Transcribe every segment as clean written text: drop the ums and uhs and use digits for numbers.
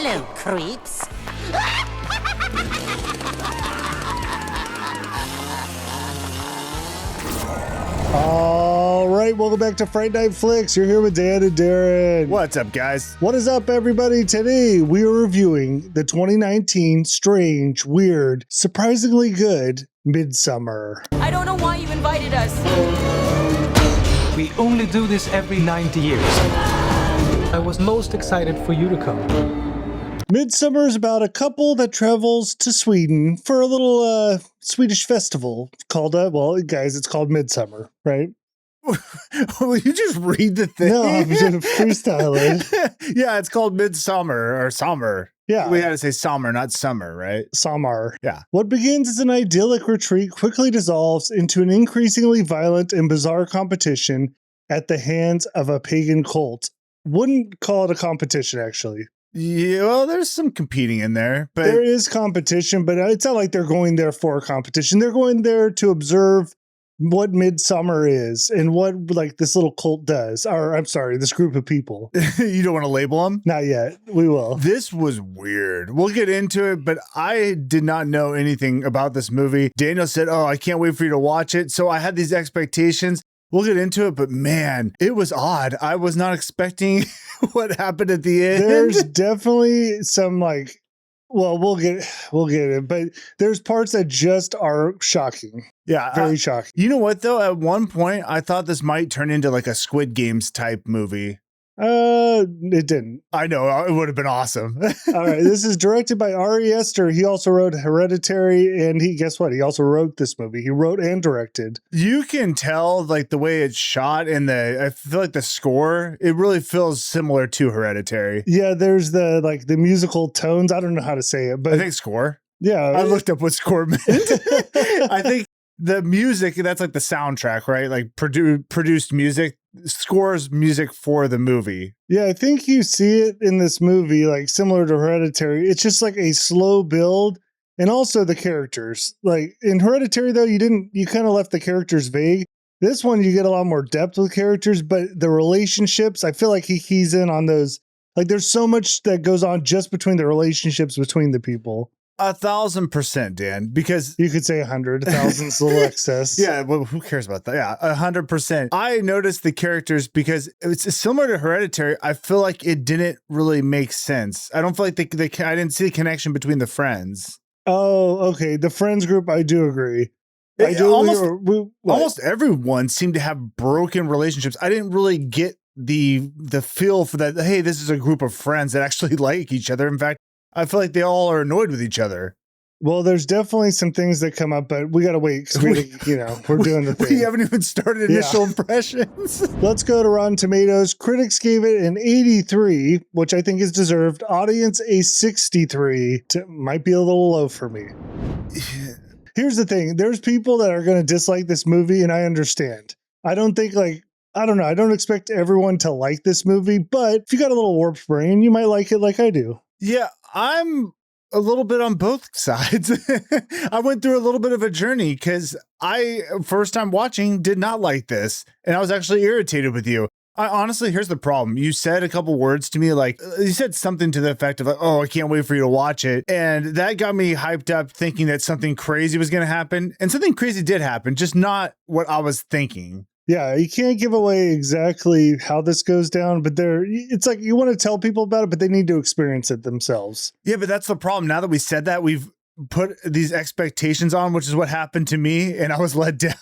Hello, creeps. All right, welcome back to Fright Night Flicks. You're here with Dan and Darren. What's up, guys? What is up, everybody? Today, we are reviewing the 2019 strange, weird, surprisingly good Midsommar. I don't know why you invited us. We only do this every 90 years. I was most excited for you to come. Midsommar is about a couple that travels to Sweden for a little Swedish festival called, well, guys, it's called Midsommar, right? Will you just read the thing? No, I'm just freestyling. Yeah, it's called Midsommar or Summer. Yeah. We gotta say summer, not summer, right? Samar. Yeah. What begins as an idyllic retreat quickly dissolves into an increasingly violent and bizarre competition at the hands of a pagan cult. Wouldn't call it a competition, actually. Yeah, well, there's some competing in there, but There is competition, but it's not like they're going there for a competition. They're going there to observe what Midsommar is and what like this little cult does. Or I'm sorry, this group of people. you don't want to label them? Not yet. We will. This was weird. We'll get into it, but I did not know anything about this movie. Daniel said, "Oh, I can't wait for you to watch it." So I had these expectations. We'll get into it, but man, it was odd. I was not expecting what happened at the end. There's definitely some like, well, we'll get it, but there's parts that just are shocking. Yeah, Very shocking. You know what though? At one point, I thought this might turn into like a Squid Games type movie. It didn't. I know, it would have been awesome. All right, this is directed by Aster. He also wrote Hereditary, and guess what? He also wrote this movie. He wrote and directed. You can tell like the way it's shot and I feel like the score, it really feels similar to Hereditary. Yeah, there's the musical tones. I don't know how to say it, but I think score. yeah, I looked up what score meant. I think the music, that's like the soundtrack, right? Like produced music, scores music for the movie. Yeah, I think you see it in this movie, like similar to Hereditary. It's just like a slow build, and also the characters. Like in Hereditary, though, you kind of left the characters vague. This one, you get a lot more depth with characters, but the relationships, I feel like he keys in on those. Like there's so much that goes on just between the relationships between the people. 1,000%, Dan, because You could say 100, 1,000's a little excess. yeah, well, who cares about that? Yeah, 100%. I noticed the characters because it's similar to Hereditary. I feel like it didn't really make sense. I don't feel like I didn't see the connection between the friends. Oh, okay. The friends group, I do agree. I do Almost everyone seemed to have broken relationships. I didn't really get the feel for that. Hey, this is a group of friends that actually like each other. In fact, I feel like they all are annoyed with each other. Well, there's definitely some things that come up, but we got to wait because we're doing the thing. We haven't even started initial impressions. Let's go to Rotten Tomatoes. Critics gave it an 83, which I think is deserved. Audience a 63. Might be a little low for me. Here's the thing. There's people that are going to dislike this movie, and I understand. I don't think I don't know. I don't expect everyone to like this movie, but if you got a little warped brain, you might like it like I do. Yeah, I'm a little bit on both sides. I went through a little bit of a journey because first time watching, did not like this. And I was actually irritated with you. Honestly, here's the problem. You said a couple words to me, like you said something to the effect of, oh, I can't wait for you to watch it. And that got me hyped up thinking that something crazy was going to happen. And something crazy did happen, just not what I was thinking. Yeah, you can't give away exactly how this goes down, but it's like you want to tell people about it, but they need to experience it themselves. Yeah, but that's the problem. Now that we said that, we've put these expectations on, which is what happened to me, and I was let down.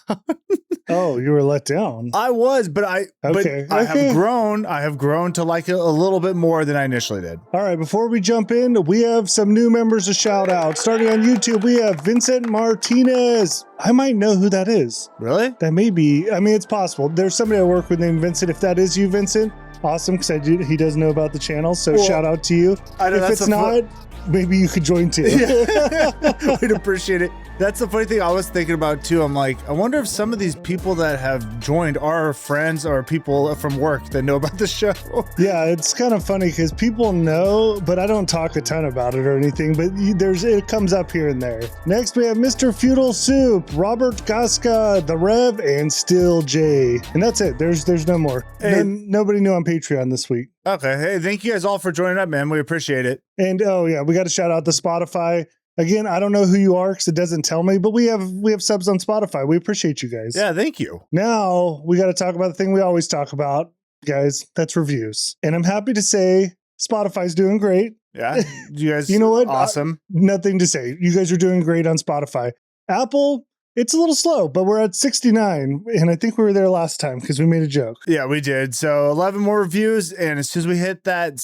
Oh, you were let down. I was, but I have grown. I have grown to like it a little bit more than I initially did. All right, before we jump in, we have some new members to shout out. Starting on YouTube, we have Vincent Martinez. I might know who that is. Really? That may be, I mean, it's possible. There's somebody I work with named Vincent. If that is you, Vincent, awesome, because he does know about the channel, so shout out to you. If it's not, maybe you could join too. Yeah. We'd appreciate it. That's the funny thing I was thinking about too. I'm like, I wonder if some of these people that have joined are friends or people from work that know about the show. Yeah, it's kind of funny because people know, but I don't talk a ton about it or anything, but it comes up here and there. Next, we have Mr. Feudal Soup, Robert Gasca, The Rev, and Still J. And that's it. There's no more. And nobody new on Patreon this week. Okay. Hey, thank you guys all for joining up, man. We appreciate it. And oh yeah, we got to shout out to Spotify. Again, I don't know who you are because it doesn't tell me, but we have subs on Spotify. We appreciate you guys. Yeah, thank you. Now we got to talk about the thing we always talk about, guys. That's reviews. And I'm happy to say Spotify's doing great. Yeah. You guys, you know what? Awesome. Nothing to say. You guys are doing great on Spotify. Apple, it's a little slow, but we're at 69. And I think we were there last time because we made a joke. Yeah, we did. So 11 more reviews. And as soon as we hit that,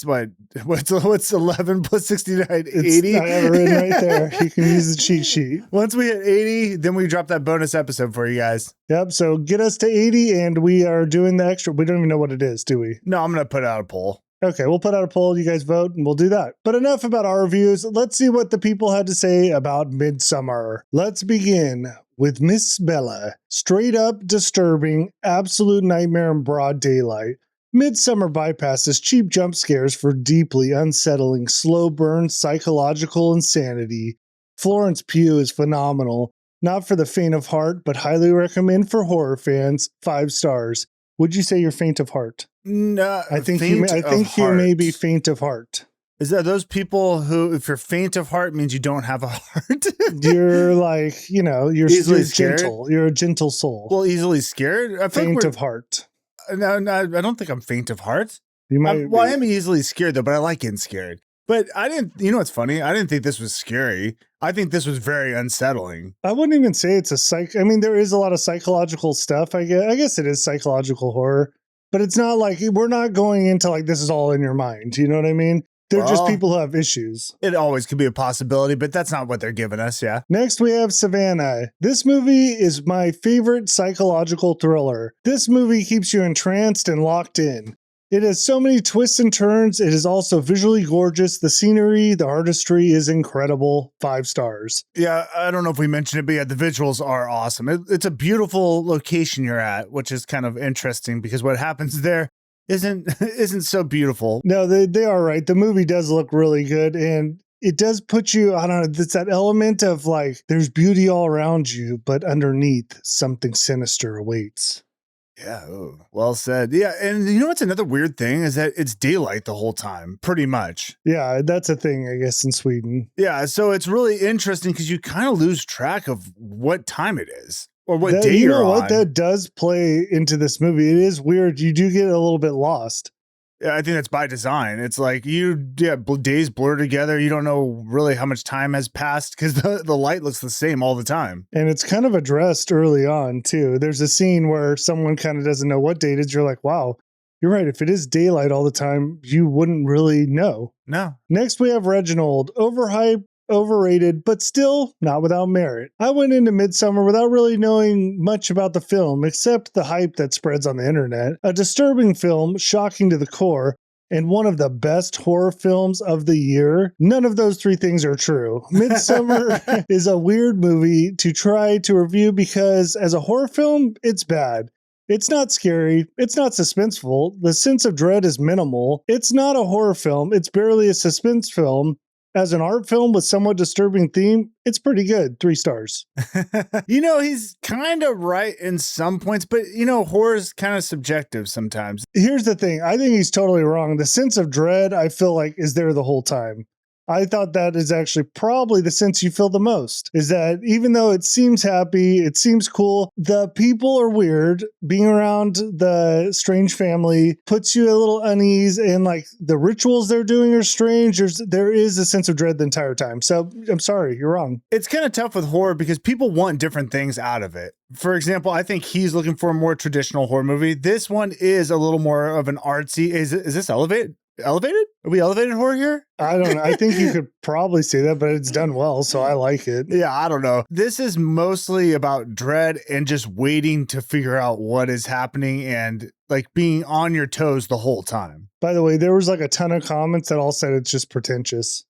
what's 11 plus 69? 80? I have it written right there. You can use the cheat sheet. Once we hit 80, then we drop that bonus episode for you guys. Yep. So get us to 80 and we are doing the extra. We don't even know what it is, do we? No, I'm going to put out a poll. Okay, we'll put out a poll. You guys vote and we'll do that. But enough about our reviews. Let's see what the people had to say about Midsommar. Let's begin with Miss Bella. Straight up disturbing, absolute nightmare in broad daylight. Midsommar bypasses cheap jump scares for deeply unsettling, slow burn psychological insanity. Florence Pugh is phenomenal. Not for the faint of heart, but highly recommend for horror fans. 5 stars. Would you say you're faint of heart? No, I think you may be faint of heart. Is that those people who, if you're faint of heart, means you don't have a heart? You're like, you're scared? gentle. You're a gentle soul. Well, easily scared? I faint of heart. No, I don't think I'm faint of heart. You might. I am easily scared though, but I like getting scared. But I didn't, what's funny? I didn't think this was scary. I think this was very unsettling. I wouldn't even say it's there is a lot of psychological stuff. I guess it is psychological horror, but it's not like we're not going into like this is all in your mind. You know what I mean? They're just people who have issues. It always could be a possibility, but that's not what they're giving us, yeah. Next, we have Savannah. This movie is my favorite psychological thriller. This movie keeps you entranced and locked in. It has so many twists and turns. It is also visually gorgeous. The scenery, the artistry is incredible. 5 stars. Yeah, I don't know if we mentioned it, but yeah, the visuals are awesome. It's a beautiful location you're at, which is kind of interesting because what happens there isn't so beautiful. No, they are right. The movie does look really good, and it does put you, I don't know, it's that element of like, there's beauty all around you, but underneath, something sinister awaits. Yeah, well said. Yeah, and you know what's another weird thing is that it's daylight the whole time, pretty much. Yeah, that's a thing, I guess, in Sweden. Yeah, so it's really interesting because you kind of lose track of what time it is or what day you're on. What that does play into this movie. It is weird. You do get a little bit lost. Yeah, I think that's by design. It's like days blur together. You don't know really how much time has passed because the light looks the same all the time. And it's kind of addressed early on, too. There's a scene where someone kind of doesn't know what date it is. You're like, wow, you're right. If it is daylight all the time, you wouldn't really know. No. Next, we have Reginald. Overhyped, overrated, but still not without merit. I went into Midsommar without really knowing much about the film, except the hype that spreads on the internet. A disturbing film, shocking to the core, and one of the best horror films of the year. None of those 3 things are true. Midsommar is a weird movie to try to review because as a horror film, it's bad. It's not scary. It's not suspenseful. The sense of dread is minimal. It's not a horror film. It's barely a suspense film. As an art film with somewhat disturbing theme, it's pretty good. 3 stars. He's kind of right in some points, but horror is kind of subjective sometimes. Here's the thing. I think he's totally wrong. The sense of dread, I feel like, is there the whole time. I thought that is actually probably the sense you feel the most, is that even though it seems happy, it seems cool, the people are weird. Being around the strange family puts you a little unease, and like the rituals they're doing are strange. There is a sense of dread the entire time. So I'm sorry, you're wrong. It's kind of tough with horror because people want different things out of it. For example, I think he's looking for a more traditional horror movie. This one is a little more of an artsy. Is this elevated? Elevated? Are we elevated horror here? I don't know. I think you could probably say that, but it's done well, so I like it. Yeah, I don't know. This is mostly about dread and just waiting to figure out what is happening and like being on your toes the whole time. By the way, there was like a ton of comments that all said it's just pretentious.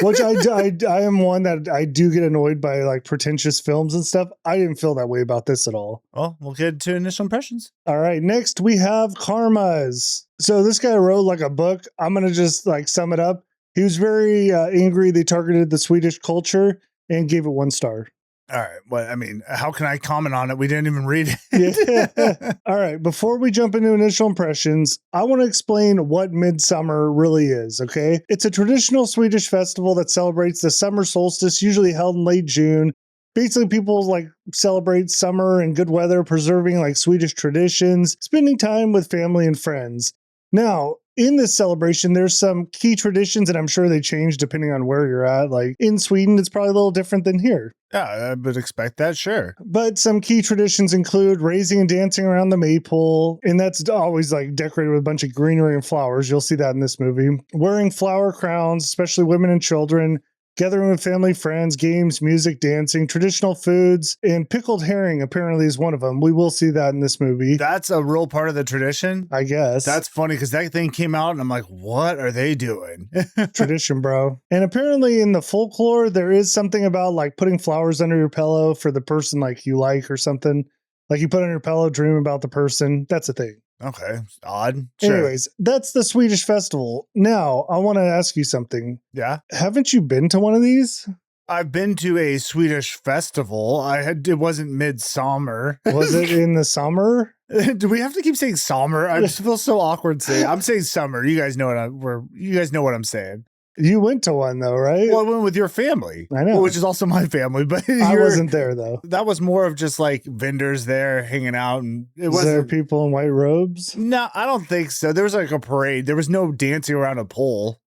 Which I am one that I do get annoyed by like pretentious films and stuff. I didn't feel that way about this at all. Well, we'll get to initial impressions. All right. Next we have Karmas. So this guy wrote like a book. I'm going to just like sum it up. He was very angry. They targeted the Swedish culture and gave it 1 star. All right. Well, I mean, how can I comment on it? We didn't even read it. Yeah. All right. Before we jump into initial impressions, I want to explain what Midsommar really is, okay? It's a traditional Swedish festival that celebrates the summer solstice, usually held in late June. Basically, people like celebrate summer and good weather, preserving like Swedish traditions, spending time with family and friends. Now, in this celebration, there's some key traditions, and I'm sure they change depending on where you're at. Like in Sweden, it's probably a little different than here. Yeah, I would expect that, sure. But some key traditions include raising and dancing around the maypole, and that's always like decorated with a bunch of greenery and flowers. You'll see that in this movie. Wearing flower crowns, especially women and children. Gathering with family, friends, games, music, dancing, traditional foods, and pickled herring apparently is one of them. We will see that in this movie. That's a real part of the tradition? I guess. That's funny because that thing came out and I'm like, what are they doing? Tradition, bro. And apparently in the folklore, there is something about like putting flowers under your pillow for the person like you like or something. Like you put on your pillow, dream about the person. That's a thing. Okay. Odd. Sure. Anyways, that's the Swedish festival. Now, I want to ask you something. Yeah. Haven't you been to one of these? I've been to a Swedish festival. It wasn't Midsommar. Was it in the summer? Do we have to keep saying summer? I just feel so awkward saying. I'm saying summer. You guys know what I'm saying. You went to one though, right? Well, I went with your family. I know. Which is also my family, but I wasn't there though. That was more of just like vendors there hanging out, and it Was wasn't there people in white robes? No, I don't think so. There was like a parade. There was no dancing around a pole.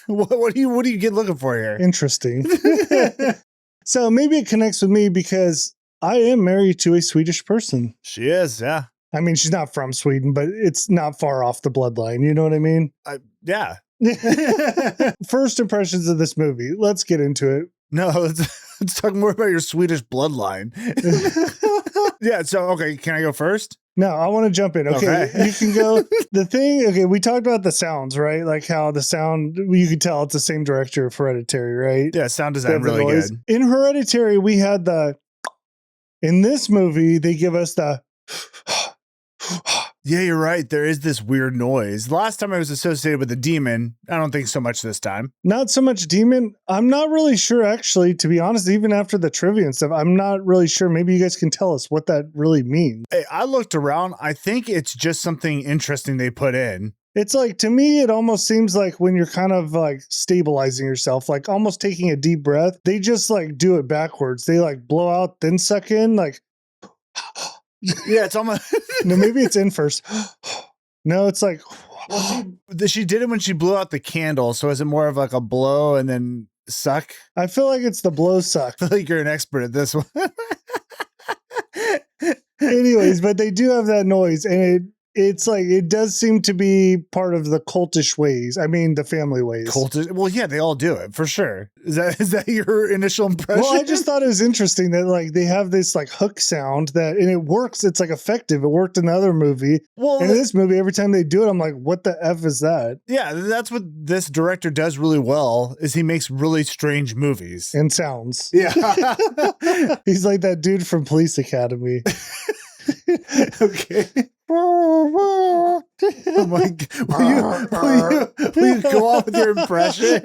What do you get looking for here? Interesting. So maybe it connects with me because I am married to a Swedish person. She is, yeah. I mean, she's not from Sweden, but it's not far off the bloodline. You know what I mean? Yeah. First impressions of this movie. Let's get into it. No, let's talk more about your Swedish bloodline. Yeah, so, okay, can I go first? No, I want to jump in. Okay, you can go. The thing, okay, we talked about the sounds, right? Like how the sound, you can tell it's the same director of Hereditary, right? Yeah, sound design really noise. good. In Hereditary, we had the, in this movie, they give us the, Yeah, you're right. There is this weird noise. Last time I was associated with a demon. I don't think so much this time. not so much demon. I'm not really sure, actually, to be honest, even after the trivia and stuff, I'm not really sure. Maybe you guys can tell us what that really means. Hey, I looked around. I think it's just something interesting they put in. It's like, to me, it almost seems like when you're kind of like stabilizing yourself, like almost taking a deep breath, they just like do it backwards. They like blow out, then suck in, like, Yeah, it's almost. no, maybe it's in first. No, it's like, She did it when she blew out the candle. So is it more of like a blow and then suck? I feel like it's the blow suck. I feel like you're an expert at this one. Anyways, but they do have that noise, and it's like, it does seem to be part of the cultish ways. I mean, the family ways. Cultish. Well, yeah, they all do it for sure. Is that your initial impression? Well, I just thought it was interesting that like they have this like hook sound that, and it works. It's like effective. It worked in the other movie. Well, and in this movie, every time they do it, I'm like, what the F is that? yeah, that's what this director does really well. Is he makes really strange movies And sounds. Yeah. He's like that dude from Police Academy. Okay. Oh my God. Will you go off with your impression?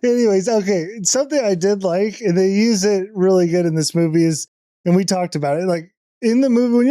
Anyways, okay. Something I did like, and they use it really good in this movie is, and we talked about it, like in the movie, when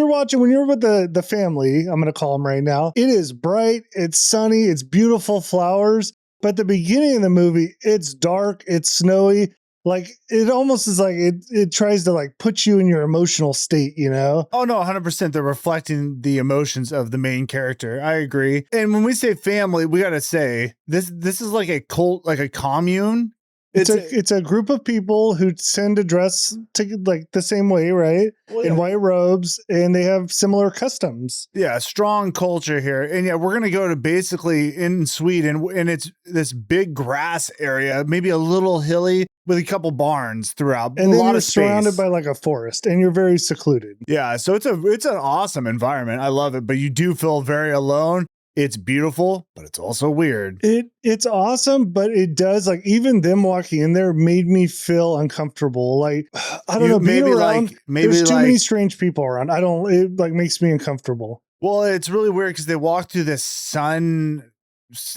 you're with the family, I'm going to call them right now, it is bright, it's sunny, it's beautiful flowers. But the beginning of the movie, it's dark, it's snowy. Like it almost is like it tries to like put you in your emotional state, you know? Oh no, 100%. They're reflecting the emotions of the main character. I agree. And when we say family, we gotta say this is like a cult, like a commune. It's a group of people who tend to dress to like the same way, right? Well, yeah. In white robes, and they have similar customs. Yeah, strong culture here. And yeah, we're going to go to basically in Sweden, and it's this big grass area, maybe a little hilly with a couple barns throughout. And a then lot you're of space. surrounded by like a forest, and you're very secluded. Yeah, so it's an awesome environment. I love it, but you do feel very alone. It's beautiful, but it's also weird. It's awesome, but it does, like, even them walking in there made me feel uncomfortable. Like, I don't know, being around, there's too many strange people around. It like makes me uncomfortable. Well, it's really weird because they walk through this sun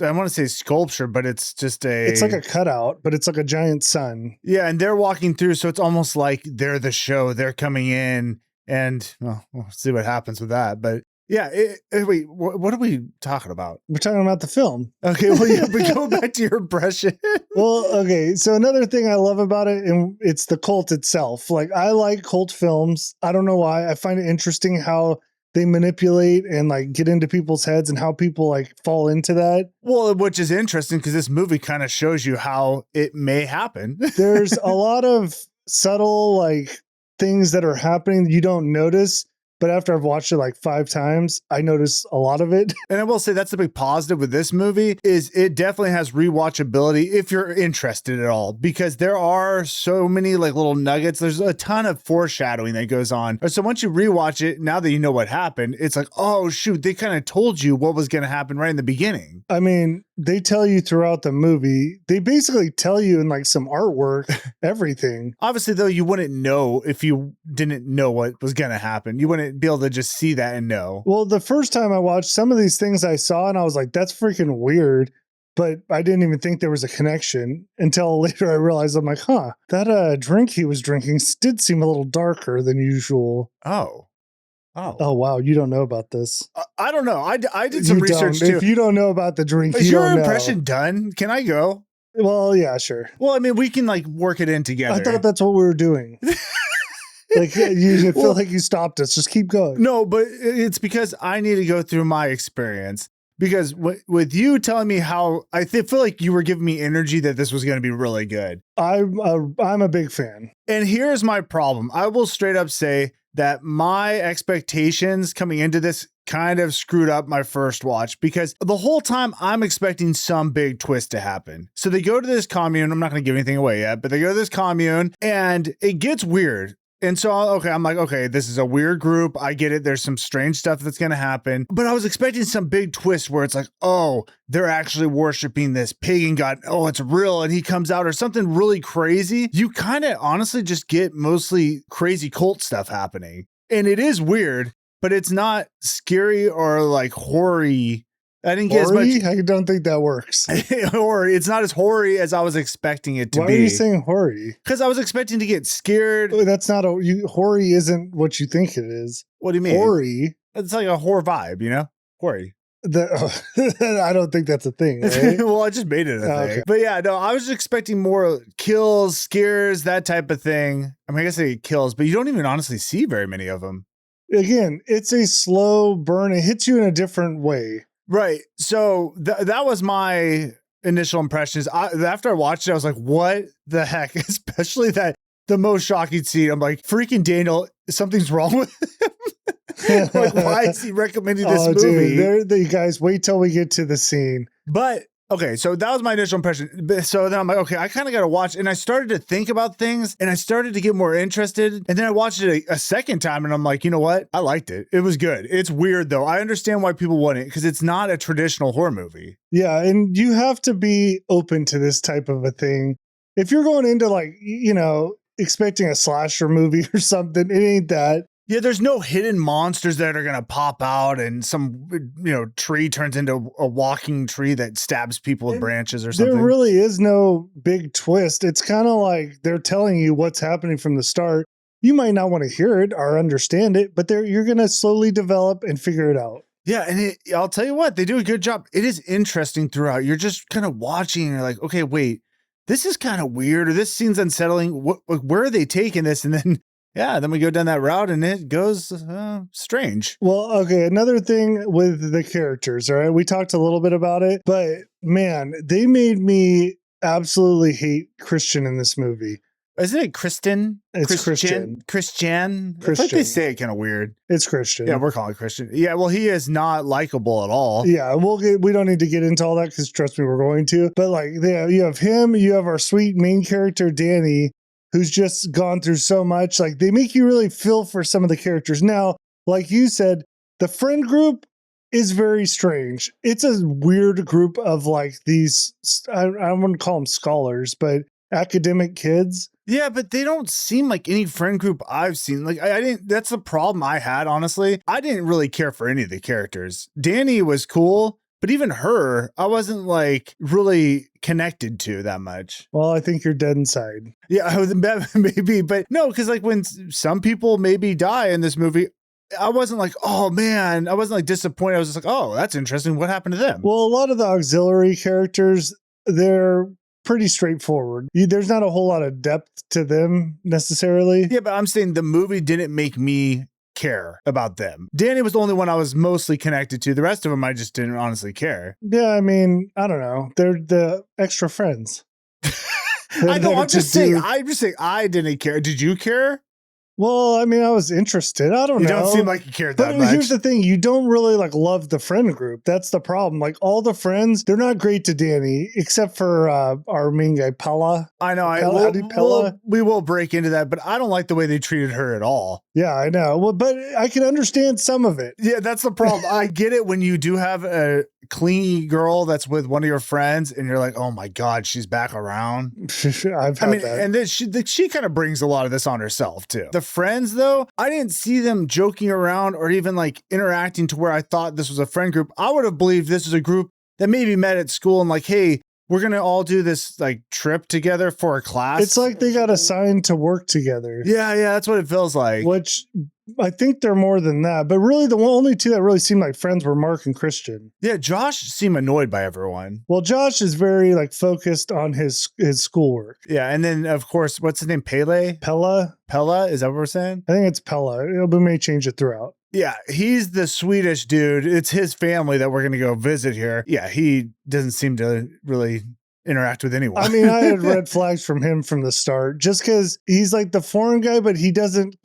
I want to say sculpture, but it's just It's like a cutout, but it's like a giant sun. Yeah, and they're walking through, so it's almost like they're the show. They're coming in, and well, we'll see what happens with that. But yeah, wait, what are we talking about? We're talking about the film. Okay, well, yeah, but go back to your impression. Well, okay, so another thing I love about it, and it's the cult itself. Like, I like cult films. I don't know why. I find it interesting how they manipulate and like get into people's heads and how people like fall into that. Well, which is interesting because this movie kind of shows you how it may happen. There's a lot of subtle like things that are happening that you don't notice. But after I've watched it like 5 times, I notice a lot of it. And I will say that's the big positive with this movie is it definitely has rewatchability if you're interested at all, because there are so many like little nuggets. There's a ton of foreshadowing that goes on. So once you rewatch it, now that you know what happened, it's like, oh shoot, they kind of told you what was going to happen right in the beginning. I mean, they tell you throughout the movie, they basically tell you in like some artwork, everything. Obviously, though, you wouldn't know if you didn't know what was going to happen. You wouldn't be able to just see that and know. Well, the first time I watched some of these things I saw and I was like, that's freaking weird. But I didn't even think there was a connection until later I realized I'm like, that drink he was drinking did seem a little darker than usual. Oh, wow. You don't know about this. I don't know. I did some research too. If you don't know about the drink, is you your don't impression know. done? Can I go? Well, yeah, sure. Well, I mean, we can like work it in together. I thought that's what we were doing. Like you feel like you stopped us. Just keep going. No, but it's because I need to go through my experience. Because with you telling me how feel like you were giving me energy that this was going to be really good. I'm a big fan. And here's my problem. I will straight up say that my expectations coming into this kind of screwed up my first watch, because the whole time I'm expecting some big twist to happen. So they go to this commune. I'm not going to give anything away yet, but they go to this commune and it gets weird. And so, I'm like, okay, this is a weird group. I get it. There's some strange stuff that's going to happen. But I was expecting some big twist where it's like, oh, they're actually worshiping this pagan god. Oh, it's real. And he comes out or something really crazy. You kind of honestly just get mostly crazy cult stuff happening. And it is weird, but it's not scary or like horror-y. I didn't get hoary? as much. I don't think that works. Or it's not as hoary as I was expecting it to Why be. Why are you saying hoary? Because I was expecting to get scared. That's not hoary isn't what you think it is. What do you mean? Hoary. It's like a horror vibe, you know? Hoary. I don't think that's a thing, right? Well, I just made it a thing. Okay. But yeah, no, I was expecting more kills, scares, that type of thing. I mean, I guess they get kills, but you don't even honestly see very many of them. Again, it's a slow burn. It hits you in a different way. Right. So that was my initial impressions. After I watched it, I was like, what the heck? Especially the most shocking scene. I'm like, freaking Daniel, something's wrong with him. Like, why is he recommending this movie? Dude, you guys, wait till we get to the scene. But okay, so that was my initial impression. So then I'm like, okay, I kind of got to watch. And I started to think about things and I started to get more interested. And then I watched it a second time and I'm like, you know what? I liked it. It was good. It's weird though. I understand why people want it because it's not a traditional horror movie. Yeah. And you have to be open to this type of a thing. If you're going into like, expecting a slasher movie or something, it ain't that. Yeah, there's no hidden monsters that are going to pop out and some, tree turns into a walking tree that stabs people with branches or something. There really is no big twist. It's kind of like they're telling you what's happening from the start. You might not want to hear it or understand it, but you're going to slowly develop and figure it out. Yeah, and I'll tell you what, they do a good job. It is interesting throughout. You're just kind of watching and you're like, okay, wait, this is kind of weird or this scene's unsettling. Where are they taking this? And then then we go down that route and it goes strange. Well, okay, another thing with the characters, all right? We talked a little bit about it, but man, they made me absolutely hate Christian in this movie. Isn't it Kristen? It's Christian. Christian. I think they say it kind of weird. It's Christian. Yeah, we're calling it Christian. Yeah, well, he is not likable at all. Yeah, we don't need to get into all that because trust me, we're going to. But like, you have him, you have our sweet main character, Dani, who's just gone through so much. Like, they make you really feel for some of the characters. Now, like you said, the friend group is very strange. It's a weird group of like these, I wouldn't call them scholars, but academic kids. Yeah, but they don't seem like any friend group I've seen. Like, I didn't, that's the problem I had, honestly. I didn't really care for any of the characters. Dani was cool. But even her, I wasn't like really connected to that much. Well, I think you're dead inside. Yeah, I was maybe, but no, because like when some people maybe die in this movie, I wasn't like, oh man, I wasn't like disappointed. I was just like, oh, that's interesting. What happened to them? Well, a lot of the auxiliary characters, they're pretty straightforward. There's not a whole lot of depth to them necessarily. Yeah, but I'm saying the movie didn't make me care about them. Dani was the only one I was mostly connected to. The rest of them I just didn't honestly care. Yeah, I mean, I don't know. They're the extra friends. I know. I'm just saying I didn't care. Did you care? Well, I mean, I was interested. I don't know. You don't seem like you cared that But much. here's the thing. You don't really like love the friend group. That's the problem. Like all the friends, they're not great to Dani, except for our main guy, Pelle. I know. We will break into that, but I don't like the way they treated her at all. Yeah, I know. Well, but I can understand some of it. Yeah, that's the problem. I get it when you do have a clingy girl that's with one of your friends and you're like, oh my God, she's back around. I've had that. And then she kind of brings a lot of this on herself too. The friends though, I didn't see them joking around or even like interacting to where I thought this was a friend group. I would have believed this was a group that maybe met at school and like, hey, we're going to all do this like trip together for a class. It's like they got assigned to work together. Yeah, that's what it feels like. Which I think they're more than that. But really, the only two that really seemed like friends were Mark and Christian. Yeah, Josh seemed annoyed by everyone. Well, Josh is very like focused on his schoolwork. Yeah, and then of course, what's his name? Pelle? Pelle? Is that what we're saying? I think it's Pelle. We may change it throughout. Yeah, he's the Swedish dude. It's his family that we're going to go visit here. Yeah, he doesn't seem to really interact with anyone. I mean, I had red flags from him from the start, just because he's like the foreign guy, but he doesn't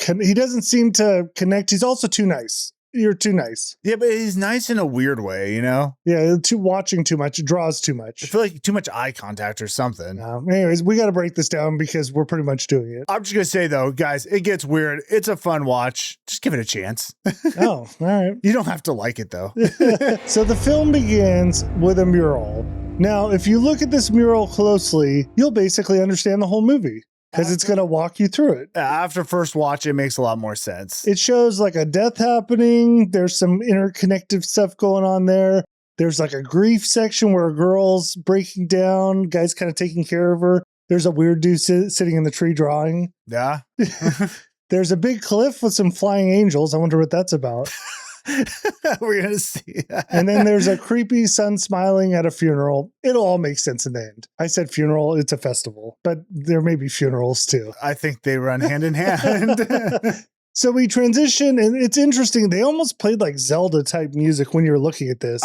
seem to connect. He's also too nice. You're too nice. Yeah, but he's nice in a weird way, you know? Yeah, watching too much. It draws too much. I feel like too much eye contact or something. Anyways, we got to break this down because we're pretty much doing it. I'm just going to say, though, guys, it gets weird. It's a fun watch. Just give it a chance. Oh, all right. You don't have to like it, though. So the film begins with a mural. Now, if you look at this mural closely, you'll basically understand the whole movie. Because it's going to walk you through it. After first watch, it makes a lot more sense. It shows like a death happening. There's some interconnected stuff going on there. There's like a grief section where a girl's breaking down. Guy's kind of taking care of her. There's a weird dude sitting in the tree drawing. Yeah. There's a big cliff with some flying angels. I wonder what that's about. We're going to see that. And then there's a creepy son smiling at a funeral. It'll all make sense in the end. I said funeral, it's a festival, but there may be funerals too. I think they run hand in hand. So we transition, and it's interesting. They almost played like Zelda type music when you're looking at this.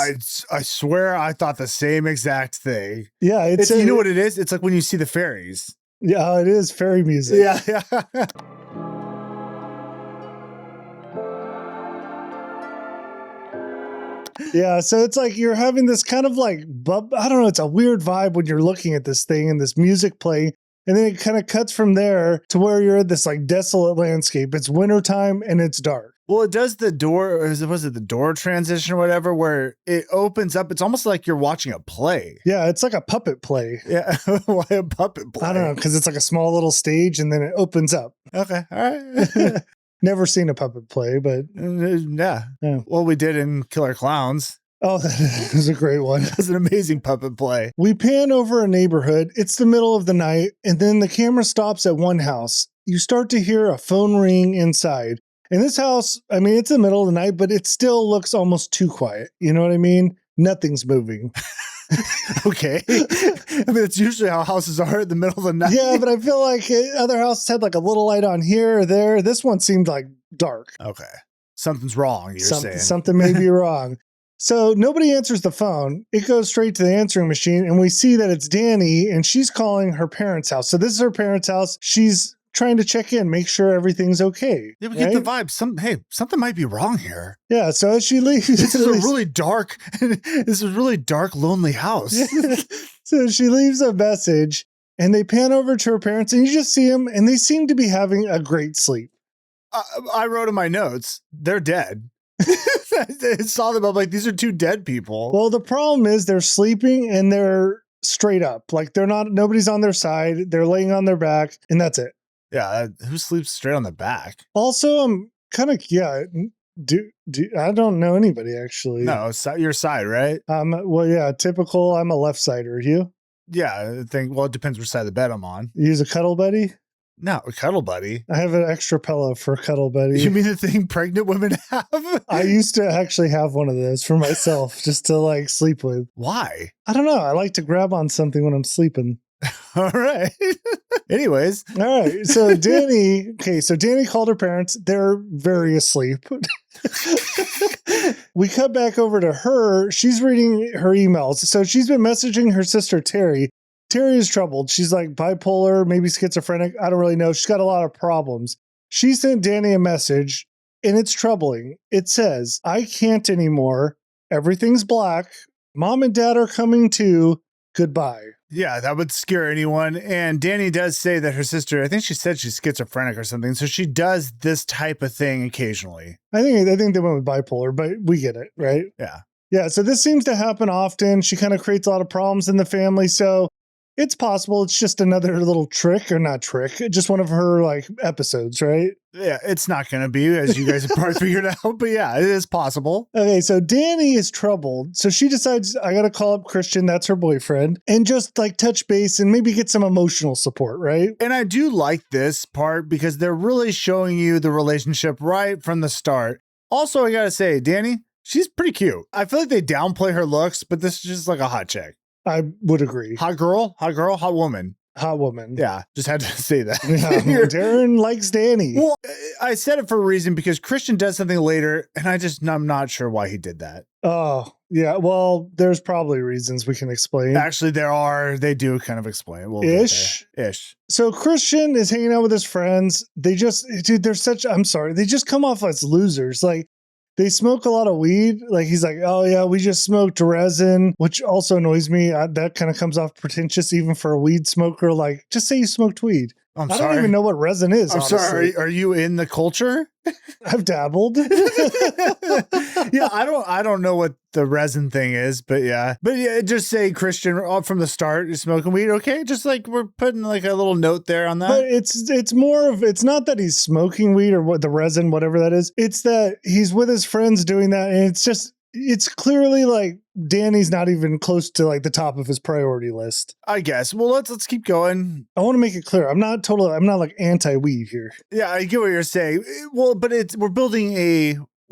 I swear I thought the same exact thing. Yeah. It's you know what it is? It's like when you see the fairies. Yeah, it is fairy music. Yeah. Yeah, so it's like you're having this kind of like, I don't know, it's a weird vibe when you're looking at this thing and this music playing. And then it kind of cuts from there to where you're at this like desolate landscape. It's wintertime and it's dark. Well, it does the door, or was it the door transition or whatever, where it opens up. It's almost like you're watching a play. Yeah, it's like a puppet play. Yeah, why a puppet play? I don't know, because it's like a small little stage and then it opens up. Okay, all right. Never seen a puppet play, but yeah. Well, we did in Killer Clowns. Oh, that was a great one. It was an amazing puppet play. We pan over a neighborhood. It's the middle of the night, and then the camera stops at one house. You start to hear a phone ring inside. And this house, I mean, it's the middle of the night, but it still looks almost too quiet. You know what I mean? Nothing's moving. Okay. I mean, it's usually how houses are in the middle of the night. Yeah, but I feel like other houses had like a little light on here or there. This one seemed like dark. Okay. Something's wrong, you're saying. Something may be wrong. So nobody answers the phone. It goes straight to the answering machine, and we see that it's Dani, and she's calling her parents' house. So this is her parents' house. She's trying to check in, make sure everything's okay. Yeah, we get the vibe. Something might be wrong here. Yeah, so as she leaves, this is a really dark, lonely house. Yeah. So she leaves a message, and they pan over to her parents, and you just see them, and they seem to be having a great sleep. I wrote in my notes, they're dead. I saw them. I'm like, these are two dead people. Well, the problem is they're sleeping and they're straight up. Like nobody's on their side. They're laying on their back, and that's it. Yeah. Who sleeps straight on the back? Also, I'm kind of, I don't know anybody actually. No, your side, right? Well, yeah, typical. I'm a left sider. You Yeah, I think. Well, it depends which side of the bed I'm on. use a cuddle buddy? No, a cuddle buddy. I have an extra pillow for cuddle buddy. You mean the thing pregnant women have? I used to actually have one of those for myself just to like sleep with. Why? I don't know. I like to grab on something when I'm sleeping. All right. Anyways. All right. So Dani called her parents. They're very asleep. We cut back over to her. She's reading her emails. So she's been messaging her sister, Terry. Terry is troubled. She's like bipolar, maybe schizophrenic. I don't really know. She's got a lot of problems. She sent Dani a message, and it's troubling. It says, I can't anymore. Everything's black. Mom and dad are coming too. Goodbye. Yeah, that would scare anyone. And Dani does say that her sister, I think she said she's schizophrenic or something. So she does this type of thing occasionally. I think they went with bipolar, but we get it, right? Yeah. Yeah. So this seems to happen often. She kind of creates a lot of problems in the family. So it's possible it's just another little trick, or not trick, just one of her like episodes, right? Yeah, it's not going to be, as you guys have probably figured out, but yeah, it is possible. Okay, so Dani is troubled. So she decides, I got to call up Christian, that's her boyfriend, and just like touch base and maybe get some emotional support, right? And I do like this part because they're really showing you the relationship right from the start. Also, I got to say, Dani, she's pretty cute. I feel like they downplay her looks, but this is just like a hot chick. I would agree. Hot girl, hot woman. Hot woman. Yeah, just had to say that. Yeah, Darren likes Dani. Well, I said it for a reason because Christian does something later, and I'm not sure why he did that. Oh, yeah. Well, there's probably reasons we can explain. Actually, they do kind of explain. Ish. So Christian is hanging out with his friends. They just come off as losers. Like, they smoke a lot of weed. Like, he's like, oh yeah, we just smoked resin, which also annoys me. That kind of comes off pretentious even for a weed smoker. Like, just say you smoked weed. I don't even know what resin is. I'm honestly. sorry. Are you in the culture? I've dabbled. Yeah, I don't know what the resin thing is, but yeah, just say Christian from the start is smoking weed. Okay, just like we're putting like a little note there on that. But it's more of, it's not that he's smoking weed or what the resin, whatever that is. It's that he's with his friends doing that, and it's clearly like Dani's not even close to like the top of his priority list. I guess. Well, let's keep going. I want to make it clear. I'm not like anti-weed here. Yeah, I get what you're saying. Well, but we're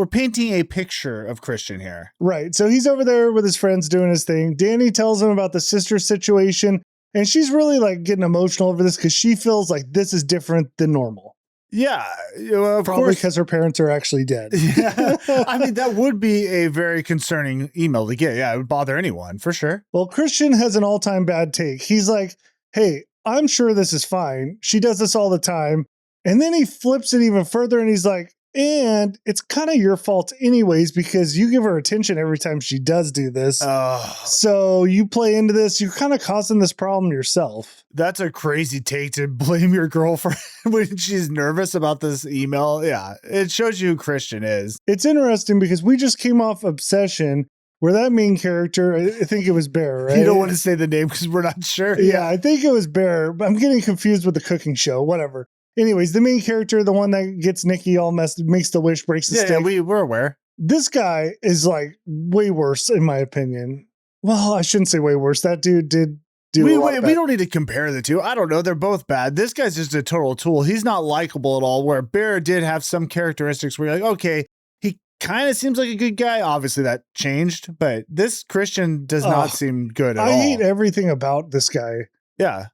painting a picture of Christian here. Right. So he's over there with his friends doing his thing. Dani tells him about the sister situation, and she's really like getting emotional over this because she feels like this is different than normal. Yeah, of Probably course. because her parents are actually dead. Yeah. I mean, that would be a very concerning email to get. Yeah, it would bother anyone for sure. Well, Christian has an all-time bad take. He's like, hey, I'm sure this is fine. She does this all the time. And then he flips it even further and he's like, and it's kind of your fault anyways, because you give her attention every time she does do this. So you play into this, you're kind of causing this problem yourself. That's a crazy take to blame your girlfriend when she's nervous about this email. Yeah, it shows you who Christian is. It's interesting because we just came off Obsession, where that main character, I think it was Bear, right? You don't want to say the name because we're not sure. Yeah, I think it was Bear, but I'm getting confused with the cooking show, whatever. Anyways, the main character, the one that gets Nikki all messed, makes the wish, breaks the stick. Yeah, we're aware. This guy is like way worse, in my opinion. Well, I shouldn't say way worse. That dude did do a lot of bad. We don't need to compare the two. I don't know. They're both bad. This guy's just a total tool. He's not likable at all, where Bear did have some characteristics where you're like, okay, he kind of seems like a good guy. Obviously, that changed, but this Christian does not seem good at all. I hate everything about this guy. Yeah.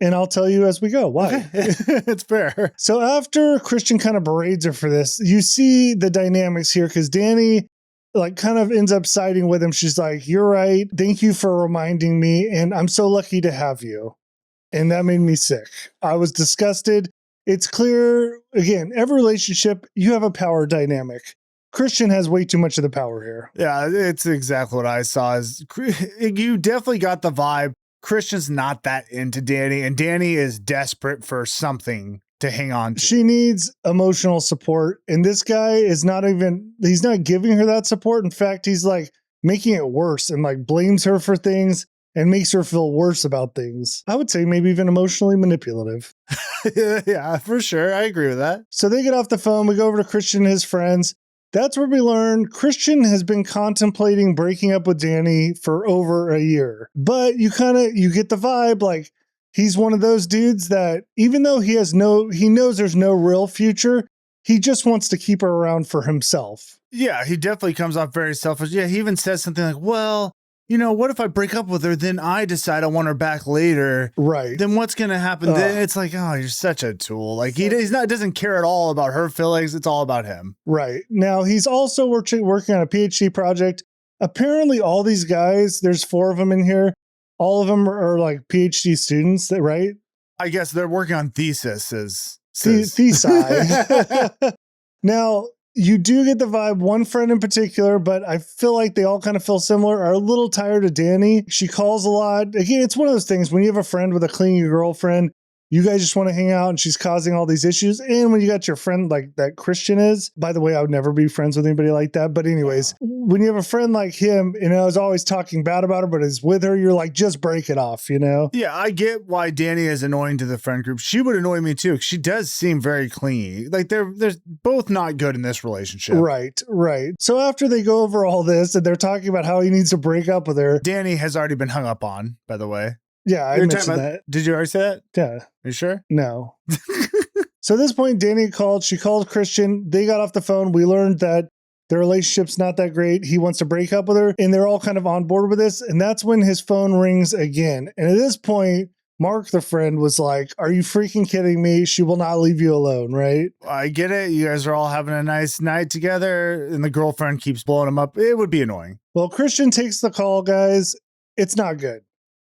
And I'll tell you as we go why. It's fair. So after Christian kind of berades her for this, you see the dynamics here because Dani like kind of ends up siding with him. She's like, you're right. Thank you for reminding me. And I'm so lucky to have you. And that made me sick. I was disgusted. It's clear, again, every relationship, you have a power dynamic. Christian has way too much of the power here. Yeah, it's exactly what I saw. You definitely got the vibe. Christian's not that into Dani, and Dani is desperate for something to hang on to. She needs emotional support, and this guy is he's not giving her that support. In fact, he's like making it worse and like blames her for things and makes her feel worse about things. I would say maybe even emotionally manipulative. Yeah, for sure. I agree with that. So they get off the phone. We go over to Christian and his friends. That's where we learn Christian has been contemplating breaking up with Dani for over a year. But you get the vibe like he's one of those dudes that even though he knows there's no real future, he just wants to keep her around for himself. Yeah, he definitely comes off very selfish. Yeah, he even says something like, well, you know, what if I break up with her, then I decide I want her back later? Right. Then what's going to happen? Then it's like, oh, you're such a tool. Like doesn't care at all about her feelings. It's all about him. Right. Now, he's also working on a PhD project. Apparently, all these guys, there's 4 of them in here. All of them are like PhD students, right? I guess they're working on theses. Thesi. Now, you do get the vibe, one friend in particular, but I feel like they all kind of feel similar, are a little tired of Dani. She calls a lot. Again, it's one of those things when you have a friend with a clingy girlfriend, you guys just want to hang out and she's causing all these issues. And when you got your friend like that Christian is, by the way, I would never be friends with anybody like that. But anyways, when you have a friend like him, you know, is always talking bad about her, but is with her, you're like, just break it off, you know? Yeah, I get why Dani is annoying to the friend group. She would annoy me too. She does seem very clingy. Like they're both not good in this relationship. Right. So after they go over all this and they're talking about how he needs to break up with her. Dani has already been hung up on, by the way. Yeah, I mentioned that. Did you already say that? Yeah. Are you sure? No. So at this point, Dani called. She called Christian. They got off the phone. We learned that their relationship's not that great. He wants to break up with her, and they're all kind of on board with this. And that's when his phone rings again. And at this point, Mark, the friend, was like, are you freaking kidding me? She will not leave you alone, right? I get it. You guys are all having a nice night together, and the girlfriend keeps blowing him up. It would be annoying. Well, Christian takes the call, guys. It's not good.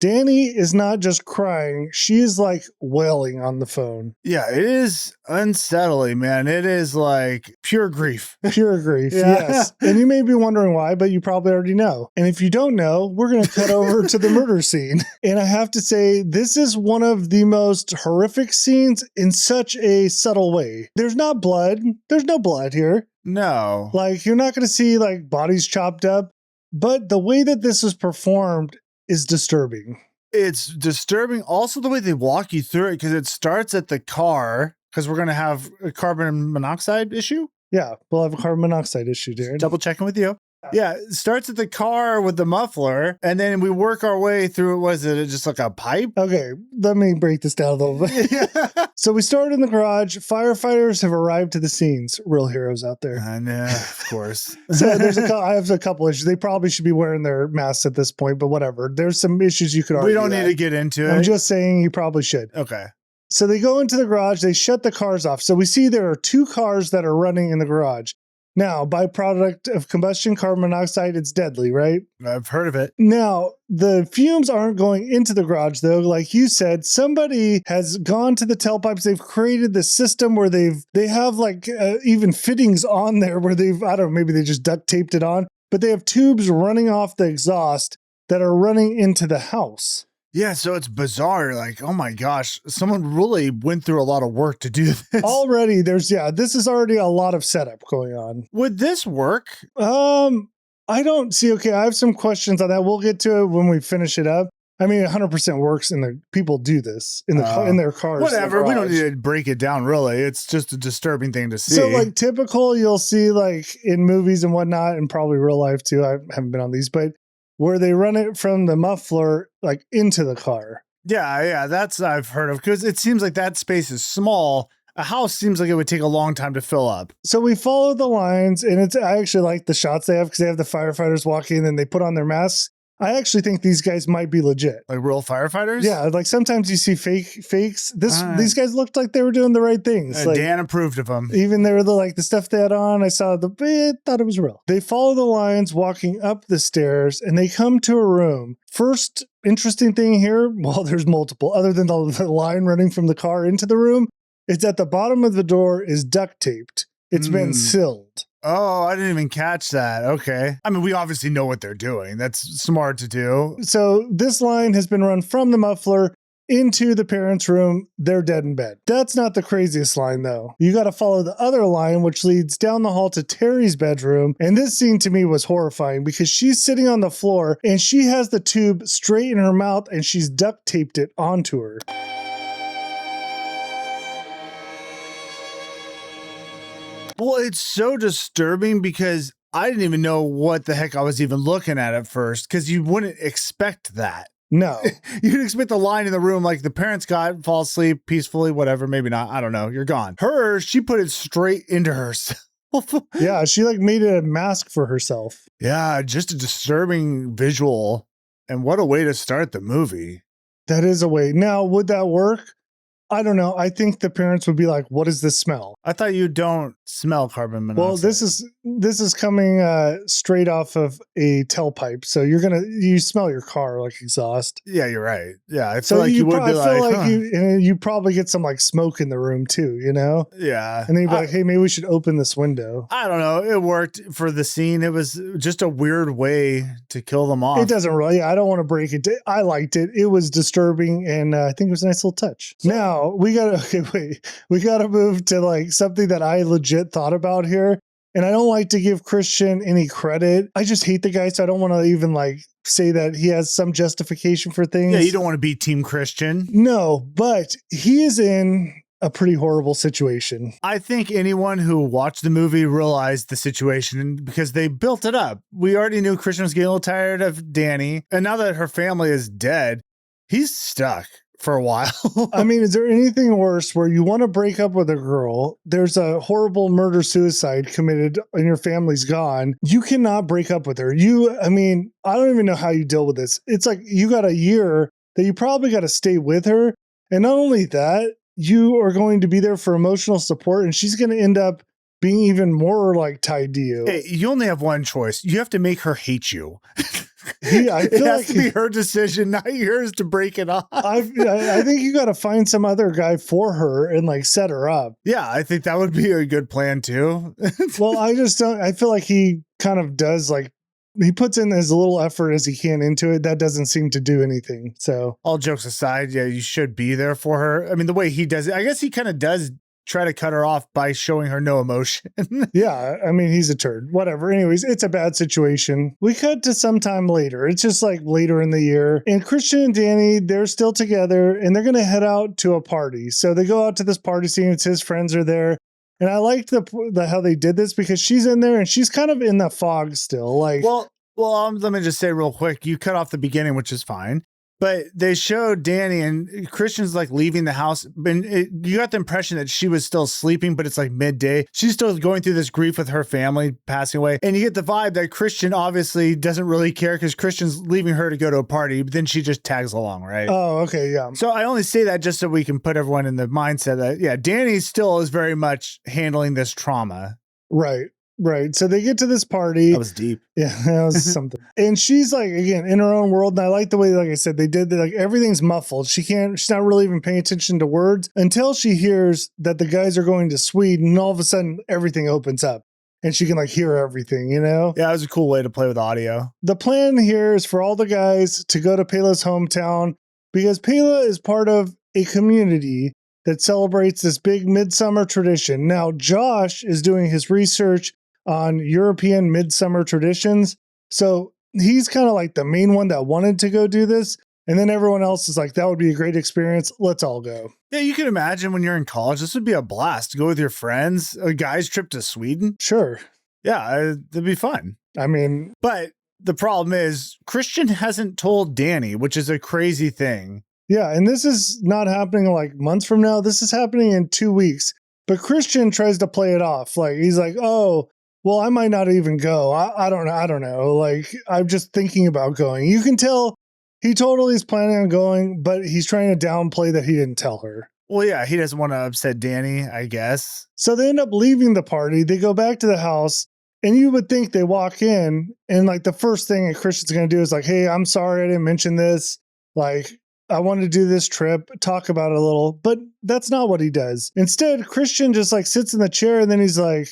Dani is not just crying. She is like wailing on the phone. Yeah, it is unsettling, man. It is like pure grief. Pure grief, yes. And you may be wondering why, but you probably already know. And if you don't know, we're going to cut over to the murder scene. And I have to say, this is one of the most horrific scenes in such a subtle way. There's not blood. There's no blood here. No. Like, you're not going to see like bodies chopped up. But the way that this is performed is disturbing. It's disturbing. Also, the way they walk you through it, because it starts at the car, because we're going to have a carbon monoxide issue. Yeah, we'll have a carbon monoxide issue, Darren. Double checking with you. Yeah, it starts at the car with the muffler, and then we work our way through, was it just like a pipe? Okay, let me break this down a little bit. So we started in the garage. Firefighters have arrived to the scenes. Real heroes out there. I know, of course. So I have a couple issues. They probably should be wearing their masks at this point, but whatever. There's some issues you could argue. We don't need to get into it. I'm just saying you probably should. Okay. So they go into the garage. They shut the cars off. So we see there are 2 cars that are running in the garage. Now, byproduct of combustion, carbon monoxide, it's deadly, right? I've heard of it. Now, the fumes aren't going into the garage, though. Like you said, somebody has gone to the tailpipes. They've created the system where they have like even fittings on there where I don't know, maybe they just duct taped it on, but they have tubes running off the exhaust that are running into the house. Yeah, so it's bizarre. Like, oh my gosh, someone really went through a lot of work to do this. Already, this is already a lot of setup going on. Would this work? I don't see. Okay, I have some questions on that. We'll get to it when we finish it up. I mean, 100% works, and people do this in their cars. Whatever, we don't need to break it down. Really, it's just a disturbing thing to see. So, like typical, you'll see like in movies and whatnot, and probably real life too. I haven't been on these, but where they run it from the muffler like into the car. Yeah, that's I've heard of, because it seems like that space is small. A house seems like it would take a long time to fill up. So we follow the lines, and I actually like the shots they have because they have the firefighters walking and they put on their masks. I actually think these guys might be legit. Like real firefighters? Yeah, like sometimes you see fakes. These guys looked like they were doing the right things. Like, Dan approved of them. Even they were the stuff they had on. I saw thought it was real. They follow the lines walking up the stairs, and they come to a room. First interesting thing here, well, there's multiple. Other than the line running from the car into the room, it's at the bottom of the door is duct taped. It's been sealed. Oh, I didn't even catch that. Okay. I mean, we obviously know what they're doing. That's smart to do. So this line has been run from the muffler into the parents' room. They're dead in bed. That's not the craziest line, though. You got to follow the other line, which leads down the hall to Terry's bedroom. And this scene to me was horrifying because she's sitting on the floor and she has the tube straight in her mouth and she's duct taped it onto her. Well, it's so disturbing because I didn't even know what the heck I was even looking at first, because you wouldn't expect that. No. You'd expect the line in the room, like the parents got, fall asleep peacefully, whatever, maybe not. I don't know. You're gone. Her, she put it straight into herself. Yeah, she like made it a mask for herself. Yeah, just a disturbing visual. And what a way to start the movie. That is a way. Now, would that work? I don't know. I think the parents would be like, what is this smell? I thought you don't smell carbon monoxide. Well, this is coming straight off of a tailpipe. So you smell your car like exhaust. Yeah, you're right. Yeah, I feel So like you would be like, huh. you probably get some like smoke in the room too, you know? Yeah. And then you'd be like, hey, maybe we should open this window. I don't know. It worked for the scene. It was just a weird way to kill them off. It doesn't really. I don't want to break it. I liked it. It was disturbing, and I think it was a nice little touch. Now we gotta move to like something that I legit thought about here. And I don't like to give Christian any credit. I just hate the guy, so I don't want to even like say that he has some justification for things. Yeah, you don't want to be Team Christian. No, but he is in a pretty horrible situation. I think anyone who watched the movie realized the situation because they built it up. We already knew Christian was getting a little tired of Dani, and now that her family is dead, he's stuck for a while. I mean, is there anything worse where you want to break up with a girl? There's a horrible murder-suicide committed and your family's gone. You cannot break up with her. I mean, I don't even know how you deal with this. It's like you got a year that you probably got to stay with her. And not only that, you are going to be there for emotional support, and she's going to end up being even more like tied to you. Hey, you only have one choice. You have to make her hate you. I feel it has to be her decision, not yours, to break it off. I think you got to find some other guy for her and like set her up. Yeah, I think that would be a good plan too. Well, I just don't. I feel like he kind of does like he puts in as little effort as he can into it. That doesn't seem to do anything. So all jokes aside, yeah, you should be there for her. I mean, the way he does it, I guess he kind of does try to cut her off by showing her no emotion. Yeah, I mean, he's a turd. Whatever. Anyways, it's a bad situation. We cut to sometime later. It's just like later in the year. And Christian and Dani, they're still together and they're going to head out to a party. So they go out to this party scene. It's his friends are there. And I liked the how they did this because she's in there and she's kind of in the fog still. Like, well, let me just say real quick. You cut off the beginning, which is fine. But they showed Dani and Christian's like leaving the house. And you got the impression that she was still sleeping, but it's like midday. She's still going through this grief with her family passing away. And you get the vibe that Christian obviously doesn't really care because Christian's leaving her to go to a party, but then she just tags along, right? Oh, okay, yeah. So I only say that just so we can put everyone in the mindset that, yeah, Dani still is very much handling this trauma. Right. Right. So they get to this party. That was deep. Yeah, that was something. And she's like, again, in her own world. And I like the way, like I said, they did like everything's muffled. She's not really even paying attention to words until she hears that the guys are going to Sweden. And all of a sudden everything opens up and she can like hear everything, you know? Yeah, it was a cool way to play with audio. The plan here is for all the guys to go to Pelle's hometown because Pelle is part of a community that celebrates this big midsummer tradition. Now, Josh is doing his research on European midsummer traditions. So he's kind of like the main one that wanted to go do this. And then everyone else is like, that would be a great experience. Let's all go. Yeah, you can imagine when you're in college, this would be a blast to go with your friends, a guy's trip to Sweden. Sure. Yeah, it'd be fun. I mean, but the problem is Christian hasn't told Dani, which is a crazy thing. Yeah. And this is not happening like months from now. This is happening in 2 weeks. But Christian tries to play it off. Like he's like, oh, well, I might not even go. I don't know. I don't know. Like, I'm just thinking about going. You can tell he totally is planning on going, but he's trying to downplay that he didn't tell her. Well, yeah, he doesn't want to upset Dani, I guess. So they end up leaving the party. They go back to the house, and you would think they walk in, and like the first thing a Christian's going to do is like, hey, I'm sorry I didn't mention this. Like, I wanted to do this trip, talk about it a little, but that's not what he does. Instead, Christian just like sits in the chair, and then he's like,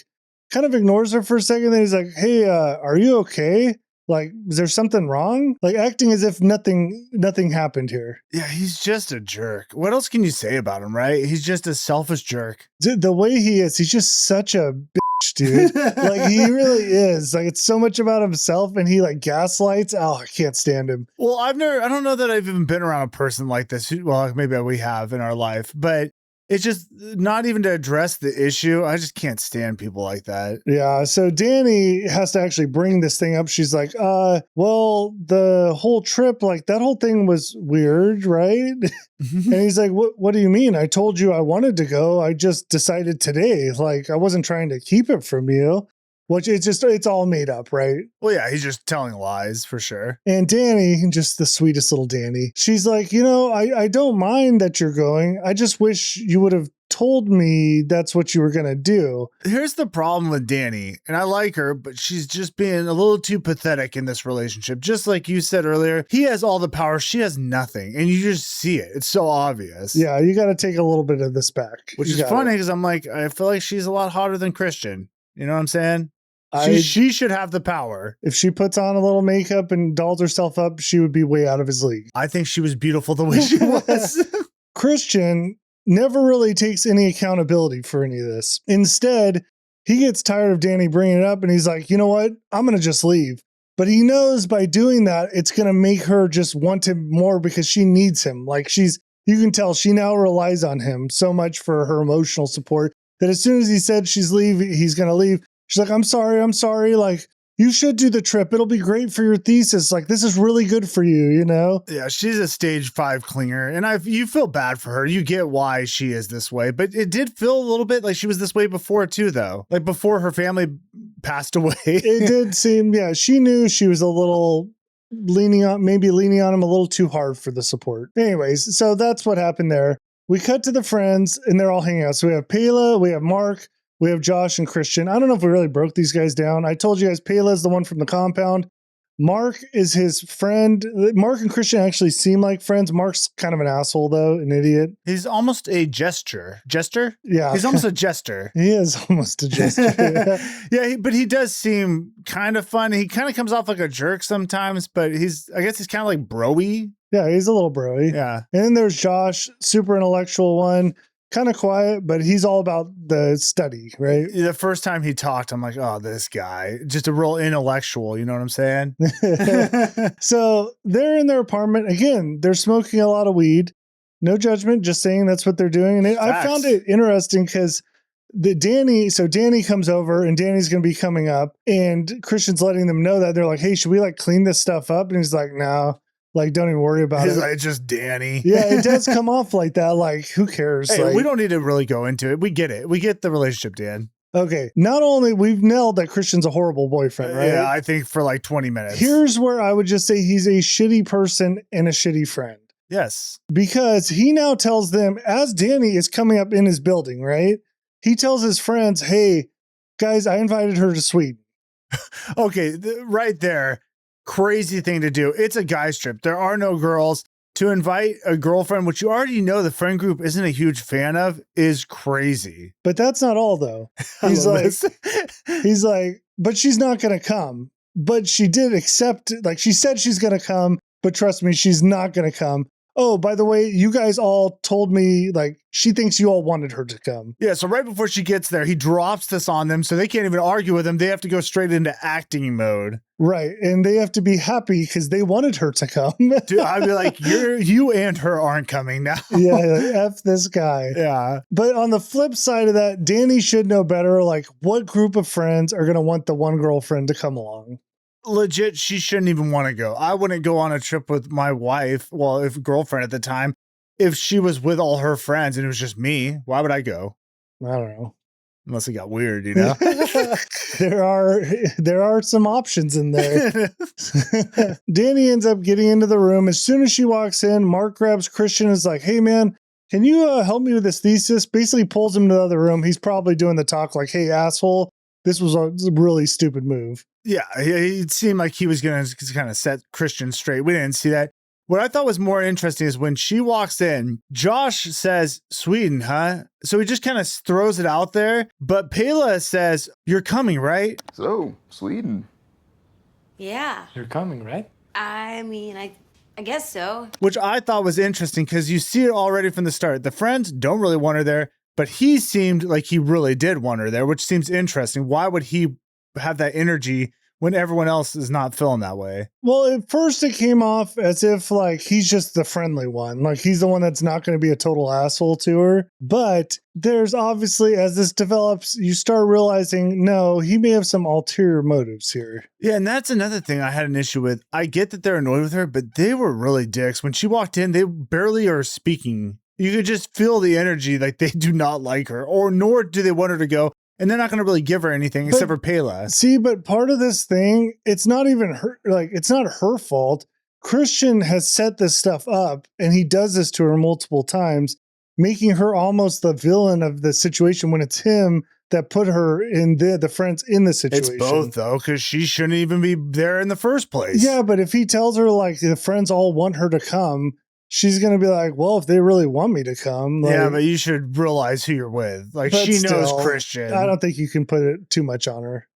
kind of ignores her for a second. Then he's like, hey, are you okay? Like, is there something wrong? Like acting as if nothing happened here. Yeah, he's just a jerk. What else can you say about him, right? He's just a selfish jerk. The way he is, he's just such a bitch, dude. Like he really is. Like it's so much about himself and he like gaslights. Oh, I can't stand him. Well, I don't know that I've even been around a person like this. Well, maybe we have in our life, but It's just not even to address the issue. I just can't stand people like that. Yeah, so Dani has to actually bring this thing up. She's like, well, the whole trip, like that whole thing was weird, right? And he's like, what do you mean? I told you I wanted to go. I just decided today. Like, I wasn't trying to keep it from you. Which it's all made up, right? Well, yeah, he's just telling lies for sure. And Dani, just the sweetest little Dani, she's like, I don't mind that you're going. I just wish you would have told me that's what you were going to do. Here's the problem with Dani, and I like her, but she's just being a little too pathetic in this relationship. Just like you said earlier, he has all the power. She has nothing. And you just see it. It's so obvious. Yeah, you got to take a little bit of this back. Which is funny because I'm like, I feel like she's a lot hotter than Christian. You know what I'm saying? She should have the power. If she puts on a little makeup and dolls herself up, she would be way out of his league. I think she was beautiful the way she was. Christian never really takes any accountability for any of this. Instead, he gets tired of Dani bringing it up and he's like, you know what? I'm going to just leave. But he knows by doing that, it's going to make her just want him more because she needs him. Like you can tell she now relies on him so much for her emotional support that as soon as he said he's going to leave. She's like, I'm sorry. Like, you should do the trip. It'll be great for your thesis. Like, this is really good for you, you know? Yeah, she's a stage 5 clinger. And you feel bad for her. You get why she is this way. But it did feel a little bit like she was this way before, too, though. Like, before her family passed away. It did seem, yeah, she knew she was a little leaning on him a little too hard for the support. Anyways, so that's what happened there. We cut to the friends, and they're all hanging out. So we have Pelle, we have Mark, we have Josh and Christian. I don't know if we really broke these guys down. I told you guys Pelle is the one from the compound. Mark is his friend. Mark and Christian actually seem like friends. Mark's kind of an asshole, though, an idiot. He's almost a jester. Jester? Yeah. He's almost a jester. He is almost a jester. Yeah, but he does seem kind of fun. He kind of comes off like a jerk sometimes, but I guess he's kind of like bro-y. Yeah, he's a little bro-y. Yeah. And then there's Josh, super intellectual one. Kind of quiet, but he's all about the study, right? The first time he talked, I'm like, oh, this guy, just a real intellectual. You know what I'm saying? So they're in their apartment. Again, they're smoking a lot of weed. No judgment, just saying that's what they're doing. And I found it interesting because Dani comes over and Dani's going to be coming up and Christian's letting them know that. They're like, hey, should we like clean this stuff up? And he's like, no. Like, don't even worry about it. He's like, it's just Dani. Yeah, it does come off like that. Like, who cares? Hey, like, we don't need to really go into it. We get it. We get the relationship, Dan. Okay. Not only we've nailed that Christian's a horrible boyfriend, right? Yeah, I think for like 20 minutes. Here's where I would just say he's a shitty person and a shitty friend. Yes. Because he now tells them, as Dani is coming up in his building, right? He tells his friends, hey, guys, I invited her to Sweden. Okay, right there. Crazy thing to do. It's a guy's trip. There are no girls. To invite a girlfriend, which you already know the friend group isn't a huge fan of, is crazy. But that's not all, though. He's like, but she's not going to come. But she did accept, like she said she's going to come, but trust me, she's not going to come. Oh, by the way, you guys all told me, like, she thinks you all wanted her to come. Yeah, so right before she gets there, he drops this on them, so they can't even argue with him. They have to go straight into acting mode. Right, and they have to be happy because they wanted her to come. Dude, I'd be like, you and her aren't coming now. Yeah, like, F this guy. Yeah. But on the flip side of that, Dani should know better, like, what group of friends are going to want the one girlfriend to come along? Legit, she shouldn't even want to go. I wouldn't go on a trip with my wife, well, if girlfriend at the time, if she was with all her friends and it was just me. Why would I go? I don't know. Unless it got weird, you know? There are some options in there. Dani ends up getting into the room. As soon as she walks in, Mark grabs Christian and is like, hey man, can you help me with this thesis? Basically pulls him to the other room. He's probably doing the talk like, hey asshole, this was a really stupid move. Yeah, it seemed like he was going to kind of set Christian straight. We didn't see that. What I thought was more interesting is when she walks in, Josh says, Sweden, huh? So he just kind of throws it out there. But Pelle says, you're coming, right? So, Sweden. Yeah. You're coming, right? I mean, I guess so. Which I thought was interesting because you see it already from the start. The friends don't really want her there, but he seemed like he really did want her there, which seems interesting. Why would he have that energy when everyone else is not feeling that way. Well, at first it came off as if like he's just the friendly one. Like he's the one that's not going to be a total asshole to her. But there's obviously, as this develops, you start realizing, no, he may have some ulterior motives here. Yeah, and that's another thing I had an issue with. I get that they're annoyed with her, but they were really dicks. When she walked in, they barely are speaking. You could just feel the energy, like they do not like her, or nor do they want her to go. And they're not going to really give her anything except for Pelle. See, but part of this thing, it's not even her, like, it's not her fault. Christian has set this stuff up and he does this to her multiple times, making her almost the villain of the situation when it's him that put her in the friends in the situation. It's both, though, because she shouldn't even be there in the first place. Yeah, but if he tells her, like, the friends all want her to come, she's going to be like, well, if they really want me to come. Like, yeah, but you should realize who you're with. Like, she knows Christian. I don't think you can put it too much on her.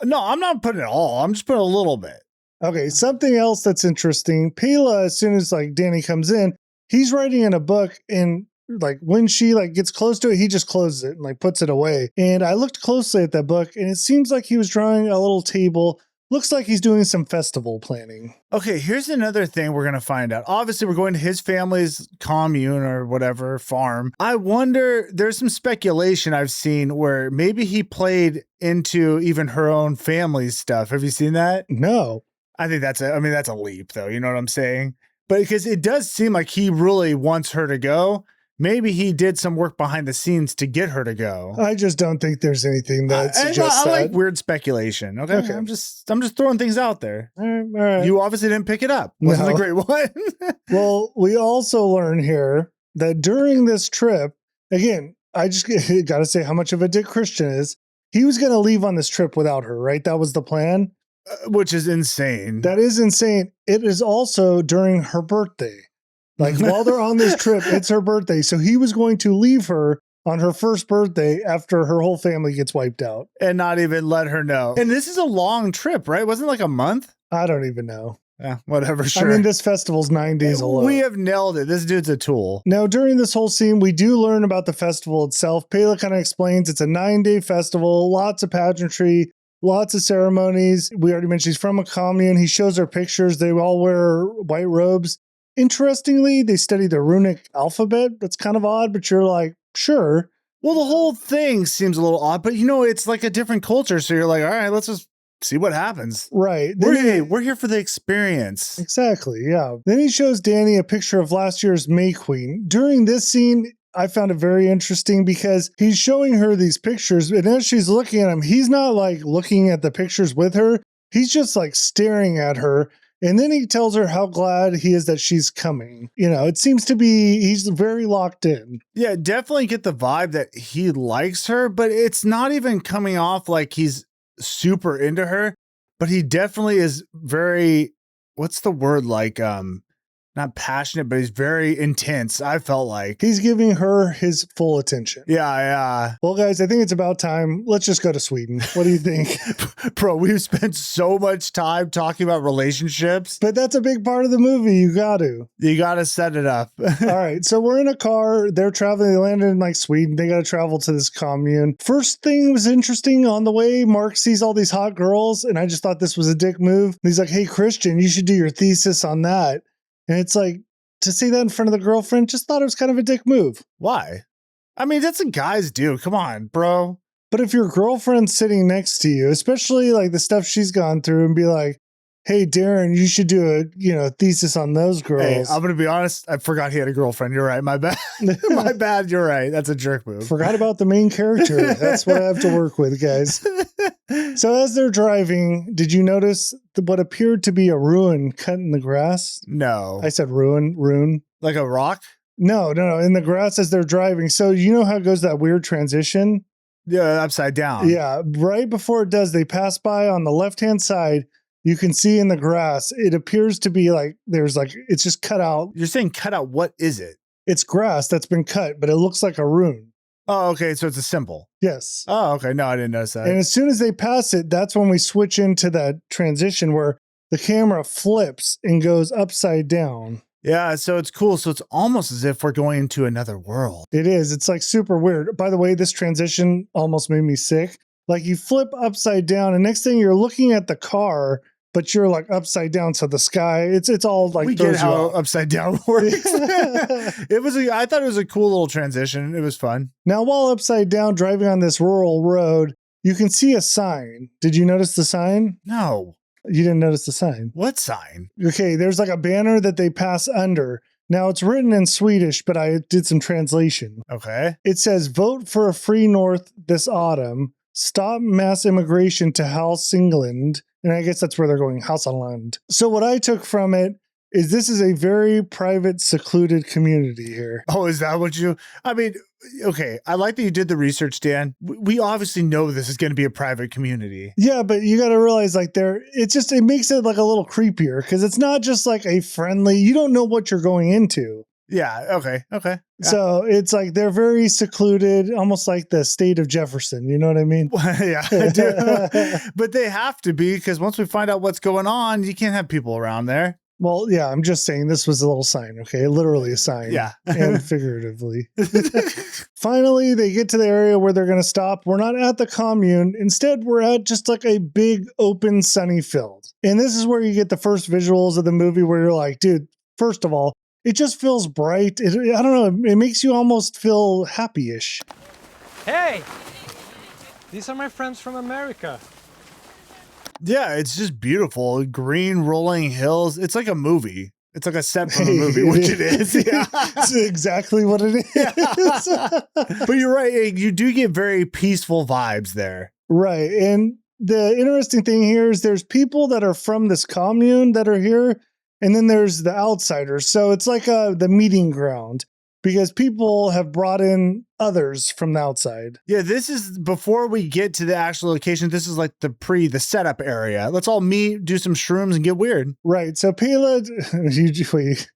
No, I'm not putting it all. I'm just putting a little bit. Okay, something else that's interesting. Pelle, as soon as like Dani comes in, he's writing in a book, and like when she like gets close to it, he just closes it and like puts it away. And I looked closely at that book, and it seems like he was drawing a little table. Looks like he's doing some festival planning. Okay, here's another thing we're going to find out. Obviously, we're going to his family's commune or whatever, farm. I wonder, there's some speculation I've seen where maybe he played into even her own family's stuff. Have you seen that? No. I think that's a leap, though. You know what I'm saying? But because it does seem like he really wants her to go. Maybe he did some work behind the scenes to get her to go. I just don't think there's anything that suggests I that. like weird speculation. Okay. I'm just throwing things out there. All right. You obviously didn't pick it up. Wasn't a great one. Well, we also learn here that during this trip, again, I just got to say how much of a dick Christian is. He was going to leave on this trip without her, right? That was the plan. Which is insane. That is insane. It is also during her birthday. Like while they're on this trip, it's her birthday. So he was going to leave her on her first birthday after her whole family gets wiped out. And not even let her know. And this is a long trip, right? Wasn't it like a month? I don't even know. Yeah, whatever, sure. I mean, this festival's 9 days alone. We have nailed it. This dude's a tool. Now, during this whole scene, we do learn about the festival itself. Pelle kind of explains it's a 9-day festival, lots of pageantry, lots of ceremonies. We already mentioned he's from a commune. He shows her pictures. They all wear white robes. Interestingly, they study the runic alphabet. That's kind of odd, but you're like, sure. Well, the whole thing seems a little odd, but you know, it's like a different culture. So you're like, all right, let's just see what happens. Right. We're here for the experience. Exactly, yeah. Then he shows Dani a picture of last year's May Queen. During this scene, I found it very interesting because he's showing her these pictures, and as she's looking at him, he's not like looking at the pictures with her. He's just like staring at her. And then he tells her how glad he is that she's coming. You know, it seems to be, he's very locked in. Yeah, definitely get the vibe that he likes her, but it's not even coming off like he's super into her, but he definitely is very, what's the word, like, not passionate, but he's very intense. I felt like he's giving her his full attention. Yeah. Well, guys, I think it's about time. Let's just go to Sweden. What do you think? Bro, we've spent so much time talking about relationships. But that's a big part of the movie. You got to set it up. All right. So we're in a car. They're traveling. They landed in like Sweden. They got to travel to this commune. First thing was interesting on the way. Mark sees all these hot girls, and I just thought this was a dick move. He's like, hey, Christian, you should do your thesis on that. And it's like, to say that in front of the girlfriend, just thought it was kind of a dick move. Why? I mean, that's what guys do. Come on, bro. But if your girlfriend's sitting next to you, especially like the stuff she's gone through, and be like, hey, Darren, you should do a thesis on those girls. Hey, I'm going to be honest. I forgot he had a girlfriend. You're right. My bad. My bad. You're right. That's a jerk move. Forgot about the main character. That's what I have to work with, guys. So as they're driving, did you notice what appeared to be a ruin cut in the grass? No. I said ruin. Like a rock? No. In the grass as they're driving. So you know how it goes that weird transition? Yeah, upside down. Yeah. Right before it does, they pass by on the left-hand side. You can see in the grass, it appears to be like it's just cut out. You're saying cut out. What is it? It's grass that's been cut, but it looks like a rune. Oh, okay. So it's a symbol. Yes. Oh, okay. No, I didn't notice that. And as soon as they pass it, that's when we switch into that transition where the camera flips and goes upside down. Yeah, so it's cool. So it's almost as if we're going into another world. It is. It's like super weird. By the way, this transition almost made me sick. Like you flip upside down and next thing you're looking at the car, but you're like upside down. So the sky, it's all like, we get how upside down works. I thought it was a cool little transition. It was fun. Now, while upside down driving on this rural road, you can see a sign. Did you notice the sign? No. You didn't notice the sign. What sign? Okay, there's like a banner that they pass under. Now it's written in Swedish, but I did some translation. Okay. It says, vote for a free North this autumn. Stop mass immigration to Hälsingland. And I guess that's where they're going, Hälsingland. So what I took from it is this is a very private, secluded community here. Oh, is that what you... I mean, okay, I like that you did the research, Dan. We obviously know this is going to be a private community. Yeah, but you got to realize like it makes it like a little creepier because it's not just like a friendly, you don't know what you're going into. Yeah, okay. Yeah. So it's like they're very secluded, almost like the state of Jefferson. You know what I mean? Yeah, I do. But they have to be because once we find out what's going on, you can't have people around there. Well, yeah, I'm just saying this was a little sign, okay? Literally a sign. Yeah. And figuratively. Finally, they get to the area where they're going to stop. We're not at the commune. Instead, we're at just like a big, open, sunny field. And this is where you get the first visuals of the movie where you're like, dude, first of all, it just feels bright. I don't know. It makes you almost feel happy-ish. Hey! These are my friends from America. Yeah, it's just beautiful. Green rolling hills. It's like a movie. It's like a set from a movie, which it is. Yeah. It's exactly what it is. But you're right. You do get very peaceful vibes there. Right. And the interesting thing here is there's people that are from this commune that are here. And then there's the outsiders. So it's like the meeting ground because people have brought in others from the outside. Yeah, this is before we get to the actual location. This is like the setup area. Let's all meet, do some shrooms and get weird. Right. So Pelle, wait.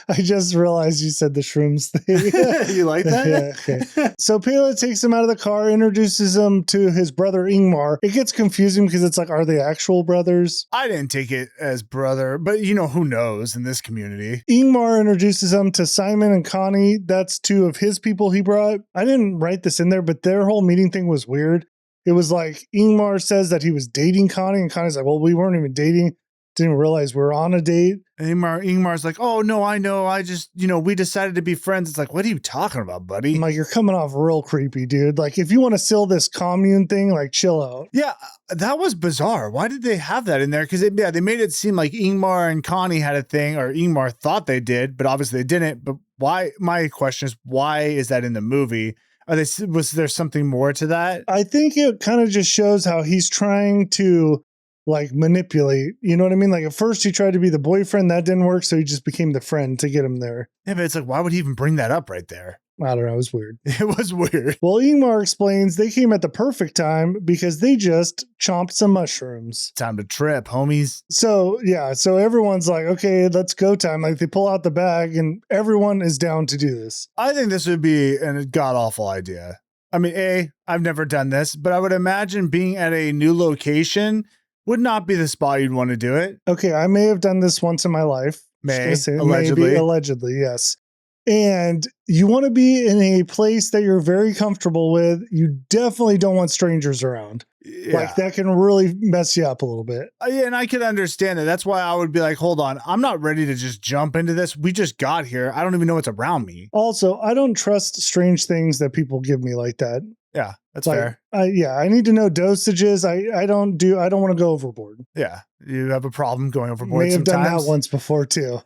I just realized you said the shrooms thing. You like that? Yeah, okay. So Pelle takes him out of the car, introduces him to his brother Ingmar. It gets confusing because it's like, are they actual brothers? I didn't take it as brother, but you know, who knows in this community. Ingmar introduces him to Simon and Connie. That's two of his people he brought. I didn't write this in there, but their whole meeting thing was weird. It was like Ingmar says that he was dating Connie, and Connie's like, well, we weren't even dating. Didn't realize we're on a date. Ingmar's like, oh, no, I know. I just, we decided to be friends. It's like, what are you talking about, buddy? I'm like, you're coming off real creepy, dude. Like, if you want to sell this commune thing, like, chill out. Yeah, that was bizarre. Why did they have that in there? Because they made it seem like Ingmar and Connie had a thing, or Ingmar thought they did, but obviously they didn't. But why? My question is, why is that in the movie? Was there something more to that? I think it kind of just shows how he's trying to like manipulate, you know what I mean? Like at first he tried to be the boyfriend, that didn't work, so he just became the friend to get him there. Yeah, but it's like, why would he even bring that up right there? I don't know, it was weird. It was weird. Well, Ingmar explains they came at the perfect time because they just chomped some mushrooms. Time to trip, homies. So yeah, so everyone's like, okay, let's go time. Like they pull out the bag and everyone is down to do this. I think this would be a god-awful idea. I mean, I've never done this, but I would imagine being at a new location would not be the spot you'd want to do it. Okay, I may have done this once in my life. Allegedly. Maybe, allegedly, yes. And you want to be in a place that you're very comfortable with. You definitely don't want strangers around. Yeah. Like that can really mess you up a little bit. Yeah, and I can understand it. That's why I would be like, hold on, I'm not ready to just jump into this. We just got here. I don't even know what's around me. Also, I don't trust strange things that people give me like that. Yeah, that's like, fair. I need to know dosages. I don't want to go overboard. Yeah, you have a problem going overboard. May have done that once before too.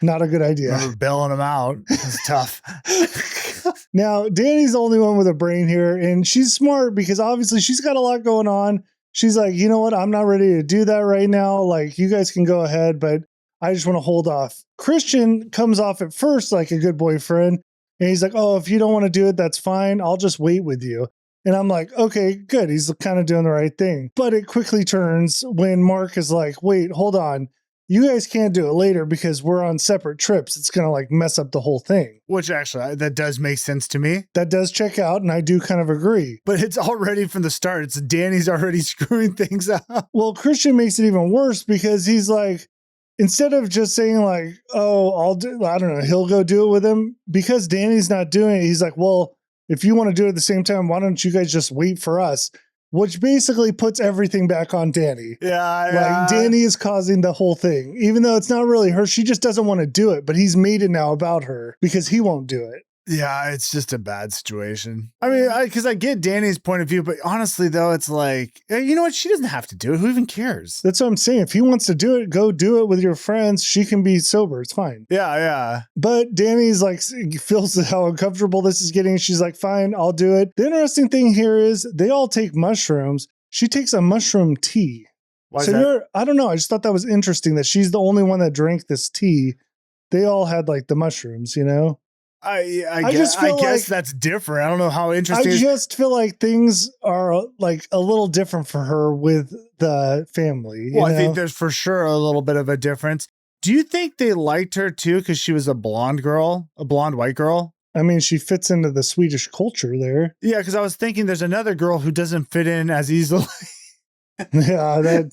Not a good idea. Remember bailing them out. It's tough. Now, Dani's the only one with a brain here, and she's smart because obviously she's got a lot going on. She's like, you know what? I'm not ready to do that right now. Like, you guys can go ahead, but I just want to hold off. Christian comes off at first like a good boyfriend. And he's like, oh, if you don't want to do it, that's fine. I'll just wait with you. And I'm like, okay, good. He's kind of doing the right thing. But it quickly turns when Mark is like, wait, hold on. You guys can't do it later because we're on separate trips. It's going to like mess up the whole thing. Which actually, that does make sense to me. That does check out. And I do kind of agree. But it's already from the start. It's Dani's already screwing things up. Well, Christian makes it even worse because he's like, instead of just saying like, oh, I don't know, he'll go do it with him. Because Dani's not doing it, he's like, well, if you want to do it at the same time, why don't you guys just wait for us? which basically puts everything back on Dani. Yeah. Like Dani is causing the whole thing, even though it's not really her. She just doesn't want to do it, but he's made it now about her because he won't do it. Yeah, it's just a bad situation. I mean, because I get Dani's point of view, but honestly, though, it's like, you know what? She doesn't have to do it. Who even cares? That's what I'm saying. If he wants to do it, go do it with your friends. She can be sober. It's fine. Yeah. But Dani's like, feels how uncomfortable this is getting. She's like, fine, I'll do it. The interesting thing here is they all take mushrooms. She takes a mushroom tea. Why So I don't know. I just thought that was interesting that she's the only one that drank this tea. They all had like the mushrooms, you know? I just guess feel like- that's different. I don't know how I interesting. just feel like things are like a little different for her with the family. You Well, I know? think there's for sure a little bit of a difference. Do you think they liked her too because she was a blonde white girl? I mean, she fits into the Swedish culture there. Yeah, because I was thinking there's another girl who doesn't fit in as easily. Yeah, they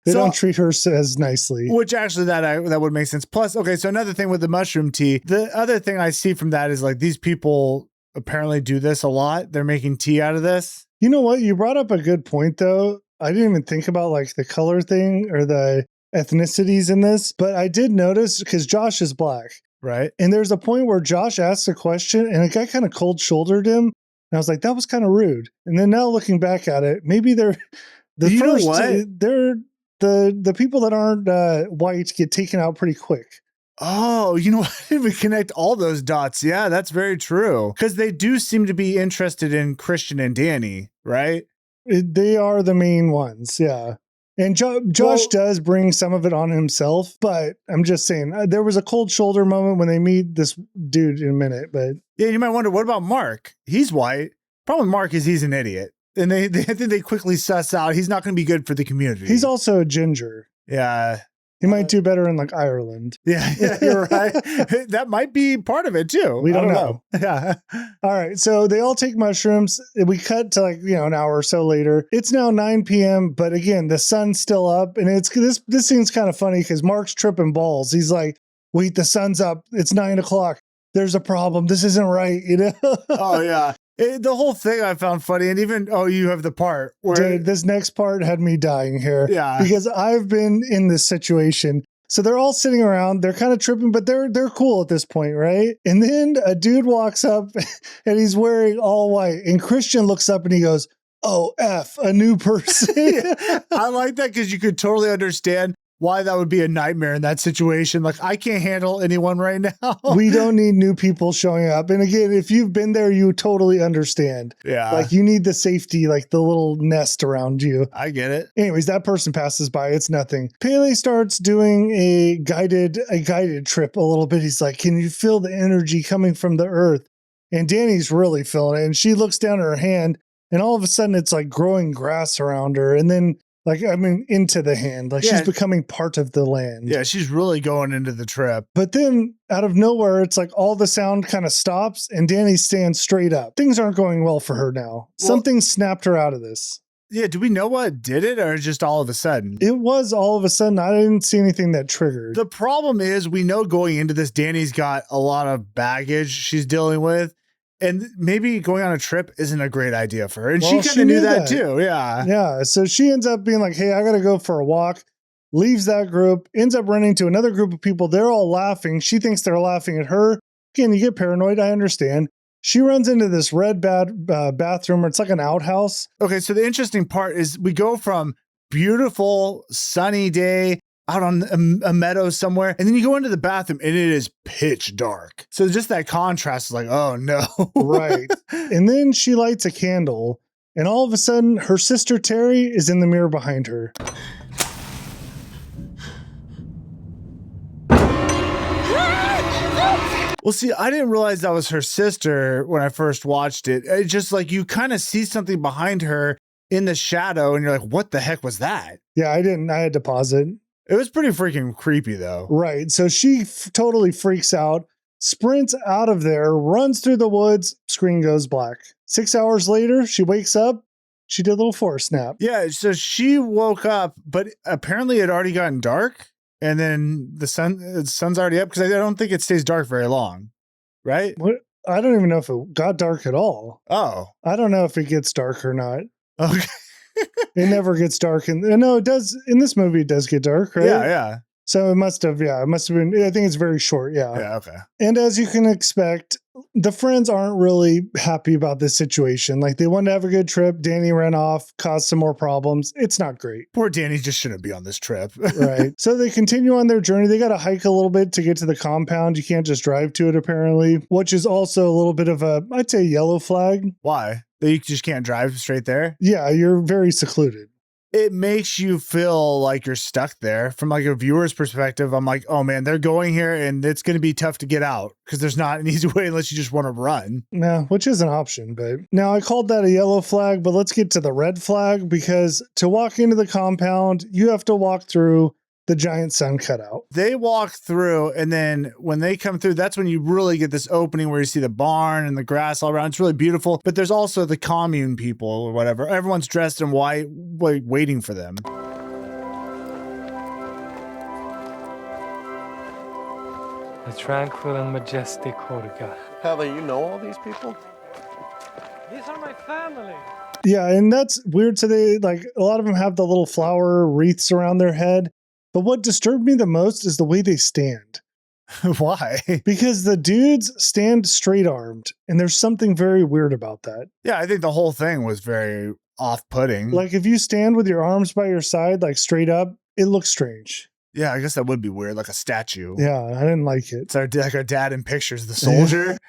So- don't treat her as nicely. Which actually that would make sense. Plus, okay, so another thing with the mushroom tea, the other thing I see from that is like these people apparently do this a lot. They're making tea out of this. You know what? You brought up a good point, though. I didn't even think about like the color thing or the ethnicities in this, but I did notice because Josh is black. Right. And there's a point where Josh asks a question and a guy kind of cold shouldered him. And I was like, that was kind of rude. And then now looking back at it, maybe they're You know what? they're the people that aren't white get taken out pretty quick. Oh, you know, I didn't even connect all those dots. Yeah, that's very true. Because they do seem to be interested in Christian and Dani, right? They are the main ones, yeah. And Josh does bring some of it on himself, but I'm just saying there was a cold shoulder moment when they meet this dude in a minute. But Yeah, you might wonder, what about Mark? He's white. Problem with Mark is he's an idiot. And I think they quickly suss out he's not going to be good for the community. he's also a ginger. Yeah. He might do better in like Ireland. Yeah, you're right. That might be part of it too. We I don't know. Yeah. All right, so they all take mushrooms. We cut to like, an hour or so later. It's now 9 p.m., but again, the sun's still up. And it's this scene's kind of funny because Mark's tripping balls. He's like, wait, the sun's up. It's 9 o'clock. There's a problem. This isn't right, Oh, yeah. The whole thing I found funny. And even, you have the part where. Dude, this next part had me dying here. Yeah. Because I've been in this situation. So they're all sitting around, they're kind of tripping, but they're cool at this point, right? And then a dude walks up and he's wearing all white. And Christian looks up and he goes, oh, F, a new person. I like that because you could totally understand why that would be a nightmare in that situation. Like, I can't handle anyone right now. We don't need new people showing up. And again, if you've been there, you totally understand. Yeah. Like you need the safety, like the little nest around you. I get it. Anyways, that person passes by. It's nothing. Pele starts doing a guided trip a little bit. He's like, can you feel the energy coming from the earth? And Dani's really feeling it. And she looks down at her hand and all of a sudden it's like growing grass around her. And then into the hand, like she's becoming part of the land. Yeah, she's really going into the trip. But then out of nowhere, it's like all the sound kind of stops and Dani stands straight up. Things aren't going well for her now. Something snapped her out of this. Yeah, do we know what did it or just all of a sudden? It was all of a sudden. I didn't see anything that triggered. The problem is we know going into this, Dani's got a lot of baggage she's dealing with. And maybe going on a trip isn't a great idea for her. And she kind of knew that too. Yeah. Yeah. So she ends up being like, hey, I got to go for a walk. Leaves that group, ends up running to another group of people. They're all laughing. She thinks they're laughing at her. Again, you get paranoid. I understand. She runs into this red bathroom. It's like an outhouse. Okay. So the interesting part is we go from beautiful sunny day out on a meadow somewhere. And then you go into the bathroom and it is pitch dark. So just that contrast is like, oh no. Right. And then she lights a candle and all of a sudden her sister Terry is in the mirror behind her. Well, see, I didn't realize that was her sister when I first watched it. It's just like you kind of see something behind her in the shadow and you're like, what the heck was that? Yeah, I didn't. I had to pause it. It was pretty freaking creepy, though. Right. So she totally freaks out, sprints out of there, runs through the woods, screen goes black. 6 hours later, she wakes up. She did a little forest nap. Yeah. So she woke up, but apparently it had already gotten dark. And then the sun's already up because I don't think it stays dark very long. Right? What? I don't even know if it got dark at all. Oh. I don't know if it gets dark or not. Okay. It never gets dark. And no, it does. In this movie, it does get dark, right? Yeah. So it must have been. I think it's very short. Yeah. Yeah. Okay. And as you can expect, the friends aren't really happy about this situation. Like they wanted to have a good trip. Dani ran off, caused some more problems. It's not great. Poor Dani just shouldn't be on this trip. Right. So they continue on their journey. They got to hike a little bit to get to the compound. You can't just drive to it, apparently, which is also a little bit of a, I'd say, yellow flag. Why? You just can't drive straight there? Yeah, you're very secluded. It makes you feel like you're stuck there. From like a viewer's perspective, I'm like, oh man, they're going here and it's going to be tough to get out because there's not an easy way unless you just want to run. No, which is an option. But now I called that a yellow flag, but let's get to the red flag, because to walk into the compound, you have to walk through the giant sun cutout. They walk through, and then when they come through, that's when you really get this opening where you see the barn and the grass all around. It's really beautiful. But there's also the commune people or whatever. Everyone's dressed in white, waiting for them. The tranquil and majestic Hårga. Pelle, you know all these people? These are my family. Yeah, and that's weird. So they, like, a lot of them have the little flower wreaths around their head. But what disturbed me the most is the way they stand. Why? Because the dudes stand straight armed, and there's something very weird about that. Yeah, I think the whole thing was very off-putting. Like if you stand with your arms by your side, like straight up, it looks strange. Yeah, I guess that would be weird, like a statue. Yeah, I didn't like it. It's like our dad in pictures, the soldier.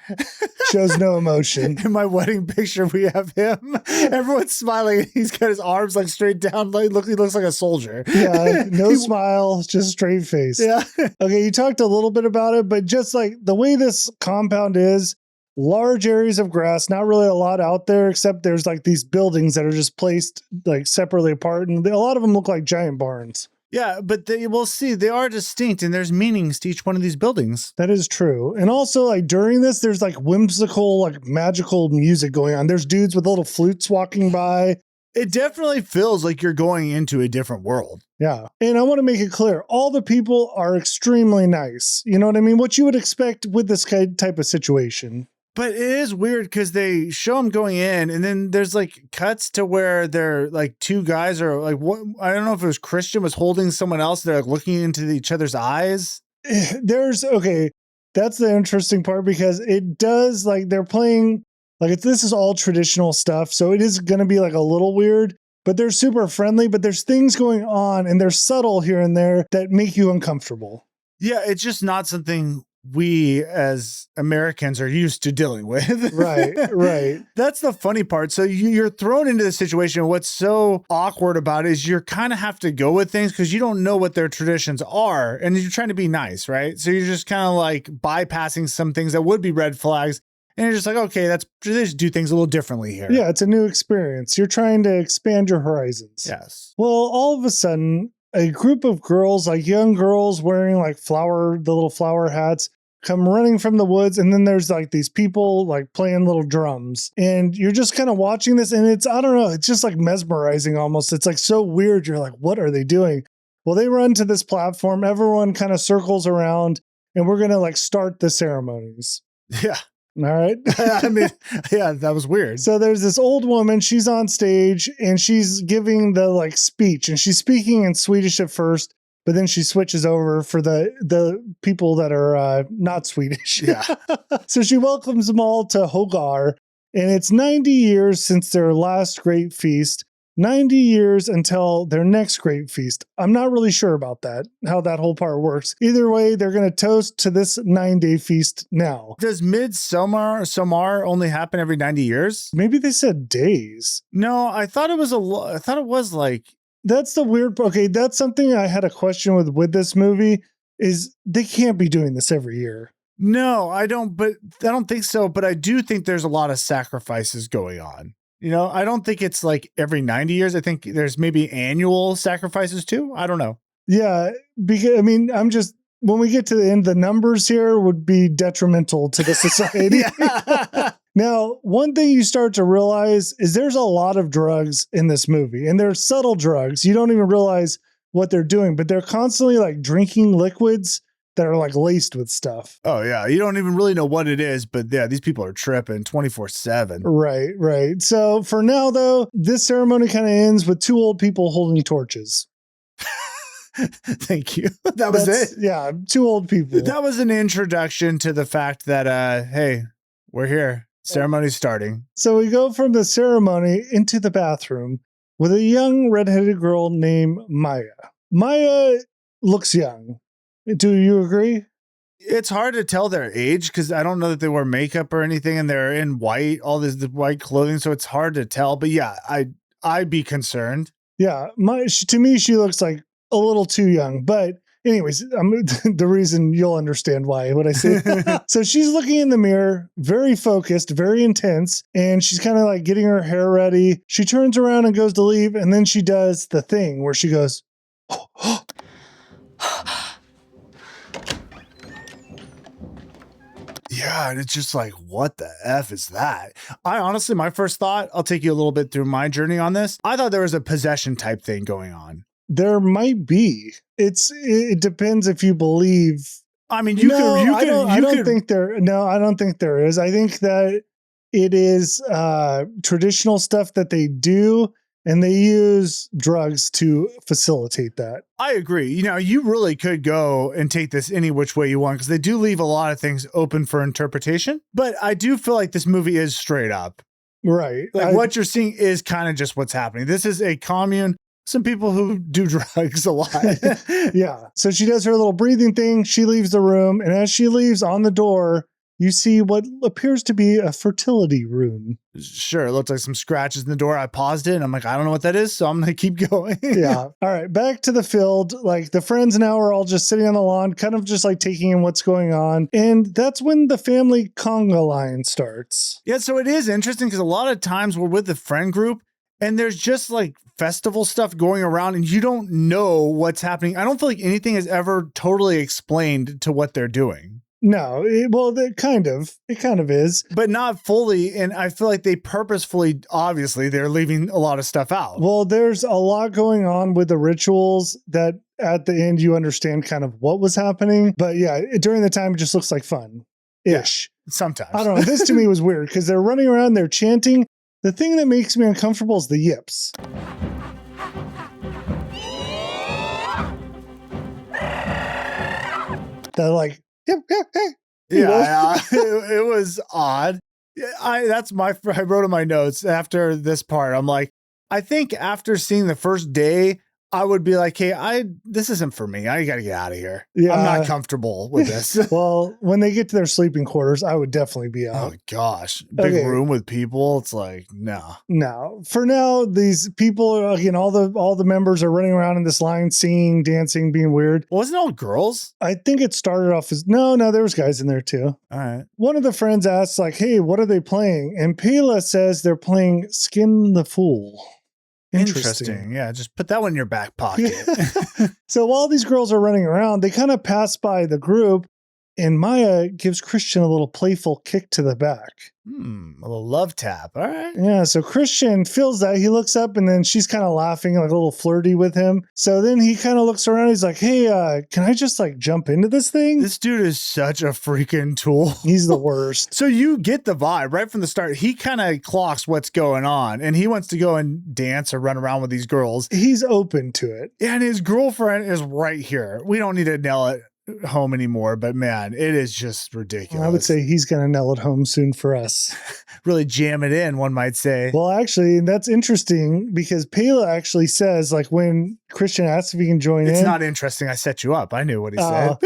Shows no emotion. In my wedding picture, we have him. Everyone's smiling. He's got his arms like straight down. Like, he looks like a soldier. Yeah, no smile, just straight face. Yeah. Okay, you talked a little bit about it, but just like the way this compound is, large areas of grass, not really a lot out there, except there's like these buildings that are just placed like separately apart. And a lot of them look like giant barns. Yeah, but we'll see. They are distinct, and there's meanings to each one of these buildings. That is true. And also, like, during this, there's like whimsical, like magical music going on. There's dudes with little flutes walking by. It definitely feels like you're going into a different world. Yeah. And I want to make it clear, all the people are extremely nice. You know what I mean? What you would expect with this type of situation. But it is weird because they show them going in, and then there's like cuts to where they're like two guys are like, what? I don't know if it was Christian was holding someone else. They're like looking into each other's eyes. Okay, that's the interesting part, because it does, like, they're playing, like, this is all traditional stuff. So it is going to be like a little weird, but they're super friendly, but there's things going on and they're subtle here and there that make you uncomfortable. Yeah, it's just not something we as Americans are used to dealing with. Right. That's the funny part. So you're thrown into the situation. What's so awkward about it is you kind of have to go with things because you don't know what their traditions are, and you're trying to be nice, right? So you're just kind of like bypassing some things that would be red flags, and you're just like, okay, they just do things a little differently here. Yeah, it's a new experience. You're trying to expand your horizons. Yes. Well, all of a sudden, a group of girls, like young girls wearing like the little flower hats, come running from the woods. And then there's like these people like playing little drums, and you're just kind of watching this, and it's, I don't know, it's just like mesmerizing almost. It's like so weird. You're like, what are they doing? Well, they run to this platform. Everyone kind of circles around, and we're going to like start the ceremonies. Yeah. All right. I mean, yeah, that was weird. So there's this old woman, she's on stage and she's giving the like speech, and she's speaking in Swedish at first, but then she switches over for the people that are not Swedish. Yeah. So she welcomes them all to Hårga, and it's 90 years since their last great feast. 90 years until their next great feast. I'm not really sure about that, how that whole part works. Either way, they're going to toast to this 9-day feast now. Does Midsommar only happen every 90 years? Maybe they said days. No, I thought it was like. That's the weird. Okay, that's something I had a question with this movie, is they can't be doing this every year. No, I don't think so. But I do think there's a lot of sacrifices going on. You know, I don't think it's like every 90 years. I think there's maybe annual sacrifices too. I don't know. Yeah, because I mean, when we get to the end, the numbers here would be detrimental to the society. Now, one thing you start to realize is there's a lot of drugs in this movie, and they're subtle drugs. You don't even realize what they're doing, but they're constantly like drinking liquids that are like laced with stuff. Oh, yeah. You don't even really know what it is, but yeah, these people are tripping 24/7. Right. So for now, though, this ceremony kind of ends with two old people holding torches. Thank you. That was it. Yeah, two old people. That was an introduction to the fact that, hey, we're here. Ceremony's starting. So we go from the ceremony into the bathroom with a young redheaded girl named Maya. Maya looks young. Do you agree? It's hard to tell their age because I don't know that they wear makeup or anything, and they're in white, all this white clothing, so it's hard to tell. But yeah, I'd be concerned. Yeah, to me, she looks like a little too young. But anyways, the reason you'll understand why when I say. So she's looking in the mirror, very focused, very intense, and she's kind of like getting her hair ready. She turns around and goes to leave, and then she does the thing where she goes, Yeah, and it's just like, what the F is that? I honestly, my first thought, I'll take you a little bit through my journey on this. I thought there was a possession type thing going on. there might be. It depends if you believe. I mean, I don't think there is. I think that it is traditional stuff that they do, and they use drugs to facilitate that. I agree. You know, you really could go and take this any which way you want because they do leave a lot of things open for interpretation. But I do feel like this movie is straight up. Right. Like what you're seeing is kind of just what's happening. This is a commune. Some people who do drugs a lot. Yeah. So she does her little breathing thing. She leaves the room. And as she leaves on the door, you see what appears to be a fertility rune. Sure. It looks like some scratches in the door. I paused it and I'm like, I don't know what that is. So I'm going to keep going. Yeah. All right. Back to the field. Like the friends now are all just sitting on the lawn, kind of just like taking in what's going on. And that's when the family conga line starts. Yeah. So it is interesting because a lot of times we're with the friend group and there's just like festival stuff going around and you don't know what's happening. I don't feel like anything is ever totally explained to what they're doing. No, it kind of is, but not fully. And I feel like they purposefully, obviously, they're leaving a lot of stuff out. Well, there's a lot going on with the rituals that at the end you understand kind of what was happening. But yeah, during the time, it just looks like fun ish. Yeah, sometimes. I don't know. This to me was weird because they're running around, they're chanting. The thing that makes me uncomfortable is the yips. They're like, Yeah, it was odd. I wrote in my notes after this part. I'm like, I think after seeing the first day, I would be like, hey, this isn't for me. I got to get out of here. Yeah. I'm not comfortable with this. Well, when they get to their sleeping quarters, I would definitely be out. Oh gosh. Big room with people. It's like, no. No. For now, these people, again, all the members are running around in this line, singing, dancing, being weird. Wasn't it all girls? I think it started off as, no, there was guys in there too. All right. One of the friends asks like, hey, what are they playing? And Pelle says they're playing Skin the Fool. Interesting. Yeah, just put that one in your back pocket. So while these girls are running around, they kind of pass by the group, and Maya gives Christian a little playful kick to the back. A little love tap. All right. Yeah, so Christian feels that. He looks up, and then she's kind of laughing, like a little flirty with him. So then he kind of looks around. He's like, hey, can I just like jump into this thing? This dude is such a freaking tool. He's the worst. So you get the vibe right from the start. He kind of clocks what's going on, and he wants to go and dance or run around with these girls. He's open to it. Yeah, and his girlfriend is right here. We don't need to nail it home anymore, but man, it is just ridiculous. I would say he's going to nail it home soon for us. Really jam it in, one might say. Well, actually, that's interesting because Pelle actually says, like, when Christian asks if he can join in. It's not interesting. I set you up. I knew what he said.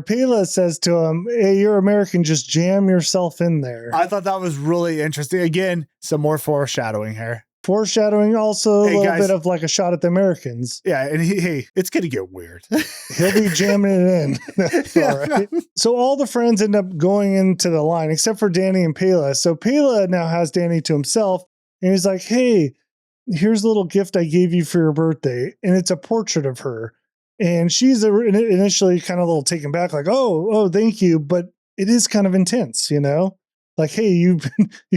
Pelle says to him, hey, you're American, just jam yourself in there. I thought that was really interesting. Again, some more foreshadowing here. Foreshadowing, also a little bit of like a shot at the Americans. Yeah, and it's going to get weird. He'll be jamming it in. Yeah. All right. So all the friends end up going into the line, except for Dani and Pelle. So Pelle now has Dani to himself, and he's like, hey, here's a little gift I gave you for your birthday. And it's a portrait of her. And she's initially kind of a little taken back, like, oh, thank you. But it is kind of intense, you know? Like, hey, you've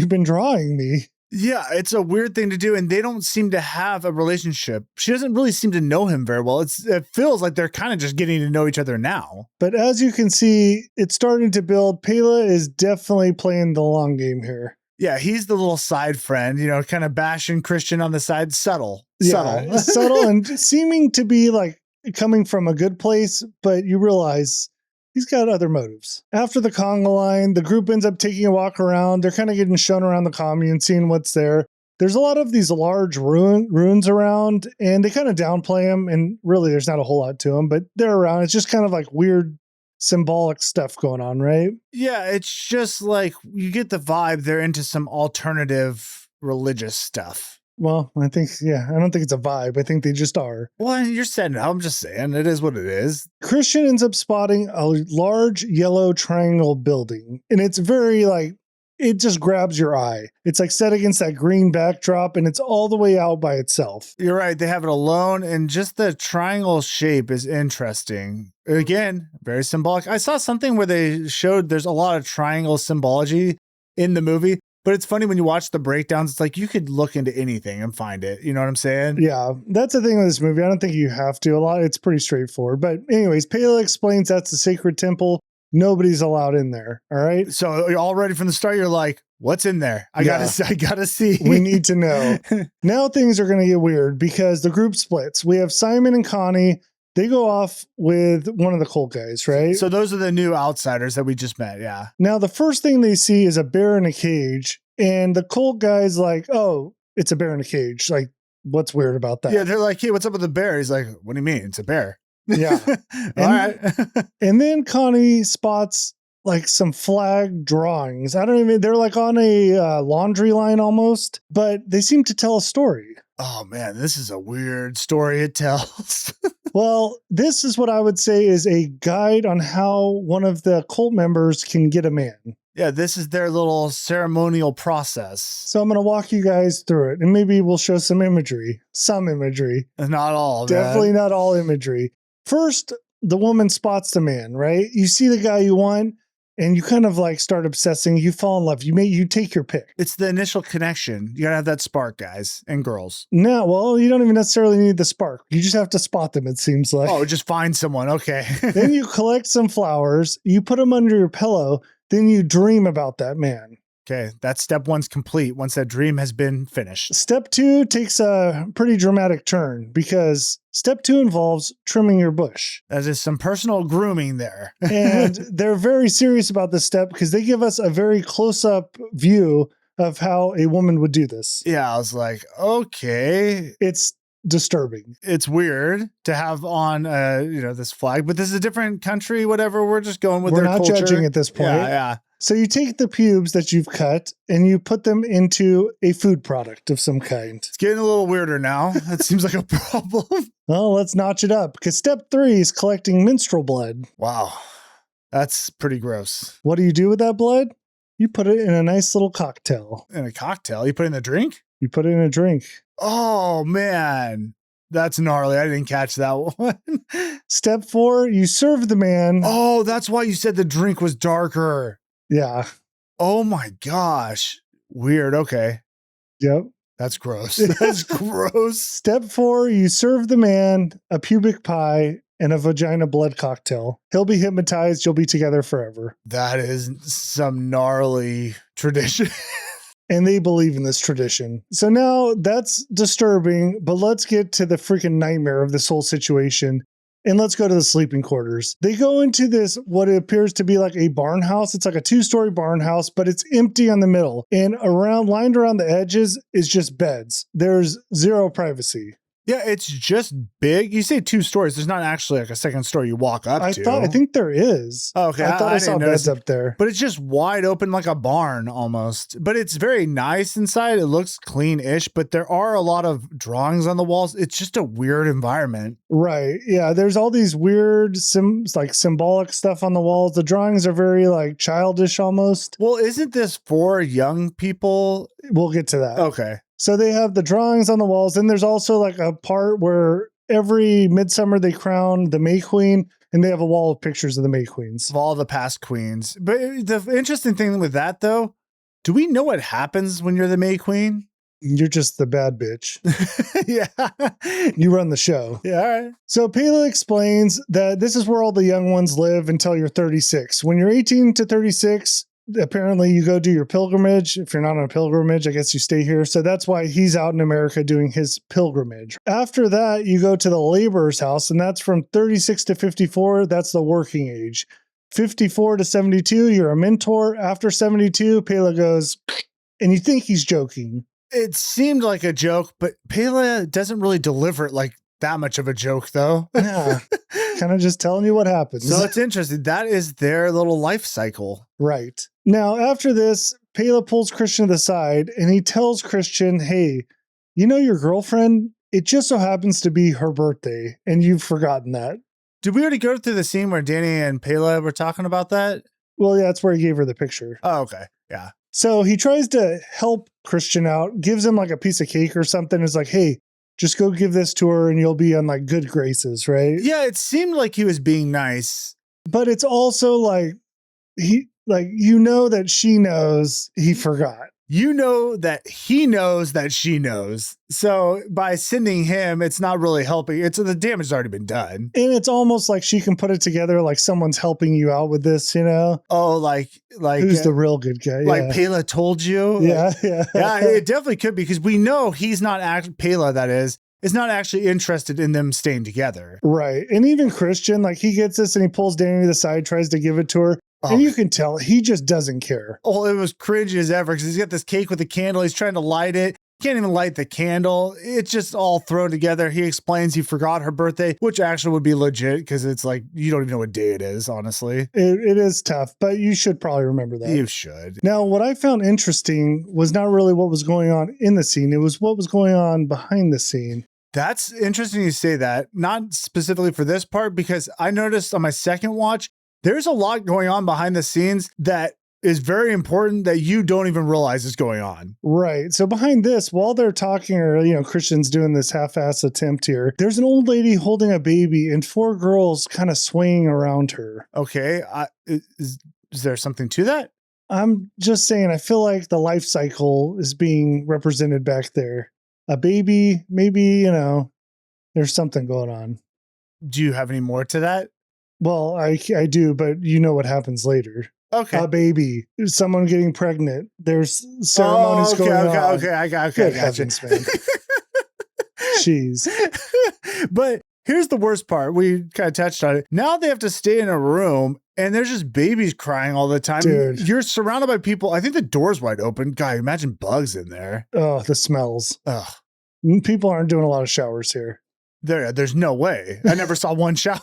been drawing me. Yeah, it's a weird thing to do, and they don't seem to have a relationship. She doesn't really seem to know him very well. It feels like they're kind of just getting to know each other now. But as you can see, it's starting to build. Pelle is definitely playing the long game here. Yeah, he's the little side friend, kind of bashing Christian on the side. Subtle. Subtle and seeming to be like coming from a good place, but you realize he's got other motives. After the conga line, the group ends up taking a walk around. They're kind of getting shown around the commune, seeing what's there. There's a lot of these large ruins around, and they kind of downplay them, and really there's not a whole lot to them, but they're around. It's just kind of like weird symbolic stuff going on, right? Yeah, it's just like you get the vibe they're into some alternative religious stuff. Well, I don't think it's a vibe. I think they just are. Well, you're setting it up. I'm just saying it is what it is. Christian ends up spotting a large yellow triangle building, and it's very like, it just grabs your eye. It's like set against that green backdrop, and it's all the way out by itself. You're right. They have it alone, and just the triangle shape is interesting. Again, very symbolic. I saw something where they showed there's a lot of triangle symbology in the movie, but it's funny when you watch the breakdowns, it's like you could look into anything and find it. You know what I'm saying? Yeah, that's the thing with this movie. I don't think you have to. It's pretty straightforward. But anyways, Pelle explains that's the sacred temple. Nobody's allowed in there. All right. So you're already from the start, you're like, what's in there? I gotta see. We need to know. Now things are going to get weird because the group splits. We have Simon and Connie. They go off with one of the cult guys, right? So those are the new outsiders that we just met. Yeah. Now the first thing they see is a bear in a cage, and the cult guy's like, "Oh, it's a bear in a cage. Like, what's weird about that?" Yeah. They're like, "Hey, what's up with the bear?" He's like, "What do you mean? It's a bear." Yeah. All right. And then Connie spots like some flag drawings. They're like on a laundry line almost, but they seem to tell a story. Oh man, this is a weird story it tells. Well, this is what I would say is a guide on how one of the cult members can get a man. Yeah, this is their little ceremonial process. So I'm going to walk you guys through it, and maybe we'll show some imagery. Some imagery. Not all, Definitely man. not all imagery. First, the woman spots the man, right? You see the guy you want, and you kind of like start obsessing. You fall in love. You take your pick. It's the initial connection. You gotta have that spark, guys and girls. No, well, you don't even necessarily need the spark. You just have to spot them, it seems like. Oh, just find someone. Okay. Then you collect some flowers. You put them under your pillow. Then you dream about that man. Okay, that's step one's complete once that dream has been finished. Step two takes a pretty dramatic turn because step two involves trimming your bush. That is some personal grooming there. And they're very serious about this step because they give us a very close-up view of how a woman would do this. Yeah, I was like, okay. It's disturbing. It's weird to have on, this flag, but this is a different country, whatever. We're just going with their culture. We're not judging at this point. Yeah. So you take the pubes that you've cut and you put them into a food product of some kind. It's getting a little weirder now. That seems like a problem. Well, let's notch it up because step three is collecting menstrual blood. Wow. That's pretty gross. What do you do with that blood? You put it in a nice little cocktail. In a cocktail? You put it in the drink? You put it in a drink. Oh, man. That's gnarly. I didn't catch that one. Step four, you serve the man. Oh, that's why you said the drink was darker. Yeah. Oh my gosh. Weird. Okay. Yep. That's gross. That's gross. Step four, you serve the man a pubic pie and a vagina blood cocktail. He'll be hypnotized. You'll be together forever. That is some gnarly tradition. And they believe in this tradition. So now that's disturbing, but let's get to the freaking nightmare of this whole situation. And let's go to the sleeping quarters. They go into this, what it appears to be like a barn house. It's like a 2-story barn house, but it's empty on the middle. And lined around the edges is just beds. There's zero privacy. Yeah, it's just big. You say 2 stories. There's not actually like a second story you walk up to. I think there is. Oh, okay. I thought I saw beds up there. But it's just wide open like a barn almost. But it's very nice inside. It looks clean-ish, but there are a lot of drawings on the walls. It's just a weird environment. Right. Yeah, there's all these weird symbolic stuff on the walls. The drawings are very like childish almost. Well, isn't this for young people? We'll get to that. Okay. So they have the drawings on the walls. Then there's also like a part where every Midsommar they crown the May Queen, and they have a wall of pictures of the May Queens. Of all the past queens. But the interesting thing with that, though, Do we know what happens when you're the May Queen? You're just the bad bitch. Yeah. You run the show. Yeah, all right. So Pelle explains that this is where all the young ones live until you're 36. When you're 18 to 36, apparently you go do your pilgrimage. If you're not on a pilgrimage, I guess you stay here. So that's why he's out in America doing his pilgrimage. After that, you go to the laborer's house, and that's from 36 to 54. That's the working age. 54 to 72, you're a mentor. After 72, Pelle goes, and you think he's joking. It seemed like a joke, but Pelle doesn't really deliver it like that much of a joke, though. Yeah, kind of just telling you what happens. So it's interesting. That is their little life cycle. Right. Now, after this, Pelle pulls Christian to the side and he tells Christian, hey, you know your girlfriend? It just so happens to be her birthday, and you've forgotten that. Did we already go through the scene where Dani and Pelle were talking about that? Well, yeah, that's where he gave her the picture. Oh, okay. Yeah. So he tries to help Christian out, gives him like a piece of cake or something. Is like, hey, just go give this to her and you'll be on like good graces, right? Yeah, it seemed like he was being nice. But it's also like, you know that she knows he forgot. You know that he knows that she knows. So by sending him, it's not really helping. It's the damage has already been done. And it's almost like she can put it together like someone's helping you out with this, you know? Oh, like Who's the real good guy? Like Pelle told you? Yeah. Yeah, it definitely could be, because we know he's not Pelle, that is not actually interested in them staying together. Right. And even Christian, like he gets this and he pulls Dani to the side, tries to give it to her. Oh. And you can tell he just doesn't care. Oh, it was cringy as ever because he's got this cake with a candle. He's trying to light it. Can't even light the candle. It's just all thrown together. He explains he forgot her birthday, which actually would be legit because it's like you don't even know what day it is, honestly. It is tough, but you should probably remember that. You should. Now, what I found interesting was not really what was going on in the scene. It was what was going on behind the scene. That's interesting you say that. Not specifically for this part, because I noticed on my second watch, there's a lot going on behind the scenes that is very important that you don't even realize is going on. Right. So behind this, while they're talking, or, Christian's doing this half-ass attempt here, there's an old lady holding a baby and 4 girls kind of swaying around her. Okay. Is there something to that? I'm just saying, I feel like the life cycle is being represented back there. A baby, maybe, there's something going on. Do you have any more to that? Well, I do, but you know what happens later. Okay. A baby, someone getting pregnant. There's ceremonies going on. Okay. I got Good you. heavens, man. Jeez. But here's the worst part. We kind of touched on it. Now they have to stay in a room and there's just babies crying all the time. Dude. You're surrounded by people. I think the door's wide open. God, imagine bugs in there. Oh, the smells. Ugh. People aren't doing a lot of showers here. There's no way. I never saw one shower.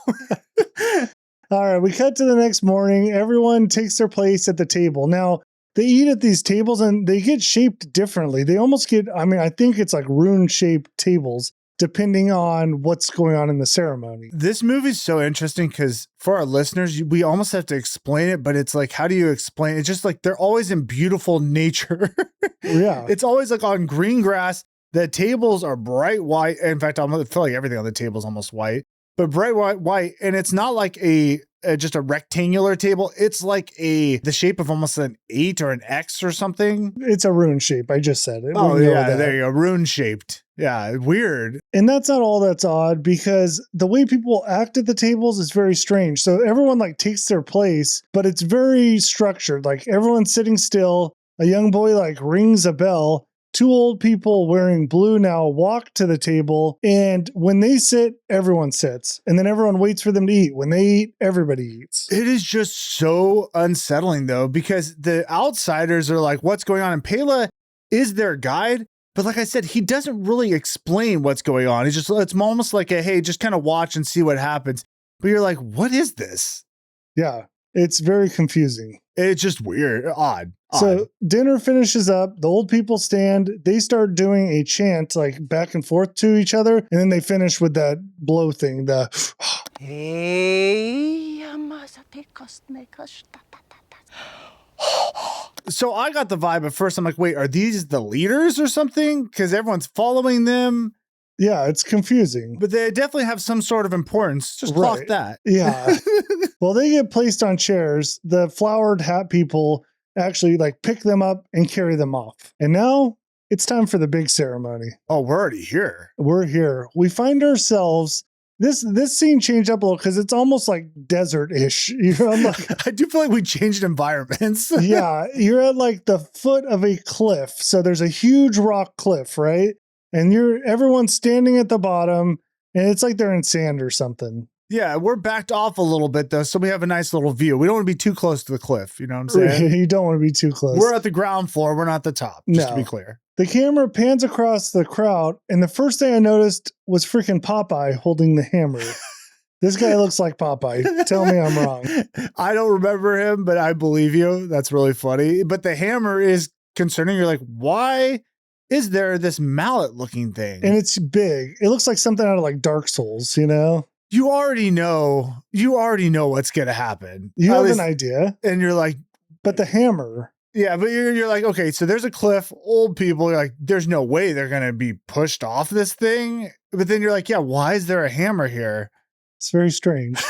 All right, we cut to the next morning. Everyone takes their place at the table. Now, they eat at these tables and they get shaped differently. They almost get, I think it's like rune-shaped tables, depending on what's going on in the ceremony. This movie's so interesting because for our listeners, we almost have to explain it, but it's like, how do you explain it? It's just like they're always in beautiful nature. Yeah. It's always like on green grass. The tables are bright white. In fact, I feel like everything on the table is almost white, but bright white. And it's not like just a rectangular table. It's like the shape of almost an 8 or an X or something. It's a rune shape. I just said it. Oh, yeah. There you go. Rune shaped. Yeah. Weird. And that's not all that's odd, because the way people act at the tables is very strange. So everyone like takes their place, but it's very structured. Like everyone's sitting still. A young boy like rings a bell. 2 old people wearing blue now walk to the table, and when they sit, everyone sits, and then everyone waits for them to eat. When they eat, everybody eats. It is just so unsettling, though, because the outsiders are like, what's going on? And Pelle is their guide. But like I said, he doesn't really explain what's going on. It's almost like hey, just kind of watch and see what happens. But you're like, what is this? Yeah, it's very confusing. It's just weird, odd. So dinner finishes up. The old people stand. They start doing a chant like back and forth to each other. And then they finish with that blow thing. So I got the vibe at first. I'm like, wait, are these the leaders or something? Because everyone's following them. Yeah, it's confusing. But they definitely have some sort of importance. Just clock that. Yeah. Well, they get placed on chairs. The flowered hat people actually like pick them up and carry them off. And now it's time for the big ceremony. Oh, we're already here. We're here. We find ourselves. This scene changed up a little because it's almost like desert-ish. You're on like, I do feel like we changed environments. yeah, you're at like the foot of a cliff. So there's a huge rock cliff, right? And everyone's standing at the bottom, and it's like they're in sand or something. Yeah, we're backed off a little bit though, so we have a nice little view. We don't want to be too close to the cliff. You know what I'm saying? You don't want to be too close. We're at the ground floor. We're not the top. Just to be clear. The camera pans across the crowd, and the first thing I noticed was freaking Popeye holding the hammer. This guy looks like Popeye. Tell me I'm wrong. I don't remember him, but I believe you. That's really funny. But the hammer is concerning. You're like, why is there this mallet looking thing? And it's big. It looks like something out of like Dark Souls, you know? You already know what's going to happen. You have an idea. And you're like, but the hammer. Yeah, but you're like, okay, so there's a cliff, old people, you're like, there's no way they're going to be pushed off this thing. But then you're like, yeah, why is there a hammer here? It's very strange.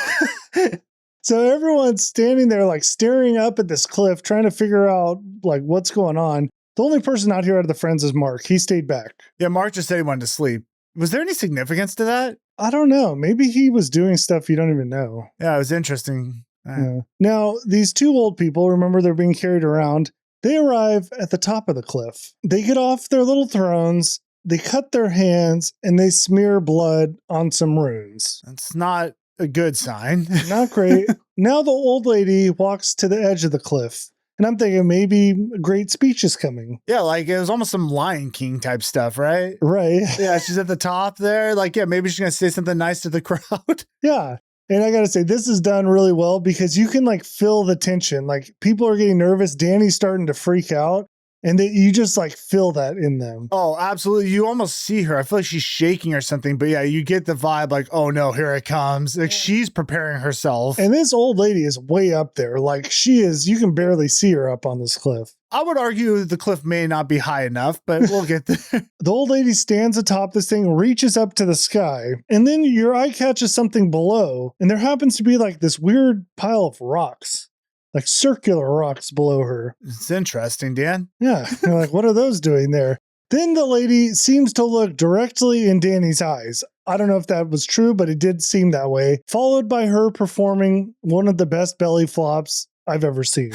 So everyone's standing there like staring up at this cliff, trying to figure out like what's going on. The only person out here out of the friends is Mark. He stayed back. Yeah, Mark just said he wanted to sleep. Was there any significance to that? I don't know. Maybe he was doing stuff you don't even know. Yeah, it was interesting. Yeah. Now, these two old people, remember they're being carried around. They arrive at the top of the cliff. They get off their little thrones, they cut their hands, and they smear blood on some runes. That's not a good sign. Not great. Now the old lady walks to the edge of the cliff. And I'm thinking maybe a great speech is coming. Yeah, like it was almost some Lion King type stuff, right? Right. Yeah, she's at the top there. Like, yeah, maybe she's going to say something nice to the crowd. Yeah. And I got to say, this is done really well because you can like feel the tension. Like people are getting nervous. Dani's starting to freak out. And you just like feel that in them. Oh, absolutely. You almost see her. I feel like she's shaking or something. But yeah, you get the vibe like, oh no, here it comes. Like she's preparing herself. And this old lady is way up there. Like she is, you can barely see her up on this cliff. I would argue the cliff may not be high enough, but we'll get there. The old lady stands atop this thing, reaches up to the sky, and then your eye catches something below. And there happens to be like this weird pile of rocks. Like circular rocks below her. It's interesting, Dan. Yeah. You're like, what are those doing there? Then the lady seems to look directly in Dani's eyes. I don't know if that was true, but it did seem that way. Followed by her performing one of the best belly flops I've ever seen.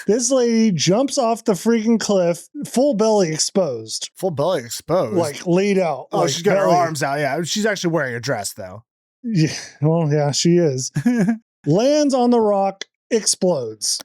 This lady jumps off the freaking cliff, full belly exposed. Full belly exposed? Like laid out. Oh, like she's got belly. her arms out. Yeah. She's actually wearing a dress, though. Yeah. Well, yeah, she is. Lands on the rock. Explodes.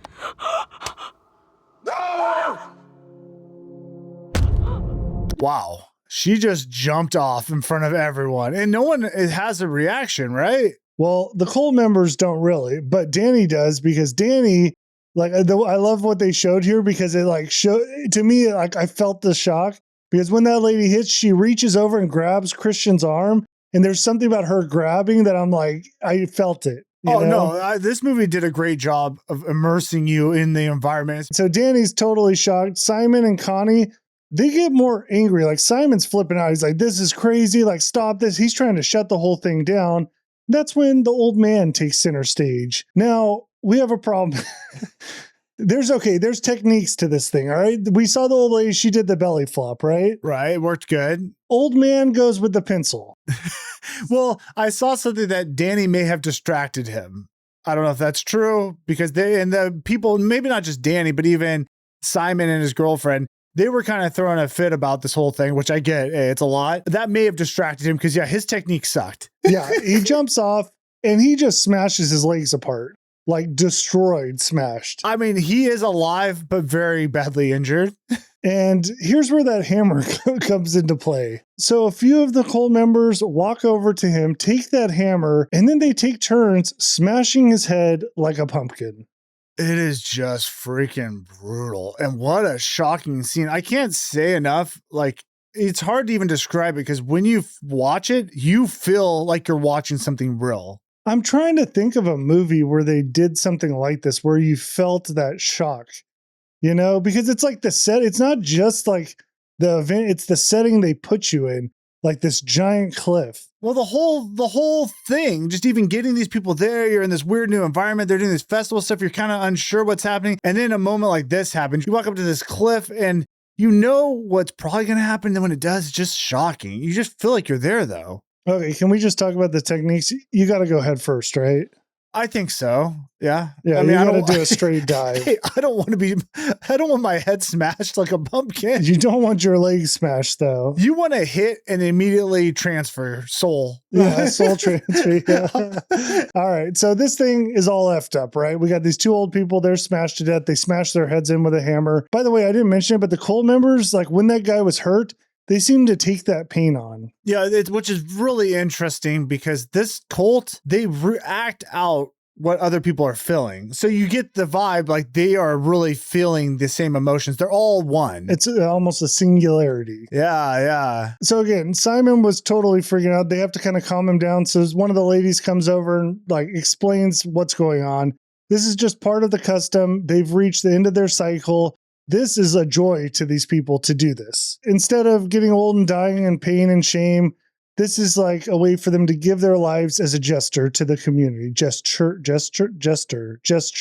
Wow. She just jumped off in front of everyone and no one has a reaction, right? Well, the Cole members don't really, but Dani does because Dani, like, I love what they showed here because it like showed to me, like I felt the shock because when that lady hits, she reaches over and grabs Christian's arm. And there's something about her grabbing that I'm like, I felt it. Oh, no, this movie did a great job of immersing you in the environment. So Dani's totally shocked. Simon and Connie, they get more angry. Like Simon's flipping out. He's like, this is crazy. Like, stop this. He's trying to shut the whole thing down. That's when the old man takes center stage. Now, we have a problem. There's techniques to this thing, all right? We saw the old lady, she did the belly flop, right? Right, it worked good. Old man goes with the pencil. Well, I saw something that Dani may have distracted him. I don't know if that's true because the people, maybe not just Dani, but even Simon and his girlfriend, they were kind of throwing a fit about this whole thing, which I get. Hey, it's a lot. That may have distracted him because, yeah, his technique sucked. Yeah, he jumps off and he just smashes his legs apart. Like destroyed, smashed. I mean, he is alive, but very badly injured. And here's where that hammer comes into play. So a few of the Cole members walk over to him, take that hammer, and then they take turns smashing his head like a pumpkin. It is just freaking brutal. And what a shocking scene. I can't say enough. Like, it's hard to even describe it because when you watch it, you feel like you're watching something real. I'm trying to think of a movie where they did something like this, where you felt that shock, you know, because it's like the set. It's not just like the event. It's the setting they put you in. like this giant cliff. Well, the whole thing, just even getting these people there, you're in this weird new environment. They're doing this festival stuff. You're kind of unsure what's happening. And then a moment like this happens. You walk up to this cliff and you know what's probably going to happen. Then when it does, it's just shocking. You just feel like you're there, though. Okay, can we just talk about the techniques? You got to go head first, right? I think so. Yeah. Yeah, I mean, you got to do a straight dive. Hey, I don't want my head smashed like a pumpkin. You don't want your legs smashed, though. You want to hit and immediately transfer soul. Yeah, soul transfer. Yeah. All right. So this thing is all effed up, right? We got these two old people. They're smashed to death. They smashed their heads in with a hammer. By the way, I didn't mention it, but the cult members, like when that guy was hurt, they seem to take that pain on. Yeah, which is really interesting because this cult, they act out what other people are feeling. So you get the vibe like they are really feeling the same emotions. They're all one. It's almost a singularity. Yeah. So again, Simon was totally freaking out. They have to kind of calm him down. So one of the ladies comes over and like explains what's going on. This is just part of the custom. They've reached the end of their cycle. This is a joy to these people to do this. Instead of getting old and dying in pain and shame, this is like a way for them to give their lives as a gesture to the community. Gesture.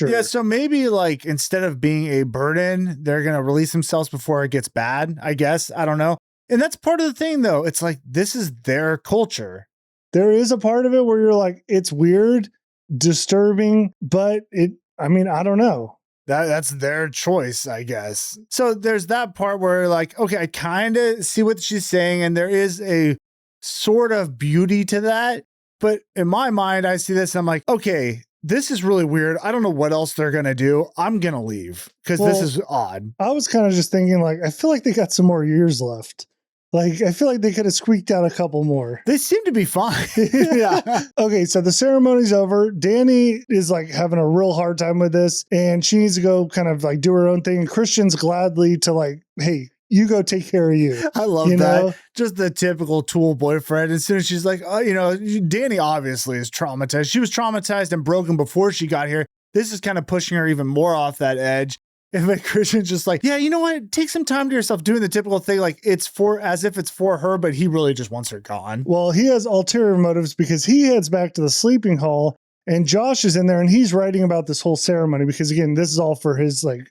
Yeah, so maybe like instead of being a burden, they're going to release themselves before it gets bad, I guess. I don't know. And that's part of the thing, though. It's like this is their culture. There is a part of it where you're like, it's weird, disturbing, but I don't know. That's their choice, I guess. So there's that part where like, okay, I kind of see what she's saying. And there is a sort of beauty to that. But in my mind, I see this and I'm like, okay, this is really weird. I don't know what else they're going to do. I'm going to leave because this is odd. I was kind of just thinking like, I feel like they got some more years left. Like, I feel like they could have squeaked out a couple more. They seem to be fine. Yeah. Okay, so the ceremony's over. Dani is like having a real hard time with this, and she needs to go kind of like do her own thing. And Christian's gladly to like, hey, you go take care of you. I love that. Just the typical tool boyfriend. As soon as she's like, oh, Dani obviously is traumatized. She was traumatized and broken before she got here. This is kind of pushing her even more off that edge. And then Christian's just like, yeah, you know what? Take some time to yourself, doing the typical thing. Like as if it's for her, but he really just wants her gone. Well, he has ulterior motives because he heads back to the sleeping hall and Josh is in there and he's writing about this whole ceremony because again, this is all for his like,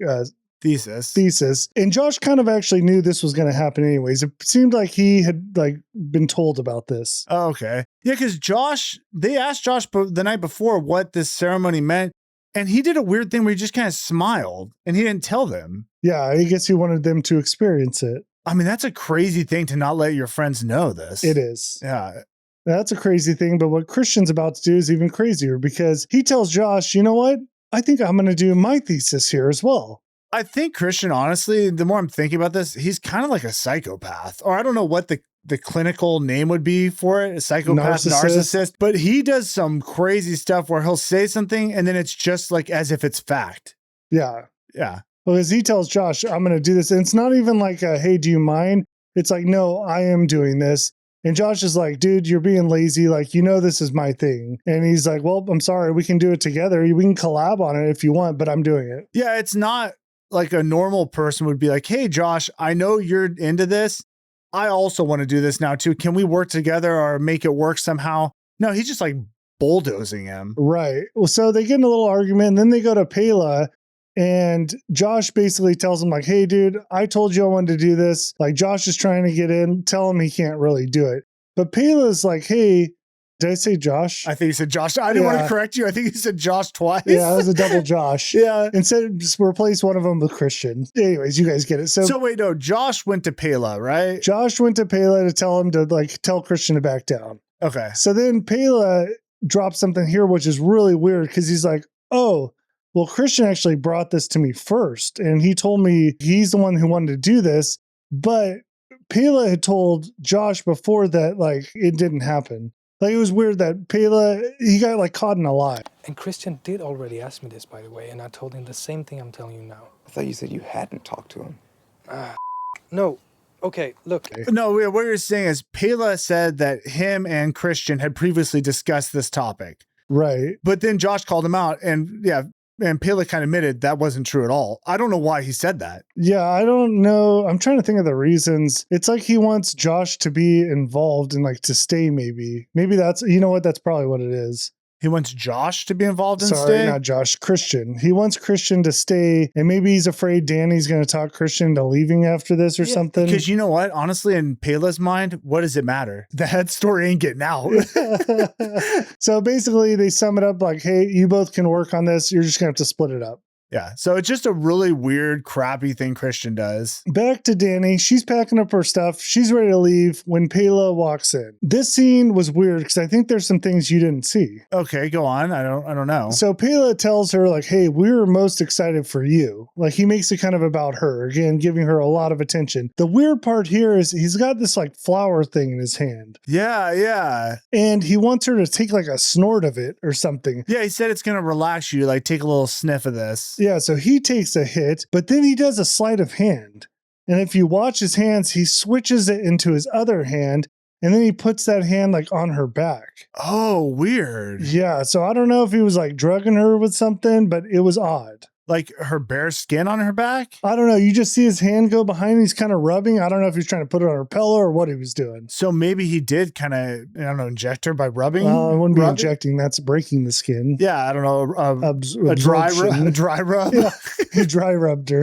thesis. And Josh kind of actually knew this was going to happen anyways. It seemed like he had like been told about this. Oh, okay. Yeah. Cause they asked Josh the night before what this ceremony meant. And he did a weird thing where he just kind of smiled and he didn't tell them. Yeah, I guess he wanted them to experience it. I mean, that's a crazy thing to not let your friends know this. It is. Yeah. That's a crazy thing. But what Christian's about to do is even crazier because he tells Josh, you know what? I think I'm going to do my thesis here as well. I think Christian, honestly, the more I'm thinking about this, he's kind of like a psychopath. Or I don't know what the clinical name would be for it, a psychopath, narcissist. But he does some crazy stuff where he'll say something and then it's just like as if it's fact. Yeah. Yeah. Well, as he tells Josh, I'm going to do this. And it's not even like, hey, do you mind? It's like, no, I am doing this. And Josh is like, dude, you're being lazy. Like, this is my thing. And he's like, well, I'm sorry. We can do it together. We can collab on it if you want, but I'm doing it. Yeah. It's not like a normal person would be like, hey, Josh, I know you're into this. I also want to do this now too. Can we work together or make it work somehow? No, he's just like bulldozing him. Right. Well, so they get in a little argument and then they go to Pelle and Josh basically tells him like, hey dude, I told you I wanted to do this. Like Josh is trying to get in, tell him he can't really do it. But Pelle is like, hey, did I say Josh? I think he said Josh. I didn't want to correct you. I think he said Josh twice. Yeah, it was a double Josh. Yeah. Instead, just replace one of them with Christian. Anyways, you guys get it. So wait, no, Josh went to Pelle, right? Josh went to Pelle to tell him to like tell Christian to back down. Okay. So then Pelle drops something here, which is really weird because he's like, oh, well, Christian actually brought this to me first. And he told me he's the one who wanted to do this. But Pelle had told Josh before that, like, it didn't happen. Like, it was weird that Pelle, he got like caught in a lie. And Christian did already ask me this, by the way, and I told him the same thing I'm telling you now. I thought you said you hadn't talked to him. No. Okay, look. No, what you're saying is Pelle said that him and Christian had previously discussed this topic. Right. But then Josh called him out and yeah, And Pele kind of admitted that wasn't true at all. I don't know why he said that. Yeah, I don't know. I'm trying to think of the reasons. It's like he wants Josh to be involved and like to stay maybe. Maybe that's, you know what? That's probably what it is. He wants Josh to be involved and Sorry, stay? not Josh, Christian. He wants Christian to stay, and maybe he's afraid Dani's going to talk Christian into leaving after this or something. Because you know what? Honestly, in Pele's mind, what does it matter? That story ain't getting out. So basically, they sum it up like, hey, you both can work on this. You're just going to have to split it up. Yeah. So it's just a really weird, crappy thing Christian does. Back to Dani. She's packing up her stuff. She's ready to leave when Pele walks in. This scene was weird because I think there's some things you didn't see. Okay, go on. I don't know. So Pele tells her like, hey, we were most excited for you. Like he makes it kind of about her, again, giving her a lot of attention. The weird part here is he's got this like flower thing in his hand. Yeah. And he wants her to take like a snort of it or something. Yeah, he said it's going to relax you. Like take a little sniff of this. Yeah, so he takes a hit, but then he does a sleight of hand. And if you watch his hands, he switches it into his other hand, and then he puts that hand like on her back. Oh, weird. Yeah, so I don't know if he was like drugging her with something, but it was odd. Like her bare skin on her back? I don't know. You just see his hand go behind. He's kind of rubbing. I don't know if he's trying to put it on her Pelle or what he was doing. So maybe he did kind of, I don't know, inject her by rubbing? Well, it wouldn't be injecting. That's breaking the skin. Yeah, I don't know. A dry rub? Yeah, he dry rubbed her.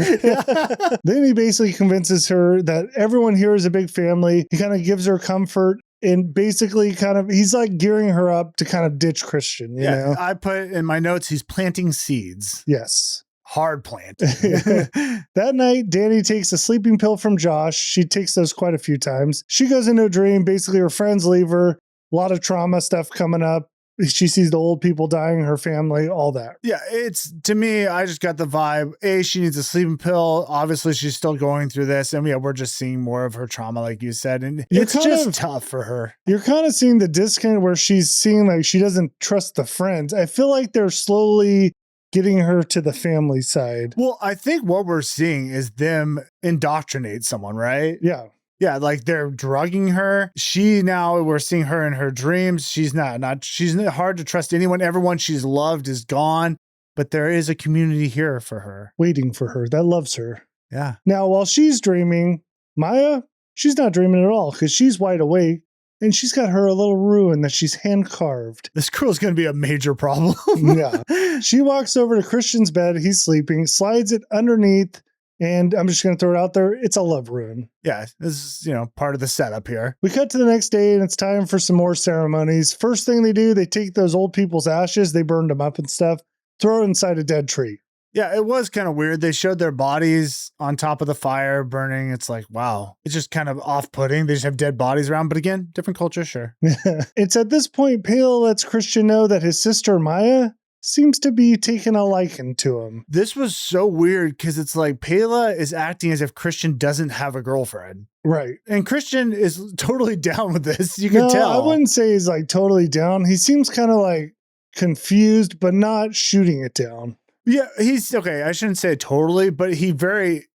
Then he basically convinces her that everyone here is a big family. He kind of gives her comfort. And basically he's like gearing her up to kind of ditch Christian, you know? I put in my notes, he's planting seeds. Yes. Hard plant. That night, Dani takes a sleeping pill from Josh. She takes those quite a few times. She goes into a dream. Basically, her friends leave her. A lot of trauma stuff coming up. She sees the old people dying, her family, all that. Yeah, it's, to me, I just got the vibe. She needs a sleeping pill. Obviously, she's still going through this. And yeah, we're just seeing more of her trauma, like you said. And it's just tough for her. You're kind of seeing the disconnect where she's seeing like she doesn't trust the friends. I feel like they're slowly getting her to the family side. Well, I think what we're seeing is them indoctrinate someone, right? Yeah. Yeah, like they're drugging her. We're seeing her in her dreams. She's hard to trust anyone. Everyone she's loved is gone, but there is a community here for her. Waiting for her that loves her. Yeah. Now, while she's dreaming, Maya, she's not dreaming at all because she's wide awake. And she's got her a little ruin that she's hand carved. This girl's going to be a major problem. Yeah. She walks over to Christian's bed. He's sleeping, slides it underneath. And I'm just going to throw it out there. It's a love ruin. Yeah. This is, part of the setup here. We cut to the next day and it's time for some more ceremonies. First thing they do, they take those old people's ashes. They burned them up and stuff, throw it inside a dead tree. Yeah, it was kind of weird. They showed their bodies on top of the fire burning. It's like, wow, it's just kind of off-putting. They just have dead bodies around. But again, different culture, sure. It's at this point, Pele lets Christian know that his sister Maya seems to be taking a liking to him. This was so weird because it's like Pele is acting as if Christian doesn't have a girlfriend. Right. And Christian is totally down with this. You can tell. I wouldn't say he's like totally down. He seems kind of like confused, but not shooting it down. Yeah, he's okay. I shouldn't say totally, but he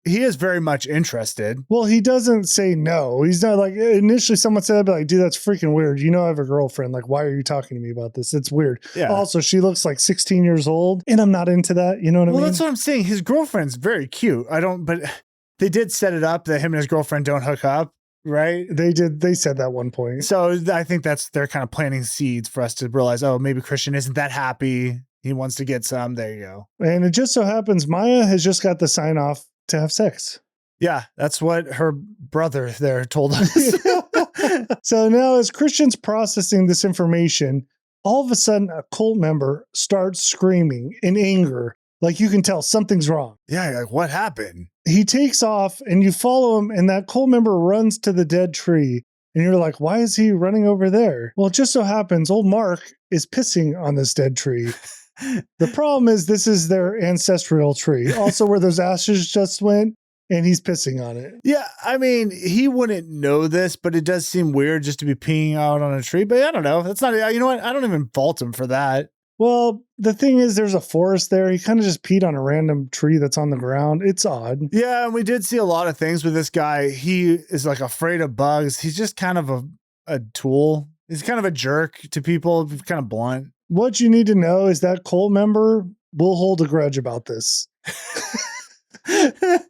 is very much interested. Well, he doesn't say no. He's not like, initially someone said, I'd be like, dude, that's freaking weird. You know, I have a girlfriend. Like, why are you talking to me about this? It's weird. Yeah. Also, she looks like 16 years old and I'm not into that. You know what I mean? Well, that's what I'm saying. His girlfriend's very cute. But they did set it up that him and his girlfriend don't hook up. Right? They did. They said that one point. So I think they're kind of planting seeds for us to realize, oh, maybe Christian isn't that happy. He wants to get some. There you go. And it just so happens Maya has just got the sign off to have sex. Yeah, that's what her brother there told us. So now as Christian's processing this information, all of a sudden a cult member starts screaming in anger. Like you can tell something's wrong. Yeah, like what happened? He takes off and you follow him and that cult member runs to the dead tree. And you're like, why is he running over there? Well, it just so happens old Mark is pissing on this dead tree. The problem is this is their ancestral tree. Also where those ashes just went. And he's pissing on it. Yeah, I mean, he wouldn't know this, but it does seem weird just to be peeing out on a tree. But I don't know. That's not, you know what? I don't even fault him for that. Well, the thing is, there's a forest there. He kind of just peed on a random tree that's on the ground. It's odd. Yeah, and we did see a lot of things with this guy. He is like afraid of bugs. He's just kind of a tool. He's kind of a jerk to people, kind of blunt. What you need to know is that cult member will hold a grudge about this.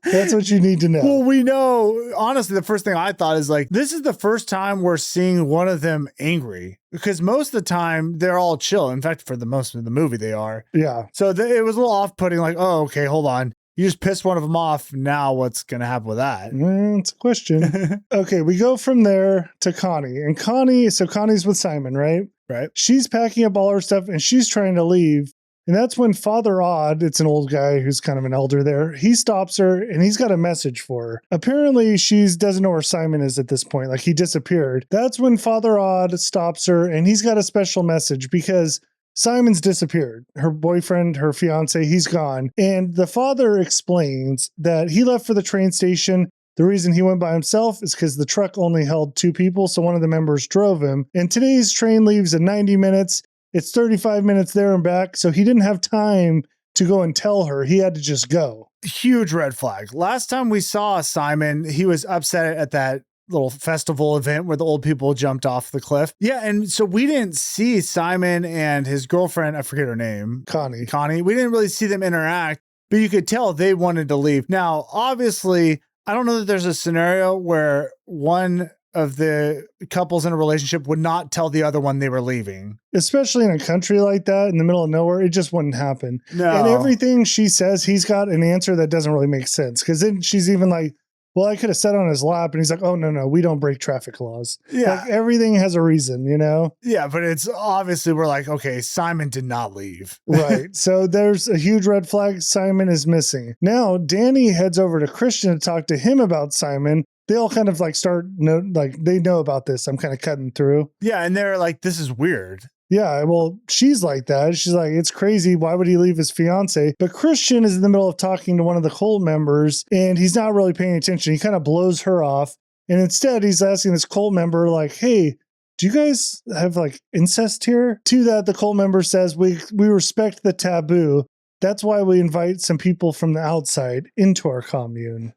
That's what you need to know. Well, we know, honestly, the first thing I thought is like, this is the first time we're seeing one of them angry, because most of the time they're all chill. In fact, for the most of the movie, they are. Yeah. So it was a little off-putting, like, oh, okay, hold on. You just pissed one of them off. Now what's going to happen with that? It's a question. Okay, we go from there to Connie. And Connie's with Simon, right? Right. She's packing up all her stuff and she's trying to leave. And that's when Father Odd, it's an old guy who's kind of an elder there, he stops her and he's got a message for her. Apparently, she doesn't know where Simon is at this point. Like, he disappeared. That's when Father Odd stops her and he's got a special message because Simon's disappeared. Her boyfriend, her fiance, he's gone. And the father explains that he left for the train station. The reason he went by himself is because the truck only held 2 people, so one of the members drove him. And today's train leaves in 90 minutes. It's 35 minutes there and back, so he didn't have time to go and tell her. He had to just go. Huge red flag. Last time we saw Simon, he was upset at that little festival event where the old people jumped off the cliff. Yeah, and so we didn't see Simon and his girlfriend, I forget her name. Connie. We didn't really see them interact, but you could tell they wanted to leave. Now, obviously, I don't know that there's a scenario where one of the couples in a relationship would not tell the other one they were leaving. Especially in a country like that, in the middle of nowhere, it just wouldn't happen. No. And everything she says, he's got an answer that doesn't really make sense. Because then she's even like, well, I could have sat on his lap. And he's like, oh, no, we don't break traffic laws. Yeah. Like, everything has a reason, you know? Yeah, but it's obviously, we're like, okay, Simon did not leave. Right. So there's a huge red flag. Simon is missing. Now, Dani heads over to Christian to talk to him about Simon. They all kind of like they know about this. I'm kind of cutting through. Yeah, and they're like, this is weird. Yeah, well, she's like that. She's like, it's crazy. Why would he leave his fiance? But Christian is in the middle of talking to one of the cult members, and he's not really paying attention. He kind of blows her off. And instead, he's asking this cult member, like, hey, do you guys have like incest here? To that, the cult member says, we respect the taboo. That's why we invite some people from the outside into our commune.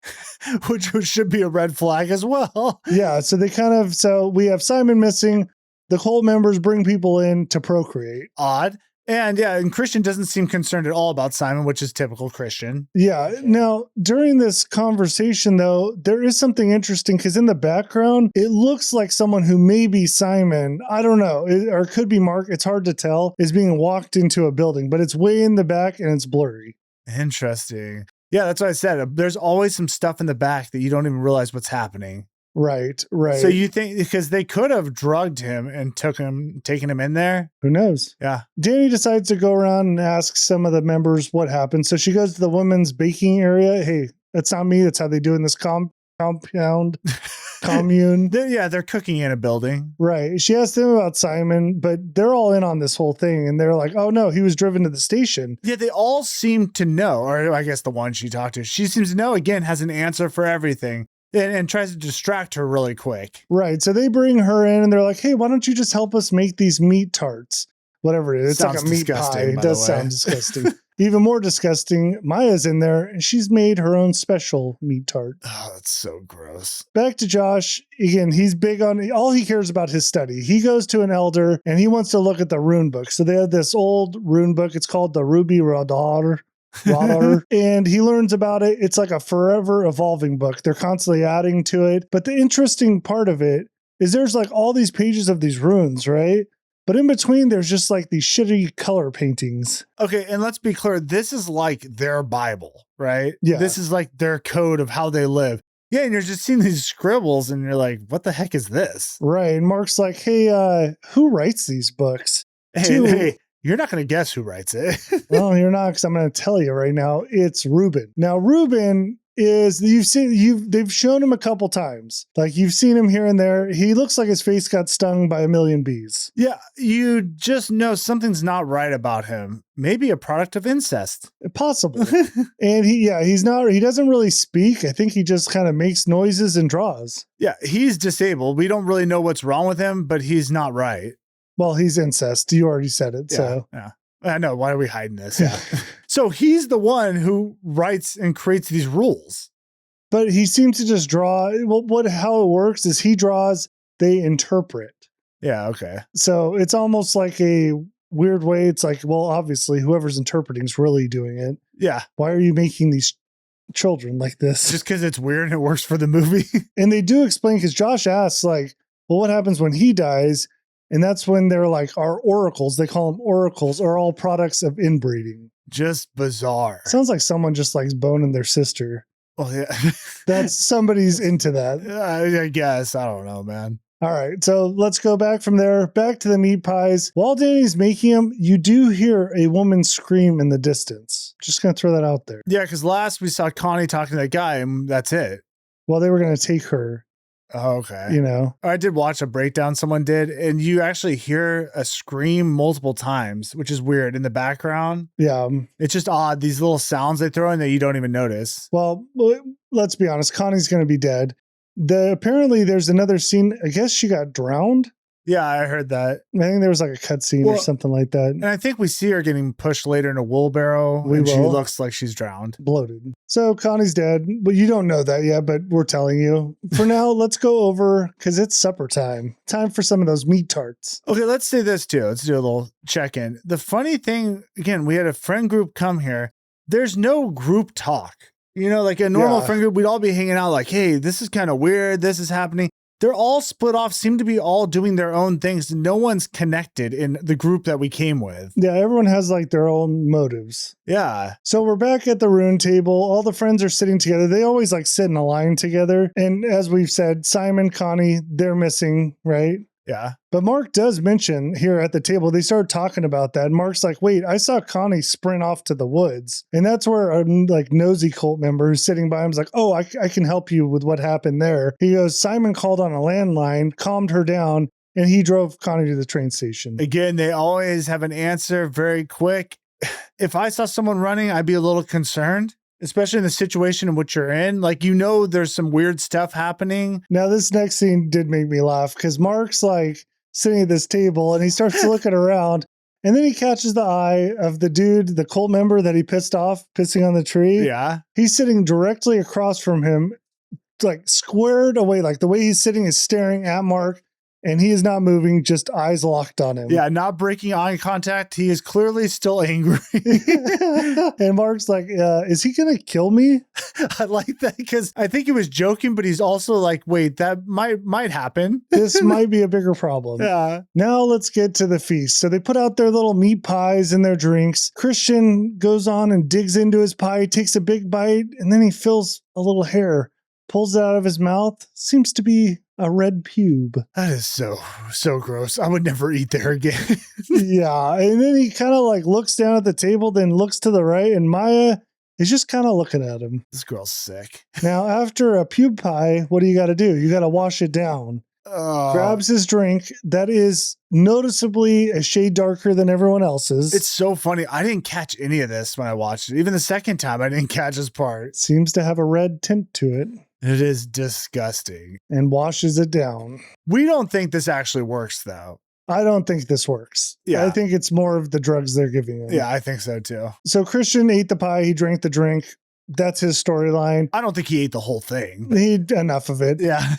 Which should be a red flag as well. Yeah, so we have Simon missing. The cult members bring people in to procreate. Odd. And Christian doesn't seem concerned at all about Simon, which is typical Christian. Yeah. Now, during this conversation, though, there is something interesting because in the background, it looks like someone who may be Simon, I don't know, or it could be Mark, it's hard to tell, is being walked into a building, but it's way in the back and it's blurry. Interesting. Yeah, that's what I said. There's always some stuff in the back that you don't even realize what's happening. Right. So you think, because they could have drugged him and taken him in there? Who knows? Yeah. Dani decides to go around and ask some of the members what happened. So she goes to the women's baking area. Hey, that's not me. That's how they do in this commune. They're cooking in a building. Right. She asked them about Simon, but they're all in on this whole thing. And they're like, oh no, he was driven to the station. Yeah, they all seem to know, or I guess the one she talked to, she seems to know, again, has an answer for everything. And tries to distract her really quick. Right. So they bring her in and they're like, hey, why don't you just help us make these meat tarts? Whatever it is. It's like a meat pie. It does sound disgusting. Even more disgusting, Maya's in there and she's made her own special meat tart. Oh, that's so gross. Back to Josh. Again, he's big on, all he cares about his study. He goes to an elder and he wants to look at the rune book. So they have this old rune book. It's called the Ruby Radar. And he learns about it. It's like a forever evolving book. They're constantly adding to it. But the interesting part of it is there's like all these pages of these runes, right? But in between, there's just like these shitty color paintings. Okay, and let's be clear. This is like their Bible, right? Yeah. This is like their code of how they live. Yeah, and you're just seeing these scribbles and you're like, what the heck is this? Right. And Mark's like, hey, who writes these books? Hey, you're not going to guess who writes it. Well, you're not, because I'm going to tell you right now. It's Reuben. Now, Reuben is, they've shown him a couple times. Like, you've seen him here and there. He looks like his face got stung by a million bees. Yeah, you just know something's not right about him. Maybe a product of incest. Possibly. And he doesn't really speak. I think he just kind of makes noises and draws. Yeah, he's disabled. We don't really know what's wrong with him, but he's not right. Well, he's incest. You already said it. Yeah, so yeah. I know. Why are we hiding this? Yeah. So he's the one who writes and creates these rules. But he seems to just draw. Well, how it works is he draws, they interpret. Yeah. Okay. So it's almost like a weird way. It's like, well, obviously whoever's interpreting is really doing it. Yeah. Why are you making these children like this? Just because it's weird and it works for the movie. And they do explain, because Josh asks, like, well, what happens when he dies? And that's when they're like, our oracles, they call them oracles, are all products of inbreeding. Just bizarre. Sounds like someone just likes boning their sister. Oh, yeah. That's somebody's into that. I guess. I don't know, man. All right, so let's go back from there, back to the meat pies. While Dani's making them, you do hear a woman scream in the distance. Just going to throw that out there. Yeah, because last we saw Connie talking to that guy, and that's it. Well, they were going to take her, Oh, okay. you know. I did watch a breakdown someone did, and you actually hear a scream multiple times, which is weird in the background. Yeah. It's just odd, these little sounds they throw in that you don't even notice. Well, let's be honest. Connie's going to be dead. Apparently there's another scene. I guess she got drowned. Yeah, I heard that. I think there was like a cut scene or something like that. And I think we see her getting pushed later in a wheelbarrow, she looks like she's drowned. Bloated. So Connie's dead, but you don't know that yet, but we're telling you. For now, let's go over, because it's supper time. Time for some of those meat tarts. Okay, let's say this too. Let's do a little check-in. The funny thing, again, we had a friend group come here. There's no group talk. You know, like a normal friend group, we'd all be hanging out like, hey, this is kind of weird. This is happening. They're all split off, seem to be all doing their own things. No one's connected in the group that we came with. Yeah, everyone has like their own motives. Yeah. So we're back at the rune table. All the friends are sitting together. They always like sit in a line together. And as we've said, Simon, Connie, they're missing, right? Yeah. But Mark does mention here at the table, they started talking about that. And Mark's like, wait, I saw Connie sprint off to the woods. And that's where a like nosy cult member who's sitting by him is like, oh, I can help you with what happened there. He goes, Simon called on a landline, calmed her down, and he drove Connie to the train station. Again, they always have an answer very quick. If I saw someone running, I'd be a little concerned. Especially in the situation in which you're in. Like, you know, there's some weird stuff happening. Now, this next scene did make me laugh because Mark's like sitting at this table and he starts looking around and then he catches the eye of the dude, the cult member that he pissed off, pissing on the tree. Yeah. He's sitting directly across from him, like squared away. Like the way he's sitting is staring at Mark. And he is not moving, just eyes locked on him. Yeah, not breaking eye contact. He is clearly still angry. And Mark's like, is he going to kill me? I like that because I think he was joking, but he's also like, wait, that might happen. This might be a bigger problem. Yeah. Now let's get to the feast. So they put out their little meat pies and their drinks. Christian goes on and digs into his pie, takes a big bite, and then he feels a little hair, pulls it out of his mouth. Seems to be a red pube. That is so gross. I would never eat there again. Yeah. And then he kind of like looks down at the table, then looks to the right, and Maya is just kind of looking at him. This girl's sick. Now, after a pube pie, what do? You do? You got to wash it down. Grabs his drink that is noticeably a shade darker than everyone else's. It's so funny. I didn't catch any of this when I watched it. Even the second time, I didn't catch this part. Seems to have a red tint to it. It is disgusting. And washes it down. We don't think this actually works, though. I don't think this works. Yeah. I think it's more of the drugs they're giving him. Yeah, I think so, too. So Christian ate the pie. He drank the drink. That's his storyline. I don't think he ate the whole thing. Enough of it. Yeah.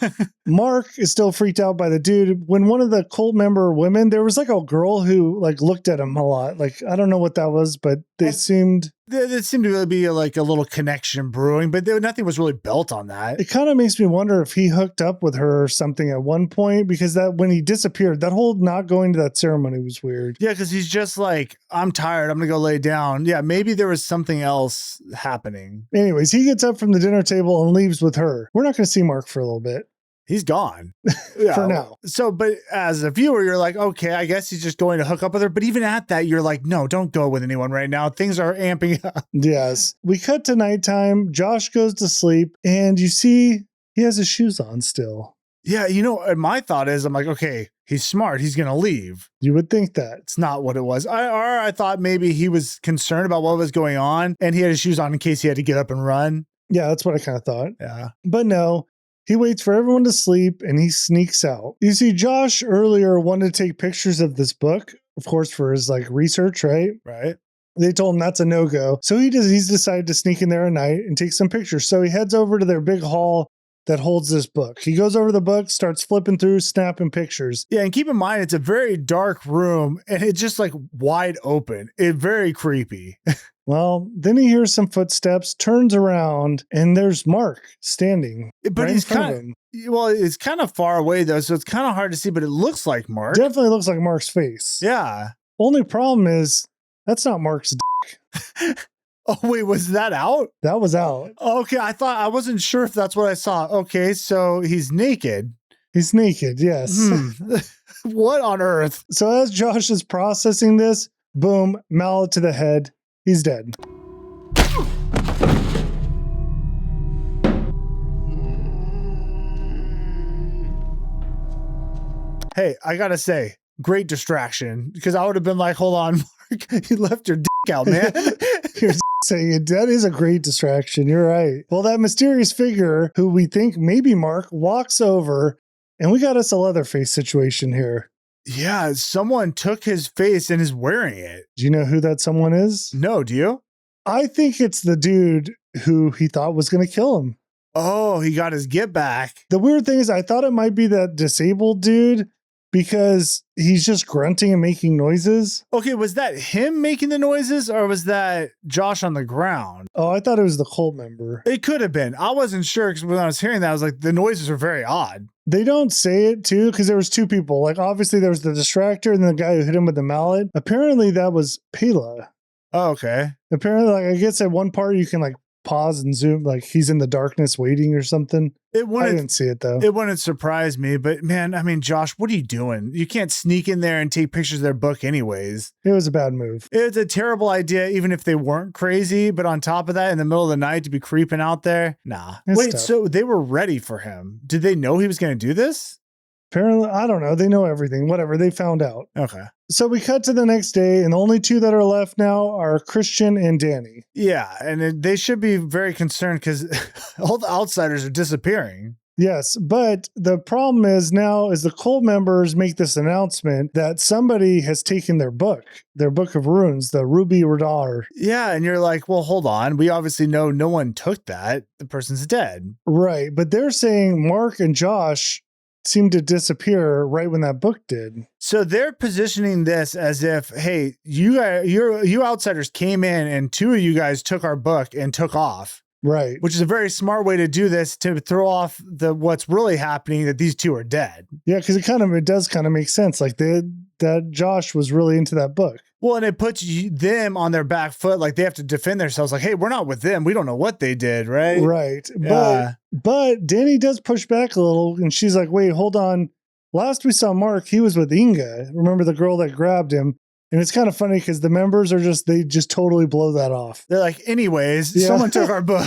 Mark is still freaked out by the dude. When one of the cult member women, there was like a girl who like looked at him a lot. Like, I don't know what that was, but they seemed... There seemed to be like a little connection brewing, but nothing was really built on that. It kind of makes me wonder if he hooked up with her or something at one point, because that when he disappeared, that whole not going to that ceremony was weird. Yeah, because he's just like, I'm tired. I'm going to go lay down. Yeah, maybe there was something else happening. Anyways, he gets up from the dinner table and leaves with her. We're not going to see Mark for a little bit. He's gone. Yeah. For now. So, but as a viewer, you're like, okay, I guess he's just going to hook up with her. But even at that, you're like, no, don't go with anyone right now. Things are amping up. Yes. We cut to nighttime. Josh goes to sleep and you see he has his shoes on still. Yeah. You know, and my thought is, I'm like, okay, he's smart. He's going to leave. You would think that. It's not what it was. I thought maybe he was concerned about what was going on and he had his shoes on in case he had to get up and run. Yeah, that's what I kind of thought. Yeah. But no. He waits for everyone to sleep and he sneaks out. You see, Josh earlier wanted to take pictures of this book, of course, for his like research, right? Right. They told him that's a no-go. So he's decided to sneak in there at night and take some pictures. So he heads over to their big hall that holds this book. He goes over the book, starts flipping through, snapping pictures. Yeah, and keep in mind, it's a very dark room, and it's just like wide open. It's very creepy. Well, then he hears some footsteps, turns around, and there's Mark standing. But right he's in front of kind him. of, well, it's kind of far away though, so it's kind of hard to see, but it looks like Mark. Definitely looks like Mark's face. Yeah. Only problem is that's not Mark's Oh, wait, was that out? That was out. Okay, I wasn't sure if that's what I saw. Okay, so he's naked. He's naked, yes. What on earth? So as Josh is processing this, boom, mallet to the head. He's dead. Hey, I gotta say, great distraction, because I would have been like, hold on, Mark, you left your dick out, man. You're saying it. That is a great distraction. You're right. Well, that mysterious figure who we think maybe Mark walks over, and we got us a Leatherface situation here. Yeah, someone took his face and is wearing it. Do you know who that someone is? No, do you? I think it's the dude who he thought was going to kill him. Oh, he got his get back. The weird thing is I thought it might be that disabled dude because he's just grunting and making noises. Okay, was that him making the noises or was that Josh on the ground? Oh, I thought it was the cult member. It could have been. I wasn't sure because when I was hearing that, I was like, the noises are very odd. They don't say it too because there was two people. Like obviously there was the distractor and the guy who hit him with the mallet. Apparently that was Pelle. Oh, okay. Apparently, like I guess at one part you can like pause and zoom, like he's in the darkness waiting or something. I didn't see it though. It wouldn't surprise me, but man, I mean, Josh, what are you doing? You can't sneak in there and take pictures of their book anyways. It was a bad move. It's a terrible idea, even if they weren't crazy. But on top of that, in the middle of the night to be creeping out there, nah. Wait, tough. so they were ready for him. Did they know he was going to do this? Apparently, I don't know. They know everything. Whatever. They found out. Okay. So we cut to the next day, and the only two that are left now are Christian and Dani. Yeah, and they should be very concerned because all the outsiders are disappearing. Yes, but the problem is now as the cult members make this announcement that somebody has taken their book of runes, the Ruby Radar. Yeah, and you're like, well, hold on. We obviously know no one took that. The person's dead. Right, but they're saying Mark and Josh seemed to disappear right when that book did. So they're positioning this as if, hey, you outsiders came in and two of you guys took our book and took off. Right. Which is a very smart way to do this to throw off what's really happening, that these two are dead. Yeah, because it does kind of make sense. Like that Josh was really into that book. Well, and it puts them on their back foot. Like they have to defend themselves. Like, hey, we're not with them. We don't know what they did, right? Right. But Dani does push back a little, and she's like, wait, hold on. Last we saw Mark, he was with Inga. Remember the girl that grabbed him? And it's kind of funny because the members they just totally blow that off. They're like, anyways, someone took our book.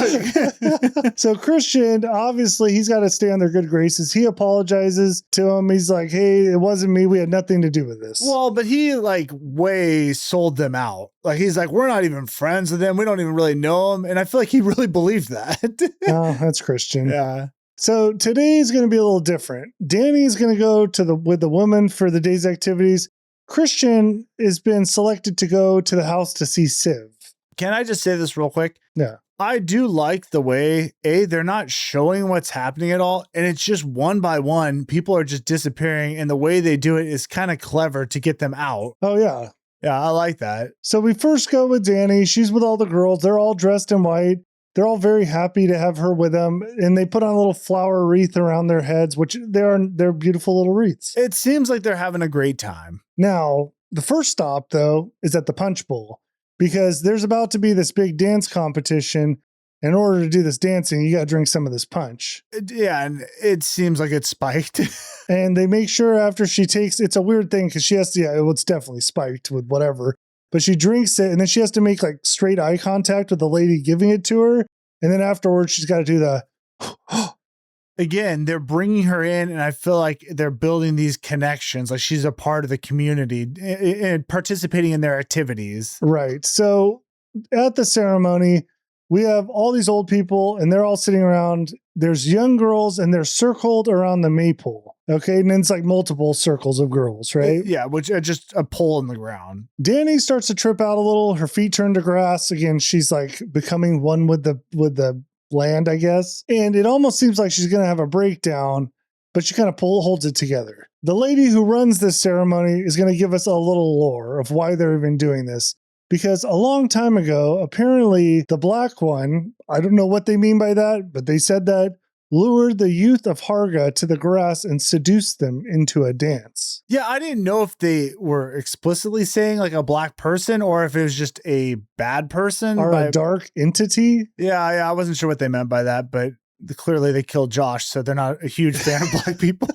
So Christian, obviously, he's got to stay on their good graces. He apologizes to him. He's like, hey, it wasn't me. We had nothing to do with this. Well, but he like way sold them out. Like he's like, we're not even friends with them. We don't even really know them. And I feel like he really believed that. Oh, that's Christian. Yeah. So today is going to be a little different. Dani is going to go with the woman for the day's activities. Christian has been selected to go to the house to see Siv. Can I just say this real quick? Yeah. I do like the way, they're not showing what's happening at all. And it's just one by one, people are just disappearing. And the way they do it is kind of clever to get them out. Oh, yeah. Yeah, I like that. So we first go with Dani. She's with all the girls. They're all dressed in white. They're all very happy to have her with them, and they put on a little flower wreath around their heads, which they're beautiful little wreaths. It seems like they're having a great time. Now, the first stop, though, is at the Punch Bowl, because there's about to be this big dance competition. In order to do this dancing, you got to drink some of this punch. Yeah, and it seems like it's spiked. And they make sure after she takes, it's a weird thing, because she has to, it's definitely spiked with whatever. But she drinks it, and then she has to make like straight eye contact with the lady giving it to her. And then afterwards, she's got to do the. Again, they're bringing her in, and I feel like they're building these connections. Like she's a part of the community and participating in their activities. Right. So at the ceremony, we have all these old people, and they're all sitting around. There's young girls, and they're circled around the maypole. Okay, and then it's like multiple circles of girls, right? Yeah, which are just a pole in the ground. Dani starts to trip out a little. Her feet turn to grass again. She's like becoming one with the land, I guess. And it almost seems like she's going to have a breakdown, but she kind of holds it together. The lady who runs this ceremony is going to give us a little lore of why they're even doing this. Because a long time ago, apparently the Black One, I don't know what they mean by that, but they said that lured the youth of Hårga to the grass and seduced them into a dance. Yeah, I didn't know if they were explicitly saying like a black person or if it was just a bad person. Or a dark entity. Yeah, I wasn't sure what they meant by that, but clearly they killed Josh, so they're not a huge fan of black people.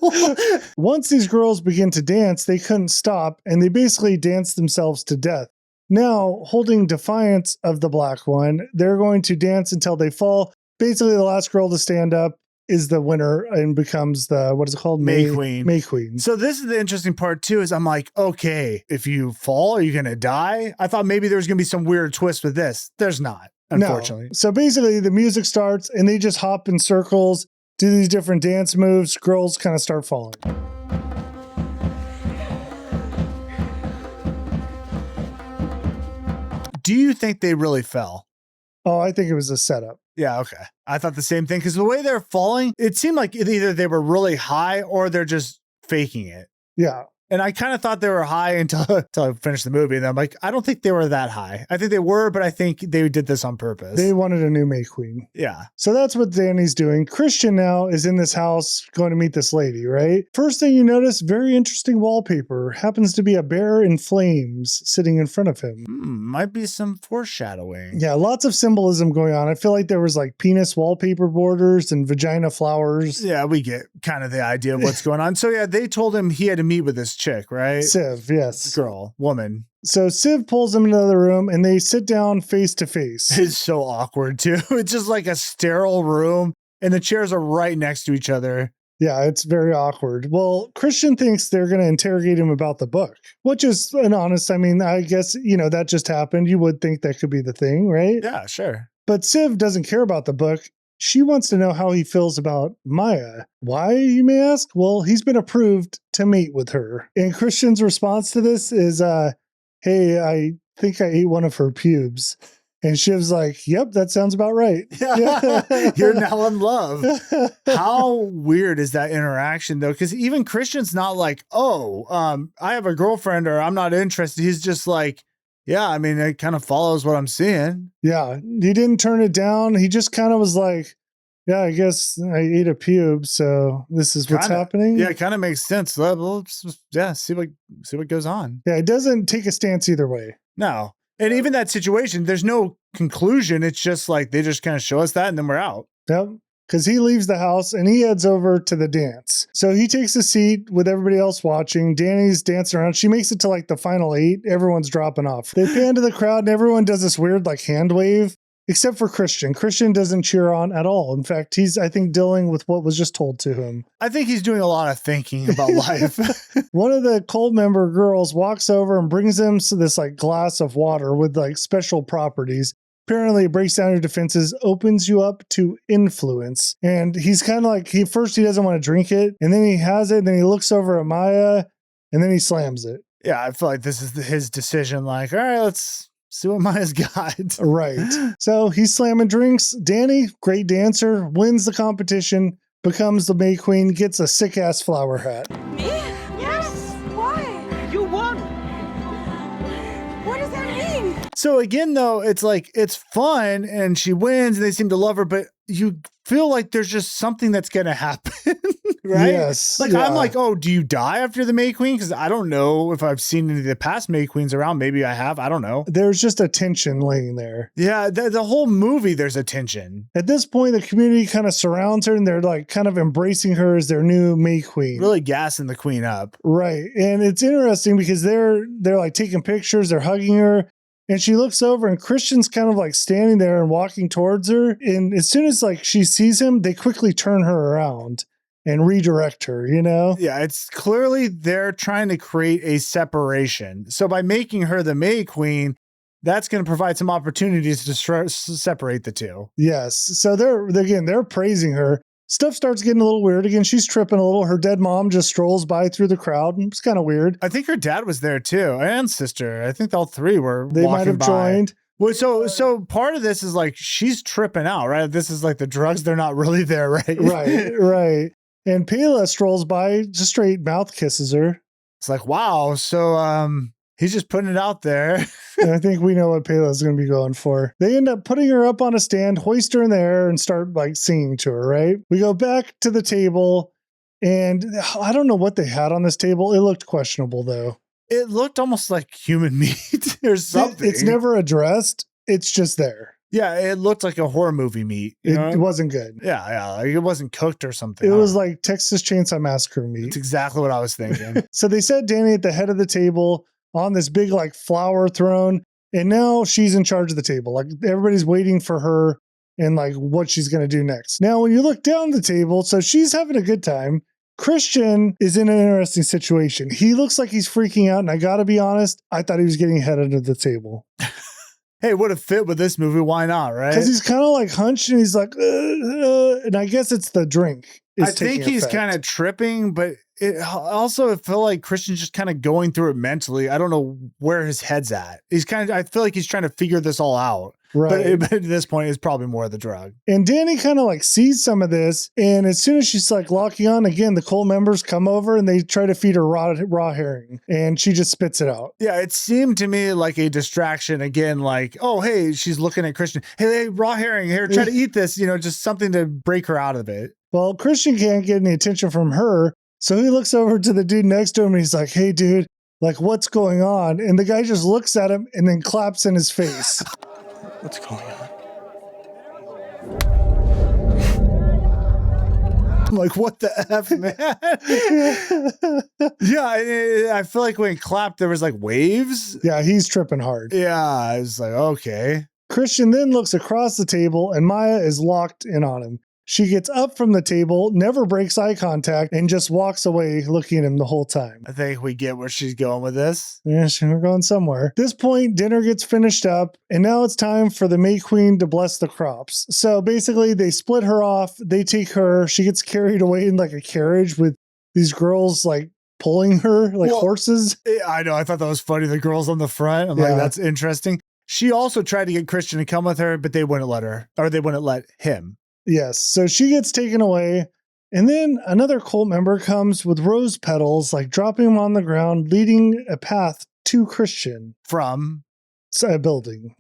Once these girls begin to dance, they couldn't stop, and they basically danced themselves to death. Now, holding defiance of the Black One, they're going to dance until they fall. Basically, the last girl to stand up is the winner and becomes the, what is it called? May Queen. May Queen. So this is the interesting part too, is I'm like, okay, if you fall, are you going to die? I thought maybe there was going to be some weird twist with this. There's not, unfortunately. No. So basically the music starts and they just hop in circles, do these different dance moves. Girls kind of start falling. Do you think they really fell? Oh, I think it was a setup. Yeah, okay. I thought the same thing because the way they're falling, it seemed like either they were really high or they're just faking it. Yeah. And I kind of thought they were high until I finished the movie. And I'm like, I don't think they were that high. I think they were, but I think they did this on purpose. They wanted a new May Queen. Yeah. So that's what Dani's doing. Christian now is in this house going to meet this lady, right? First thing you notice, very interesting wallpaper. Happens to be a bear in flames sitting in front of him. Might be some foreshadowing. Yeah, lots of symbolism going on. I feel like there was like penis wallpaper borders and vagina flowers. Yeah, we get kind of the idea of what's going on. So yeah, they told him he had to meet with this chick, right? Civ, yes. Girl, woman. So Civ pulls him into the other room and they sit down face to face. It's so awkward too. It's just like a sterile room and the chairs are right next to each other. Yeah, it's very awkward. Well, Christian thinks they're going to interrogate him about the book, which is an honest, I mean, I guess, that just happened. You would think that could be the thing, right? Yeah, sure. But Civ doesn't care about the book. She wants to know how he feels about Maya. Why, you may ask? Well, he's been approved to mate with her. And Christian's response to this is, hey, I think I ate one of her pubes. And Shiv's like, yep, that sounds about right. Yeah. You're now in love. How weird is that interaction, though? Because even Christian's not like, I have a girlfriend or I'm not interested. He's just like, yeah, I mean, it kind of follows what I'm seeing. Yeah, he didn't turn it down. He just kind of was like, yeah, I guess I ate a pube, so this is what's happening. Yeah, it kind of makes sense. See what goes on. Yeah, it doesn't take a stance either way. No. And even that situation, there's no conclusion. It's just like they just kind of show us that and then we're out. Yep. Because he leaves the house and he heads over to the dance. So he takes a seat with everybody else watching. Dani's dancing around. She makes it to like the final 8. Everyone's dropping off. They pan to the crowd and everyone does this weird like hand wave, except for Christian. Christian doesn't cheer on at all. In fact, he's, I think, dealing with what was just told to him. I think he's doing a lot of thinking about life. One of the cult member girls walks over and brings him this like glass of water with like special properties. Apparently it breaks down your defenses, opens you up to influence. And he's kind of like, first he doesn't want to drink it. And then he has it. And then he looks over at Maya and then he slams it. Yeah, I feel like this is his decision. Like, all right, let's see what Maya's got. Right. So he's slamming drinks. Dani, great dancer, wins the competition, becomes the May Queen, gets a sick ass flower hat. Me? Yes. Why? You won. What does that mean? So again, though, it's like, it's fun and she wins and they seem to love her, but you feel like there's just something that's going to happen, right? Yes. Like, yeah. I'm like, oh, do you die after the May Queen? Because I don't know if I've seen any of the past May Queens around. Maybe I have. I don't know. There's just a tension laying there. Yeah, the whole movie, there's a tension. At this point, the community kind of surrounds her and they're like kind of embracing her as their new May Queen. Really gassing the queen up. Right. And it's interesting because they're like taking pictures, they're hugging her. And she looks over and Christian's kind of like standing there and walking towards her. And as soon as like she sees him, they quickly turn her around and redirect her, Yeah, it's clearly they're trying to create a separation. So by making her the May Queen, that's going to provide some opportunities to separate the two. Yes. So they're praising her. Stuff starts getting a little weird. Again, she's tripping a little. Her dead mom just strolls by through the crowd. It's kind of weird. I think her dad was there too, and sister. I think all three were They might have by. joined. Well, so part of this is like she's tripping out, right? This is like the drugs, they're not really there, right? Right. And Pelle strolls by, just straight mouth kisses her. It's like, wow. So he's just putting it out there. And I think we know what Pelle's going to be going for. They end up putting her up on a stand, hoist her in the air, and start like singing to her, right? We go back to the table, and I don't know what they had on this table. It looked questionable, though. It looked almost like human meat or something. It's never addressed. It's just there. Yeah, it looked like a horror movie meat. It wasn't good. Yeah, like it wasn't cooked or something. It was like Texas Chainsaw Massacre meat. That's exactly what I was thinking. So they set Dani at the head of the table on this big like flower throne, and now she's in charge of the table. Like everybody's waiting for her and like what she's going to do next. Now, when you look down the table, so she's having a good time. Christian is in an interesting situation. He looks like he's freaking out, and I gotta be honest, I thought he was getting head under the table. Hey, would have fit with this movie. Why not, right? Because he's kind of like hunched, and he's like, and I guess it's the drink. I think he's kind of tripping, but it also felt like Christian's just kind of going through it mentally. I don't know where his head's at. I feel like he's trying to figure this all out. Right. But at this point, it's probably more of the drug. And Dani kind of like sees some of this. And as soon as she's like locking on again, the cult members come over and they try to feed her raw herring, and she just spits it out. Yeah, it seemed to me like a distraction again, like, oh, hey, she's looking at Christian. Hey, raw herring here, try to eat this, just something to break her out of it. Well, Christian can't get any attention from her. So he looks over to the dude next to him and he's like, hey, dude, like, what's going on? And the guy just looks at him and then claps in his face. What's going on? I'm like, what the F, man? Yeah, I feel like when he clapped, there was like waves. Yeah, he's tripping hard. Yeah, I was like, okay. Christian then looks across the table and Maya is locked in on him. She gets up from the table, never breaks eye contact, and just walks away looking at him the whole time. I think we get where she's going with this. Yeah, we're going somewhere. At this point, dinner gets finished up, and now it's time for the May Queen to bless the crops. So basically, they split her off. They take her. She gets carried away in like a carriage with these girls like pulling her like horses. I know. I thought that was funny. The girls on the front. I'm like, that's interesting. She also tried to get Christian to come with her, but they wouldn't let her, or they wouldn't let him. Yes. So she gets taken away. And then another cult member comes with rose petals, like dropping them on the ground, leading a path to Christian. From a building.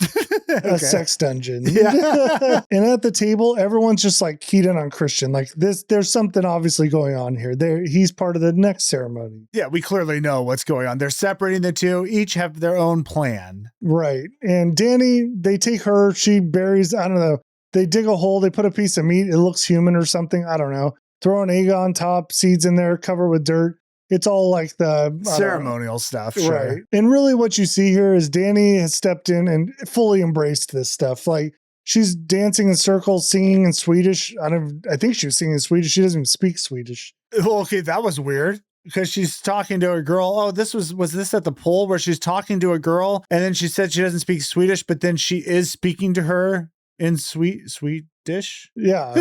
A sex dungeon. Yeah. And at the table, everyone's just like keyed in on Christian. Like there's something obviously going on here. He's part of the next ceremony. Yeah, we clearly know what's going on. They're separating the two. Each have their own plan. Right. And Dani, they take her. She buries, I don't know. They dig a hole. They put a piece of meat. It looks human or something. I don't know. Throw an egg on top, seeds in there, cover with dirt. It's all like the ceremonial stuff. Sure. Right. And really what you see here is Dani has stepped in and fully embraced this stuff. Like she's dancing in circles, singing in Swedish. I think she was singing in Swedish. She doesn't even speak Swedish. Well, okay, that was weird. Because she's talking to a girl. Oh, was this at the pool where she's talking to a girl? And then she said she doesn't speak Swedish, but then she is speaking to her in Swedish? Yeah.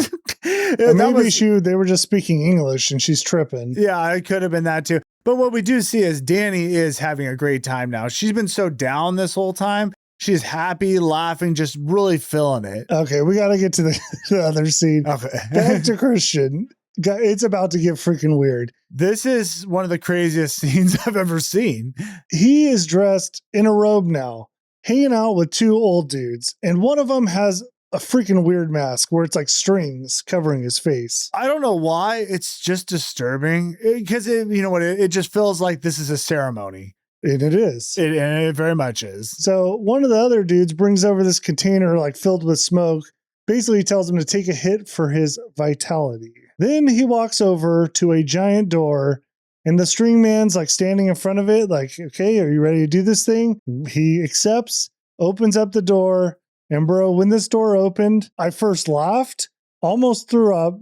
Maybe they were just speaking English and she's tripping. Yeah, it could have been that too. But what we do see is Dani is having a great time now. She's been so down this whole time. She's happy, laughing, just really feeling it. Okay, we got to get to the other scene. Okay. Back to Christian. It's about to get freaking weird. This is one of the craziest scenes I've ever seen. He is dressed in a robe now, hanging out with two old dudes, and one of them has a freaking weird mask where it's like strings covering his face. I don't know why. It's just disturbing because it just feels like this is a ceremony. And it is. It very much is. So one of the other dudes brings over this container like filled with smoke. Basically tells him to take a hit for his vitality. Then he walks over to a giant door and the string man's like standing in front of it. Like, okay, are you ready to do this thing? He accepts, opens up the door. And bro, when this door opened, I first laughed, almost threw up,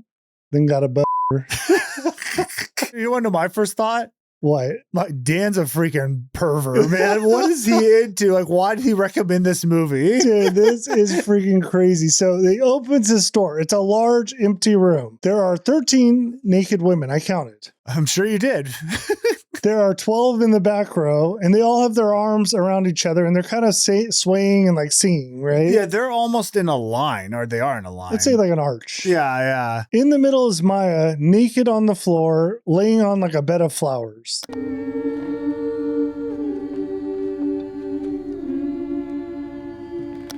then got a boner. You want to know my first thought? What? Dan's a freaking pervert, man. What is he into? Like, why did he recommend this movie? Dude, this is freaking crazy. So he opens his store. It's a large, empty room. There are 13 naked women. I counted. I'm sure you did. There are 12 in the back row, and they all have their arms around each other, and they're kind of swaying and like singing, right? Yeah, they're almost in a line, or they are in a line. Let's say like an arch. Yeah. In the middle is Maya, naked on the floor, laying on like a bed of flowers.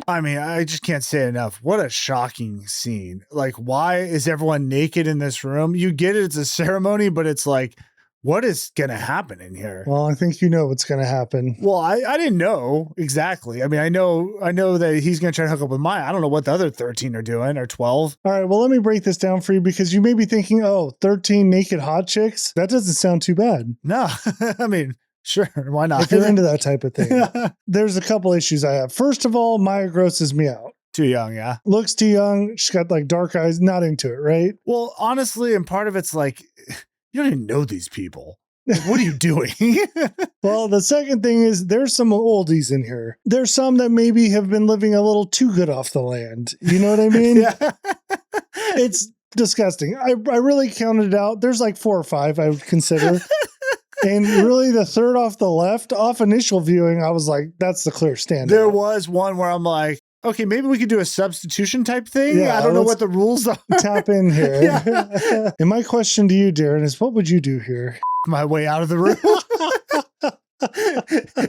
I mean, I just can't say enough. What a shocking scene. Like, why is everyone naked in this room? You get it, it's a ceremony, but it's like, what is going to happen in here? Well, I think you know what's going to happen. Well, I didn't know exactly. I mean, I know that he's going to try to hook up with Maya. I don't know what the other 13 are doing, or 12. All right, well, let me break this down for you because you may be thinking, oh, 13 naked hot chicks? That doesn't sound too bad. No, I mean, sure, why not? If you're into that type of thing. There's a couple issues I have. First of all, Maya grosses me out. Too young, yeah. Looks too young. She's got like dark eyes. Not into it, right? Well, honestly, and part of it's like, you don't even know these people. Like, what are you doing? Well, the second thing is there's some oldies in here. There's some that maybe have been living a little too good off the land. You know what I mean? Yeah. It's disgusting. I really counted it out. There's like 4 or 5 I would consider. And really the third off the left, off initial viewing, I was like, that's the clear standout. There was one where I'm like, okay, maybe we could do a substitution type thing. Yeah, I don't know what the rules are. Tap in here. Yeah. And my question to you, Darren, is what would you do here? My way out of the room.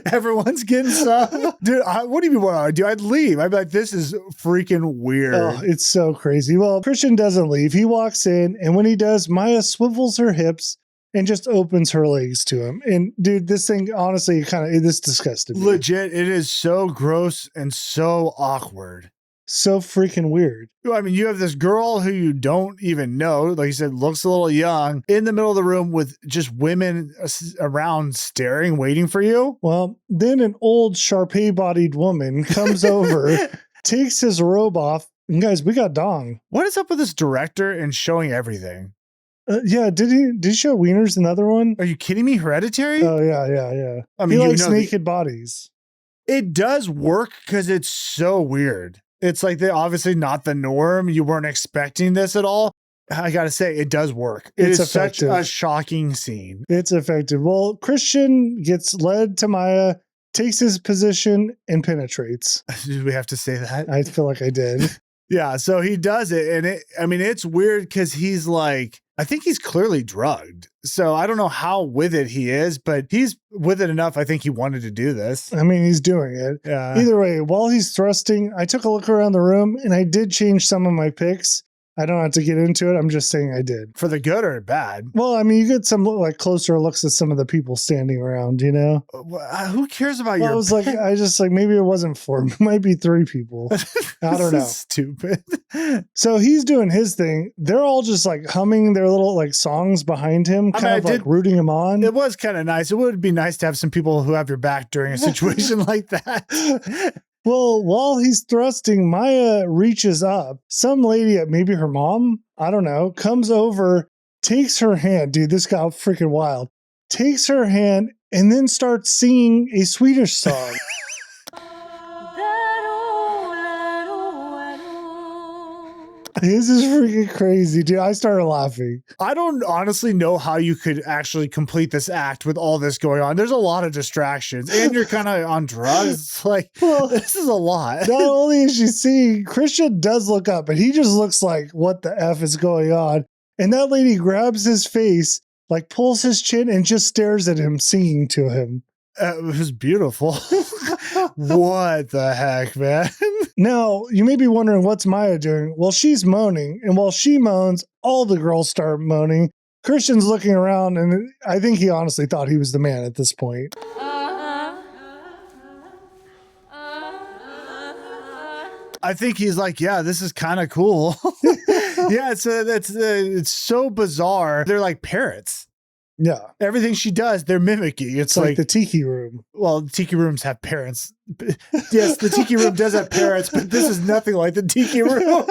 Everyone's getting some. Dude, what do you mean what I would do? I'd leave. I'd be like, this is freaking weird. Oh, it's so crazy. Well, Christian doesn't leave. He walks in, and when he does, Maya swivels her hips and just opens her legs to him. And dude, this thing, honestly, this disgusted me. Legit, it is so gross and so awkward. So freaking weird. I mean, you have this girl who you don't even know, like you said, looks a little young, in the middle of the room with just women around staring, waiting for you. Well, then an old Sharpay-bodied woman comes over, takes his robe off, and guys, we got dong. What is up with this director and showing everything? Yeah, did he show wieners in another one? Are you kidding me? Hereditary? Oh, yeah. I mean, he you likes know naked bodies. It does work because it's so weird. It's like they're obviously not the norm. You weren't expecting this at all. I gotta say, it does work. It's is such effective. a shocking scene. It's effective. Well, Christian gets led to Maya, takes his position, and penetrates. Did we have to say that? I feel like I did. Yeah, so he does it. And it's weird because he's like, I think he's clearly drugged. So I don't know how with it he is, but he's with it enough. I think he wanted to do this. I mean, he's doing it. Yeah. Either way, while he's thrusting, I took a look around the room and I did change some of my picks. I don't have to get into it. I'm just saying I did. For the good or bad? Well, I mean, you get some like closer looks at some of the people standing around, you know? Who cares about Well, your I was like, I just like, maybe it wasn't 4. It might be 3 people. I don't know. Stupid. So he's doing his thing. They're all just like humming their little like songs behind him, kind of like rooting him on. It was kind of nice. It would be nice to have some people who have your back during a situation like that. Well, while he's thrusting, Maya reaches up. Some lady, maybe her mom, I don't know, comes over, takes her hand. Dude, this got freaking wild. Takes her hand and then starts singing a Swedish song. This is freaking crazy, dude. I started laughing. I don't honestly know how you could actually complete this act with all this going on. There's a lot of distractions and you're kind of on drugs. It's like, this is a lot. Not only is she singing, Christian does look up and he just looks like, what the F is going on? And that lady grabs his face, like pulls his chin and just stares at him, singing to him. It was beautiful. What the heck, man? Now, you may be wondering, what's Maya doing? Well, she's moaning, and while she moans, all the girls start moaning. Christian's looking around, and I think he honestly thought he was the man at this point. I think he's like, yeah, this is kind of cool. Yeah, it's so bizarre. They're like parrots. Yeah. Everything she does, they're mimicking. It's like the tiki room. Well, tiki rooms have parents. Yes, the tiki room does have parents, but this is nothing like the tiki room.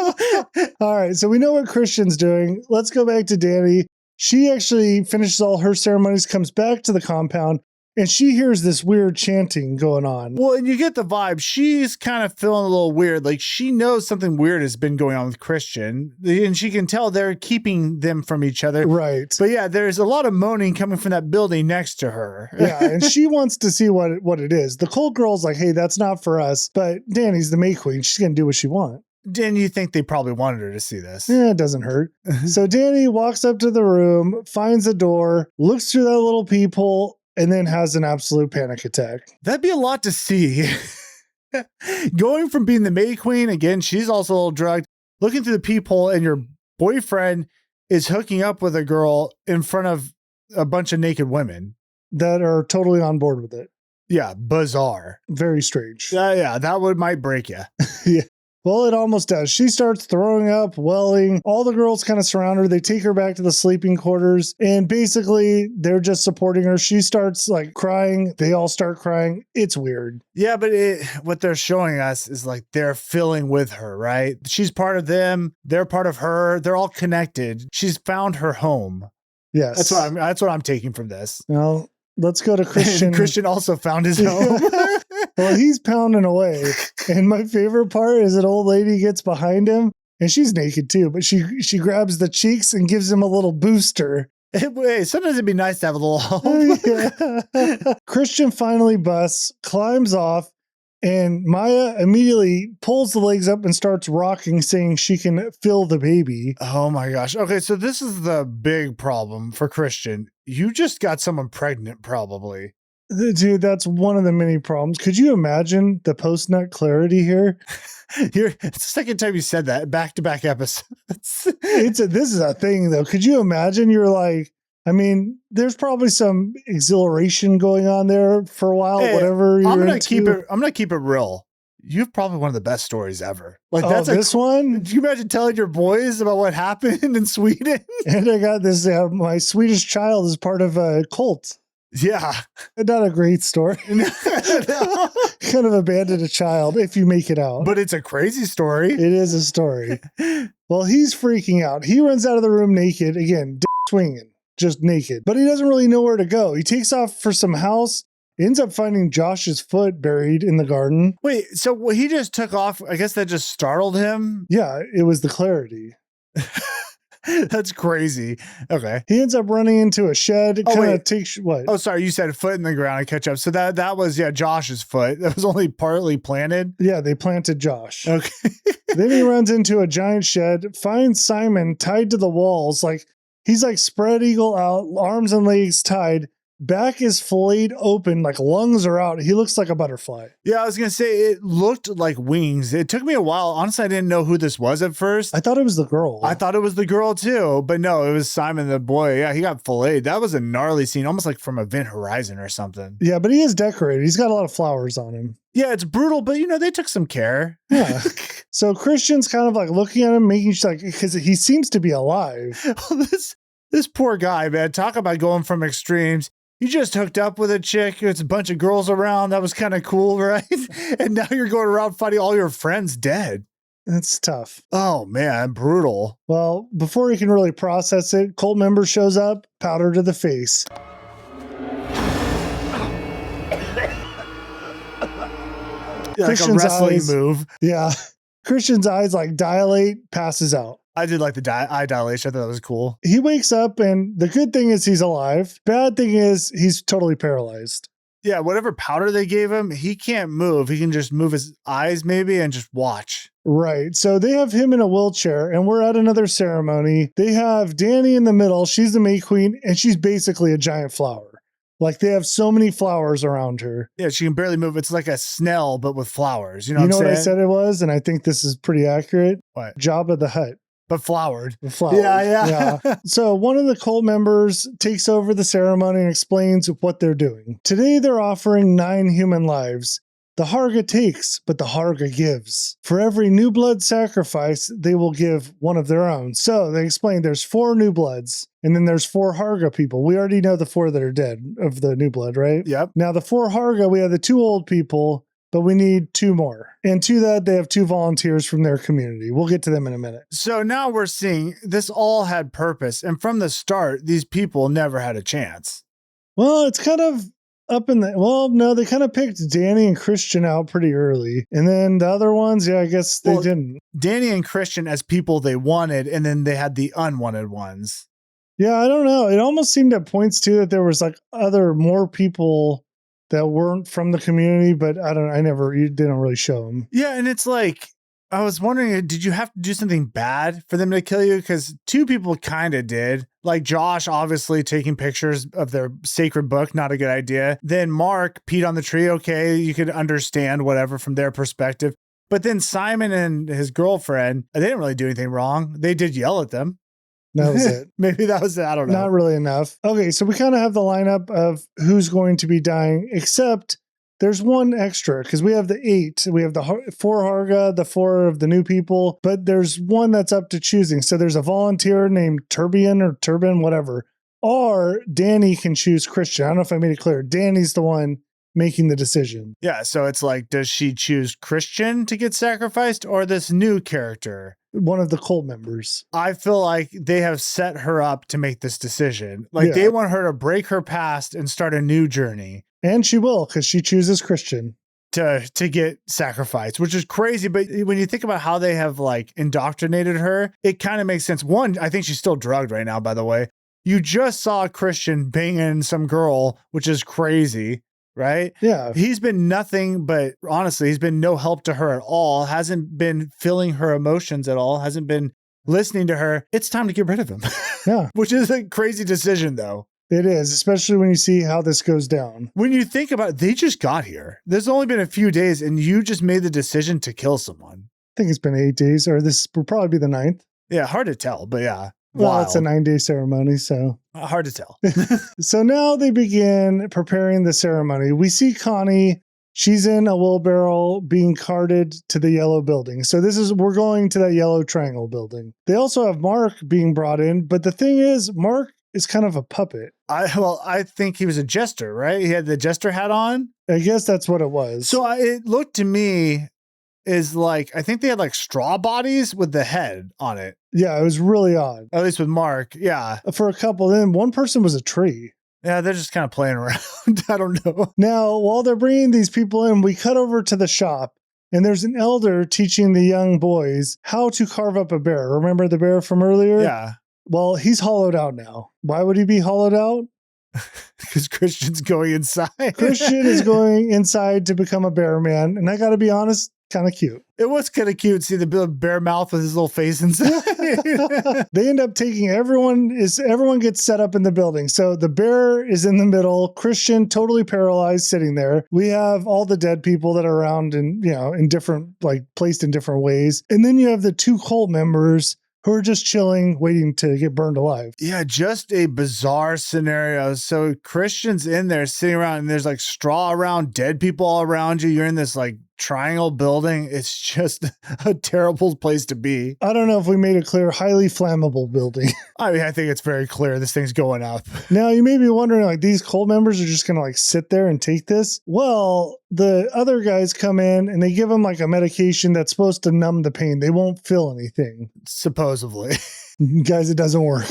All right, so we know what Christian's doing. Let's go back to Dani. She actually finishes all her ceremonies, comes back to the compound, And she hears this weird chanting going on. Well, and you get the vibe. She's kind of feeling a little weird. Like she knows something weird has been going on with Christian, and she can tell they're keeping them from each other. Right. But yeah, there's a lot of moaning coming from that building next to her. Yeah, and she wants to see what it is. The cold girl's like, hey, that's not for us. But Dani's the May Queen. She's going to do what she wants. Dan, you think they probably wanted her to see this? Yeah, it doesn't hurt. So Dani walks up to the room, finds a door, looks through that little peephole, and then has an absolute panic attack. That'd be a lot to see. Going from being the May Queen, again, she's also a little drugged, looking through the peephole, and your boyfriend is hooking up with a girl in front of a bunch of naked women that are totally on board with it. Yeah, bizarre. Very strange. Yeah, that might break you. Yeah. Well, it almost does. She starts throwing up, welling. All the girls kind of surround her. They take her back to the sleeping quarters, and basically they're just supporting her. She starts like crying. They all start crying. It's weird. Yeah, but what they're showing us is like they're filling with her, right? She's part of them. They're part of her. They're all connected. She's found her home. Yes. That's what I'm taking from this. Well, let's go to Christian. Christian also found his home. Well, he's pounding away. And my favorite part is an old lady gets behind him, and she's naked too, but she grabs the cheeks and gives him a little booster. Hey, sometimes it'd be nice to have a little home. Yeah. Christian finally busts, climbs off, and Maya immediately pulls the legs up and starts rocking, saying she can feel the baby. Oh my gosh. Okay, so this is the big problem for Christian. You just got someone pregnant, probably. Dude, that's one of the many problems. Could you imagine the post-nut clarity here? It's the second time you said that, back-to-back episodes. This is a thing, though. Could you imagine? You're like, I mean, there's probably some exhilaration going on there for a while, whatever you're into. I'm gonna keep it real. You've probably one of the best stories ever. Like this one? Do you imagine telling your boys about what happened in Sweden? And I got this, my Swedish child is part of a cult. Yeah. Not a great story. Kind of abandoned a child if you make it out. But it's a crazy story. It is a story. Well, he's freaking out. He runs out of the room naked. Again, swinging, just naked. But he doesn't really know where to go. He takes off for some house, ends up finding Josh's foot buried in the garden. Wait, so he just took off. I guess that just startled him. Yeah, it was the clarity. That's crazy. Okay. He ends up running into a shed. It kind of takes what? Oh, sorry. You said foot in the ground. I catch up. So that was, Josh's foot. That was only partly planted. Yeah, they planted Josh. Okay. Then he runs into a giant shed, finds Simon tied to the walls. Like he's like spread eagle out, arms and legs tied. Back is filleted open, like lungs are out. He looks like a butterfly. Yeah, I was going to say it looked like wings. It took me a while. Honestly, I didn't know who this was at first. I thought it was the girl. I thought it was the girl too, but no, it was Simon the boy. Yeah, he got filleted. That was a gnarly scene, almost like from Event Horizon or something. Yeah, but he is decorated. He's got a lot of flowers on him. Yeah, it's brutal, but they took some care. Yeah. So Christian's kind of like looking at him, making sure, like, because he seems to be alive. This poor guy, man. Talk about going from extremes. You just hooked up with a chick. It's a bunch of girls around. That was kind of cool, right? And now you're going around fighting all your friends dead. That's tough. Oh, man. Brutal. Well, before he can really process it, cult member shows up, powder to the face. Yeah, like a wrestling move. Yeah. Christian's eyes like dilate, passes out. I did like the eye dilation. I thought that was cool. He wakes up, and the good thing is he's alive. Bad thing is he's totally paralyzed. Yeah, whatever powder they gave him, he can't move. He can just move his eyes maybe and just watch. Right. So they have him in a wheelchair, and we're at another ceremony. They have Dani in the middle. She's the May Queen, and she's basically a giant flower. Like they have so many flowers around her. Yeah, she can barely move. It's like a Snell, but with flowers. You know what I said it was? And I think this is pretty accurate. What? Jabba the Hutt. But flowered. Yeah. So one of the cult members takes over the ceremony and explains what they're doing. Today they're offering 9 human lives. The Hårga takes, but the Hårga gives. For every new blood sacrifice, they will give one of their own. So they explain there's 4 new bloods, and then there's 4 Hårga people. We already know the 4 that are dead of the new blood, right? Yep. Now the 4 Hårga, we have the 2 old people, but we need 2 more. And to that, they have 2 volunteers from their community. We'll get to them in a minute. So now we're seeing this all had purpose. And from the start, these people never had a chance. Well, it's kind of up in the, well, no, they kind of picked Dani and Christian out pretty early. And then the other ones, yeah, I guess they didn't. Dani and Christian as people they wanted, and then they had the unwanted ones. Yeah, I don't know. It almost seemed at points too that there was like more people that weren't from the community, but you didn't really show them. Yeah, and it's like, I was wondering, did you have to do something bad for them to kill you? Because 2 people kind of did. Like Josh, obviously taking pictures of their sacred book, not a good idea. Then Mark peed on the tree. Okay, you could understand whatever from their perspective. But then Simon and his girlfriend, they didn't really do anything wrong. They did yell at them. That was it. Maybe that was it. I don't know. Not really enough. Okay, so we kind of have the lineup of who's going to be dying, except there's one extra because we have the 8. We have the 4 Hårga, the 4 of the new people, but there's one that's up to choosing. So there's a volunteer named Turban, whatever. Or Dani can choose Christian. I don't know if I made it clear. Dani's the one making the decision. Yeah, so it's like, does she choose Christian to get sacrificed or this new character? One of the cult members. I feel like they have set her up to make this decision. Like they want her to break her past and start a new journey. And she will, because she chooses Christian. To get sacrificed, which is crazy. But when you think about how they have like indoctrinated her, it kind of makes sense. One, I think she's still drugged right now, by the way. You just saw Christian banging some girl, which is crazy, right? Yeah. He's been nothing but, honestly, he's been no help to her at all. Hasn't been feeling her emotions at all. Hasn't been listening to her. It's time to get rid of him. Yeah. Which is a crazy decision, though. It is, especially when you see how this goes down. When you think about it, they just got here. There's only been a few days and you just made the decision to kill someone. I think it's been 8 days, or this will probably be the 9th. Yeah, hard to tell, but yeah. Well, wild. it's a 9-day ceremony, so. Hard to tell. So now they begin preparing the ceremony. We see Connie. She's in a wheelbarrow being carted to the yellow building. So we're going to that yellow triangle building. They also have Mark being brought in, but the thing is, Mark is kind of a puppet. I think he was a jester, right? He had the jester hat on. I guess that's what it was. So it looked to me is like, I think they had like straw bodies with the head on it. Yeah, it was really odd. At least with Mark. Yeah. For a couple, then one person was a tree. Yeah, they're just kind of playing around. I don't know. Now, while they're bringing these people in, we cut over to the shop. And there's an elder teaching the young boys how to carve up a bear. Remember the bear from earlier? Yeah. Well, he's hollowed out now. Why would he be hollowed out? Because Christian's going inside. Christian is going inside to become a bear man. And I got to be honest, kind of cute. It was kind of cute. See the bear mouth with his little face inside. They end up taking everyone gets set up in the building. So the bear is in the middle. Christian, totally paralyzed, sitting there. We have all the dead people that are around and, in different, like placed in different ways. And then you have the 2 cult members who are just chilling, waiting to get burned alive. Yeah, just a bizarre scenario. So Christian's in there sitting around and there's like straw around, dead people all around you. You're in this like triangle building. It's just a terrible place to be. I don't know if we made it clear, highly flammable building. I mean, I think it's very clear this thing's going up. Now, you may be wondering, like, these cult members are just going to like sit there and take this? Well, the other guys come in and they give them like a medication that's supposed to numb the pain. They won't feel anything. Supposedly. Guys, it doesn't work.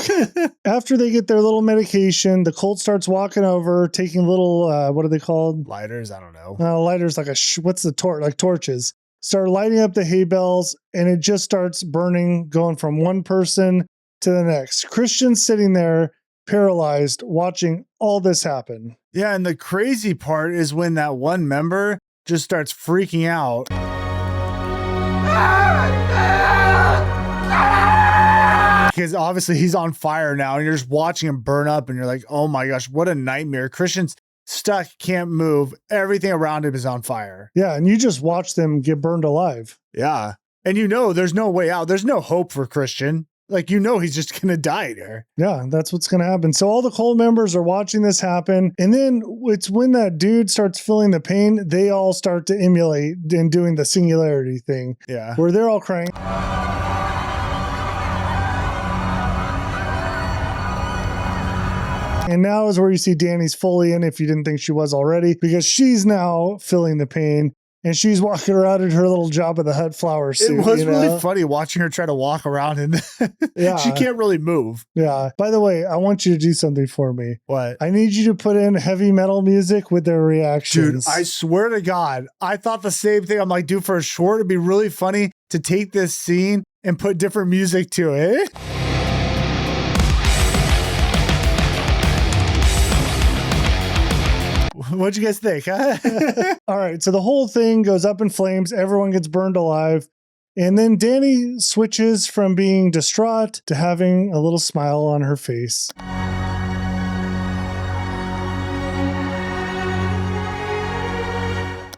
After they get their little medication, the cult starts walking over, taking little, what are they called? Lighters? I don't know. Lighters, like what's the torch? Like torches. Start lighting up the hay bales, and it just starts burning, going from one person to the next. Christian's sitting there, paralyzed, watching all this happen. Yeah, and the crazy part is when that one member just starts freaking out. Because obviously he's on fire now and you're just watching him burn up and you're like, oh my gosh, what a nightmare. Christian's stuck, can't move. Everything around him is on fire. Yeah, and you just watch them get burned alive. Yeah. And there's no way out. There's no hope for Christian. Like, he's just going to die there. Yeah, that's what's going to happen. So all the cult members are watching this happen. And then it's when that dude starts feeling the pain, they all start to emulate and doing the singularity thing. Yeah. Where they're all crying. And now is where you see Dani's fully in, if you didn't think she was already, because she's now feeling the pain. And she's walking around in her little Jabba the Hutt flower suit. It was you know? really funny watching her try to walk around and Yeah. she can't really move. Yeah. By the way, I want you to do something for me. What? I need you to put in heavy metal music with their reactions. Dude, I swear to God, I thought the same thing. I'm like, dude, for a short, it'd be really funny to take this scene and put different music to it. What'd you guys think? Huh? All right. So the whole thing goes up in flames. Everyone gets burned alive. And then Dani switches from being distraught to having a little smile on her face.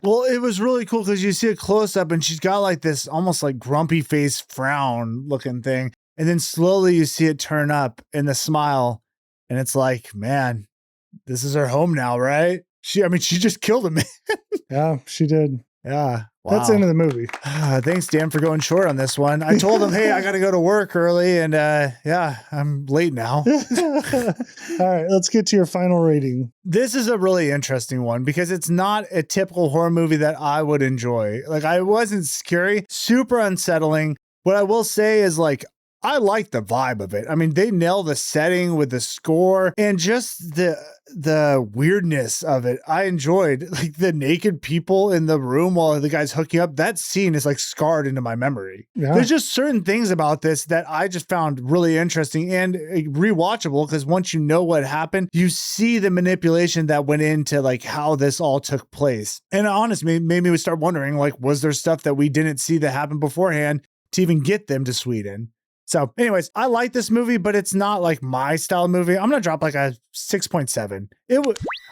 Well, it was really cool because you see a close up and she's got like this almost like grumpy face frown looking thing. And then slowly you see it turn up in the smile. And it's like, man, this is her home now, right? She just killed him. Yeah, she did. Yeah. Wow. That's the end of the movie. Thanks, Dan, for going short on this one. I told him, hey, I got to go to work early. And yeah, I'm late now. All right, let's get to your final rating. This is a really interesting one because it's not a typical horror movie that I would enjoy. Like, I wasn't scary, super unsettling. What I will say is, like, I like the vibe of it. I mean, they nail the setting with the score and just the weirdness of it. I enjoyed like the naked people in the room while the guy's hooking up. That scene is like scarred into my memory. Yeah. There's just certain things about this that I just found really interesting and rewatchable because once you know what happened, you see the manipulation that went into like how this all took place. And honestly, made me start wondering, like, was there stuff that we didn't see that happened beforehand to even get them to Sweden? So anyways, I like this movie, but it's not like my style movie. I'm going to drop like a 6.7.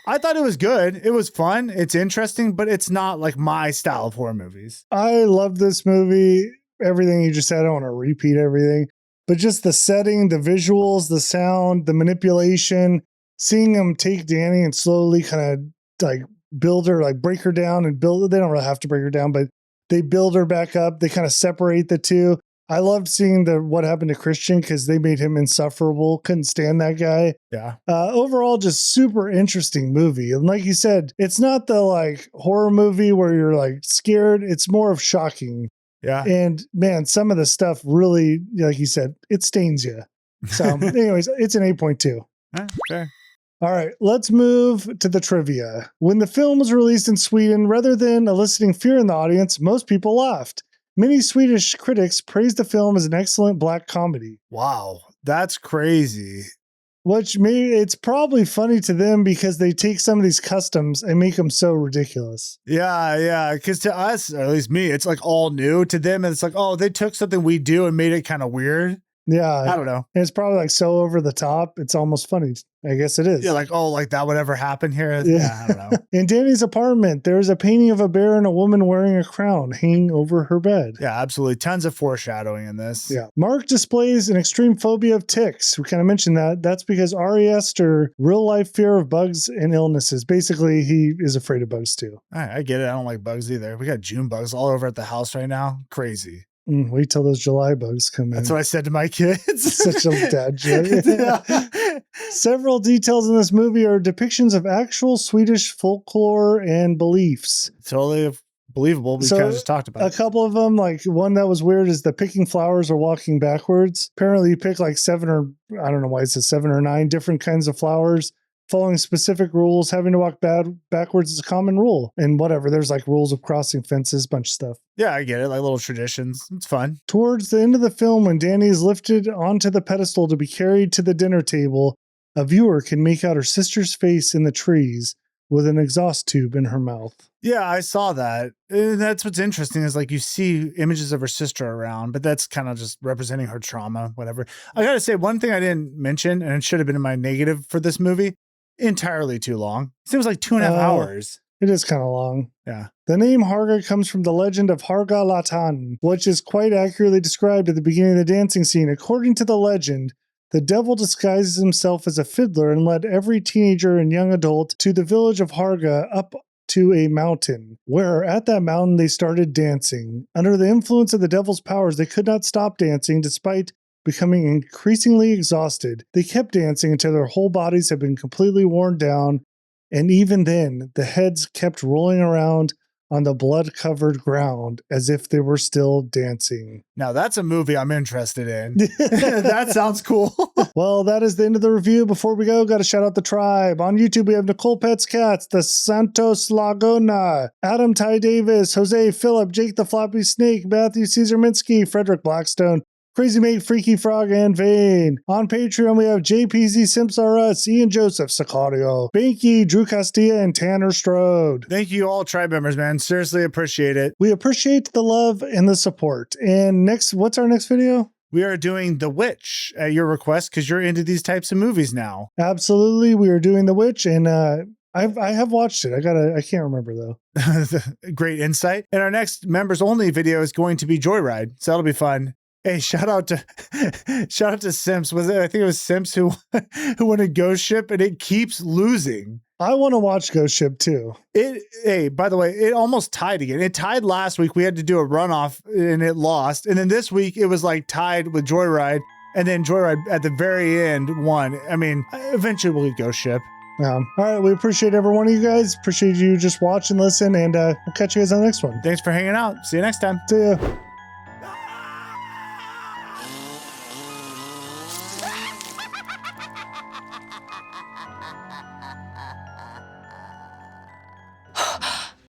I thought it was good. It was fun. It's interesting, but it's not like my style of horror movies. I love this movie. Everything you just said, I don't want to repeat everything, but just the setting, the visuals, the sound, the manipulation, seeing them take Dani and slowly kind of like build her, like break her down and build. They don't really have to break her down, but they build her back up. They kind of separate the two. I loved seeing what happened to Christian because they made him insufferable. Couldn't stand that guy. Yeah. Overall, just super interesting movie. And like you said, it's not the like horror movie where you're like scared. It's more of shocking. Yeah. And man, some of the stuff really, like you said, it stains you. So anyways, it's an 8.2. Fair. All right, let's move to the trivia. When the film was released in Sweden, rather than eliciting fear in the audience, most people laughed. Many Swedish critics praised the film as an excellent black comedy. Wow. That's crazy. Which maybe it's probably funny to them because they take some of these customs and make them so ridiculous. Yeah. Because to us, or at least me, it's like all new. To them, it's like, oh, they took something we do and made it kind of weird. Yeah. I don't know. And it's probably like so over the top. It's almost funny. I guess it is. Yeah, like, oh, like that would ever happen here? Yeah. I don't know. In Dani's apartment, there's a painting of a bear and a woman wearing a crown hanging over her bed. Yeah, absolutely. Tons of foreshadowing in this. Yeah. Mark displays an extreme phobia of ticks. We kind of mentioned that. That's because Aster, real life fear of bugs and illnesses. Basically, he is afraid of bugs too. I get it. I don't like bugs either. We got June bugs all over at the house right now. Crazy. Wait till those July bugs come in. That's what I said to my kids. Such a dad joke. Several details in this movie are depictions of actual Swedish folklore and beliefs. Totally believable. We kind of just talked about a it. couple of them, like one that was weird is the picking flowers or walking backwards. Apparently you pick like 7 or I don't know why it says 7 or 9 different kinds of flowers. Following specific rules, having to walk backwards is a common rule. And whatever, there's like rules of crossing fences, bunch of stuff. Yeah, I get it. Like little traditions. It's fun. Towards the end of the film, when Dani is lifted onto the pedestal to be carried to the dinner table, a viewer can make out her sister's face in the trees with an exhaust tube in her mouth. Yeah, I saw that. And that's what's interesting is like you see images of her sister around, but that's kind of just representing her trauma, whatever. I got to say, one thing I didn't mention, and it should have been in my negative for this movie, entirely too long. It seems like 2.5 hours. It is kind of long. Yeah. The name Hårga comes from the legend of Hårga Latan, which is quite accurately described at the beginning of the dancing scene. According to the legend, the devil disguises himself as a fiddler and led every teenager and young adult to the village of Hårga up to a mountain, where at that mountain they started dancing. Under the influence of the devil's powers, they could not stop dancing despite becoming increasingly exhausted. They kept dancing until their whole bodies had been completely worn down, and even then, the heads kept rolling around on the blood-covered ground as if they were still dancing. Now that's a movie I'm interested in. That sounds cool. Well, that is the end of the review. Before we go, got to shout out the tribe. On YouTube, we have Nicole Pets Cats, the Santos Laguna, Adam Ty Davis, Jose Phillip, Jake the Floppy Snake, Matthew Caesar Minsky, Frederick Blackstone, Crazy Mate, Freaky Frog, and Vane. On Patreon, we have JPZ Simps R Us, Ian Joseph Sicario, Banky, Drew Castilla, and Tanner Strode. Thank you all tribe members, man. Seriously appreciate it. We appreciate the love and the support. And next, what's our next video? We are doing The Witch at your request because you're into these types of movies now. Absolutely. We are doing The Witch, and I have watched it. I can't remember though. Great insight. And our next members only video is going to be Joyride. So that'll be fun. Hey, shout out to Simps. I think it was Simps who won a Ghost Ship, and it keeps losing. I want to watch Ghost Ship too. Hey, by the way, it almost tied again. It tied last week. We had to do a runoff and it lost. And then this week it was like tied with Joyride, and then Joyride at the very end won. I mean, eventually we'll get Ghost Ship. All right, we appreciate every one of you guys. Appreciate you just watch and listen, and we'll catch you guys on the next one. Thanks for hanging out. See you next time. See ya.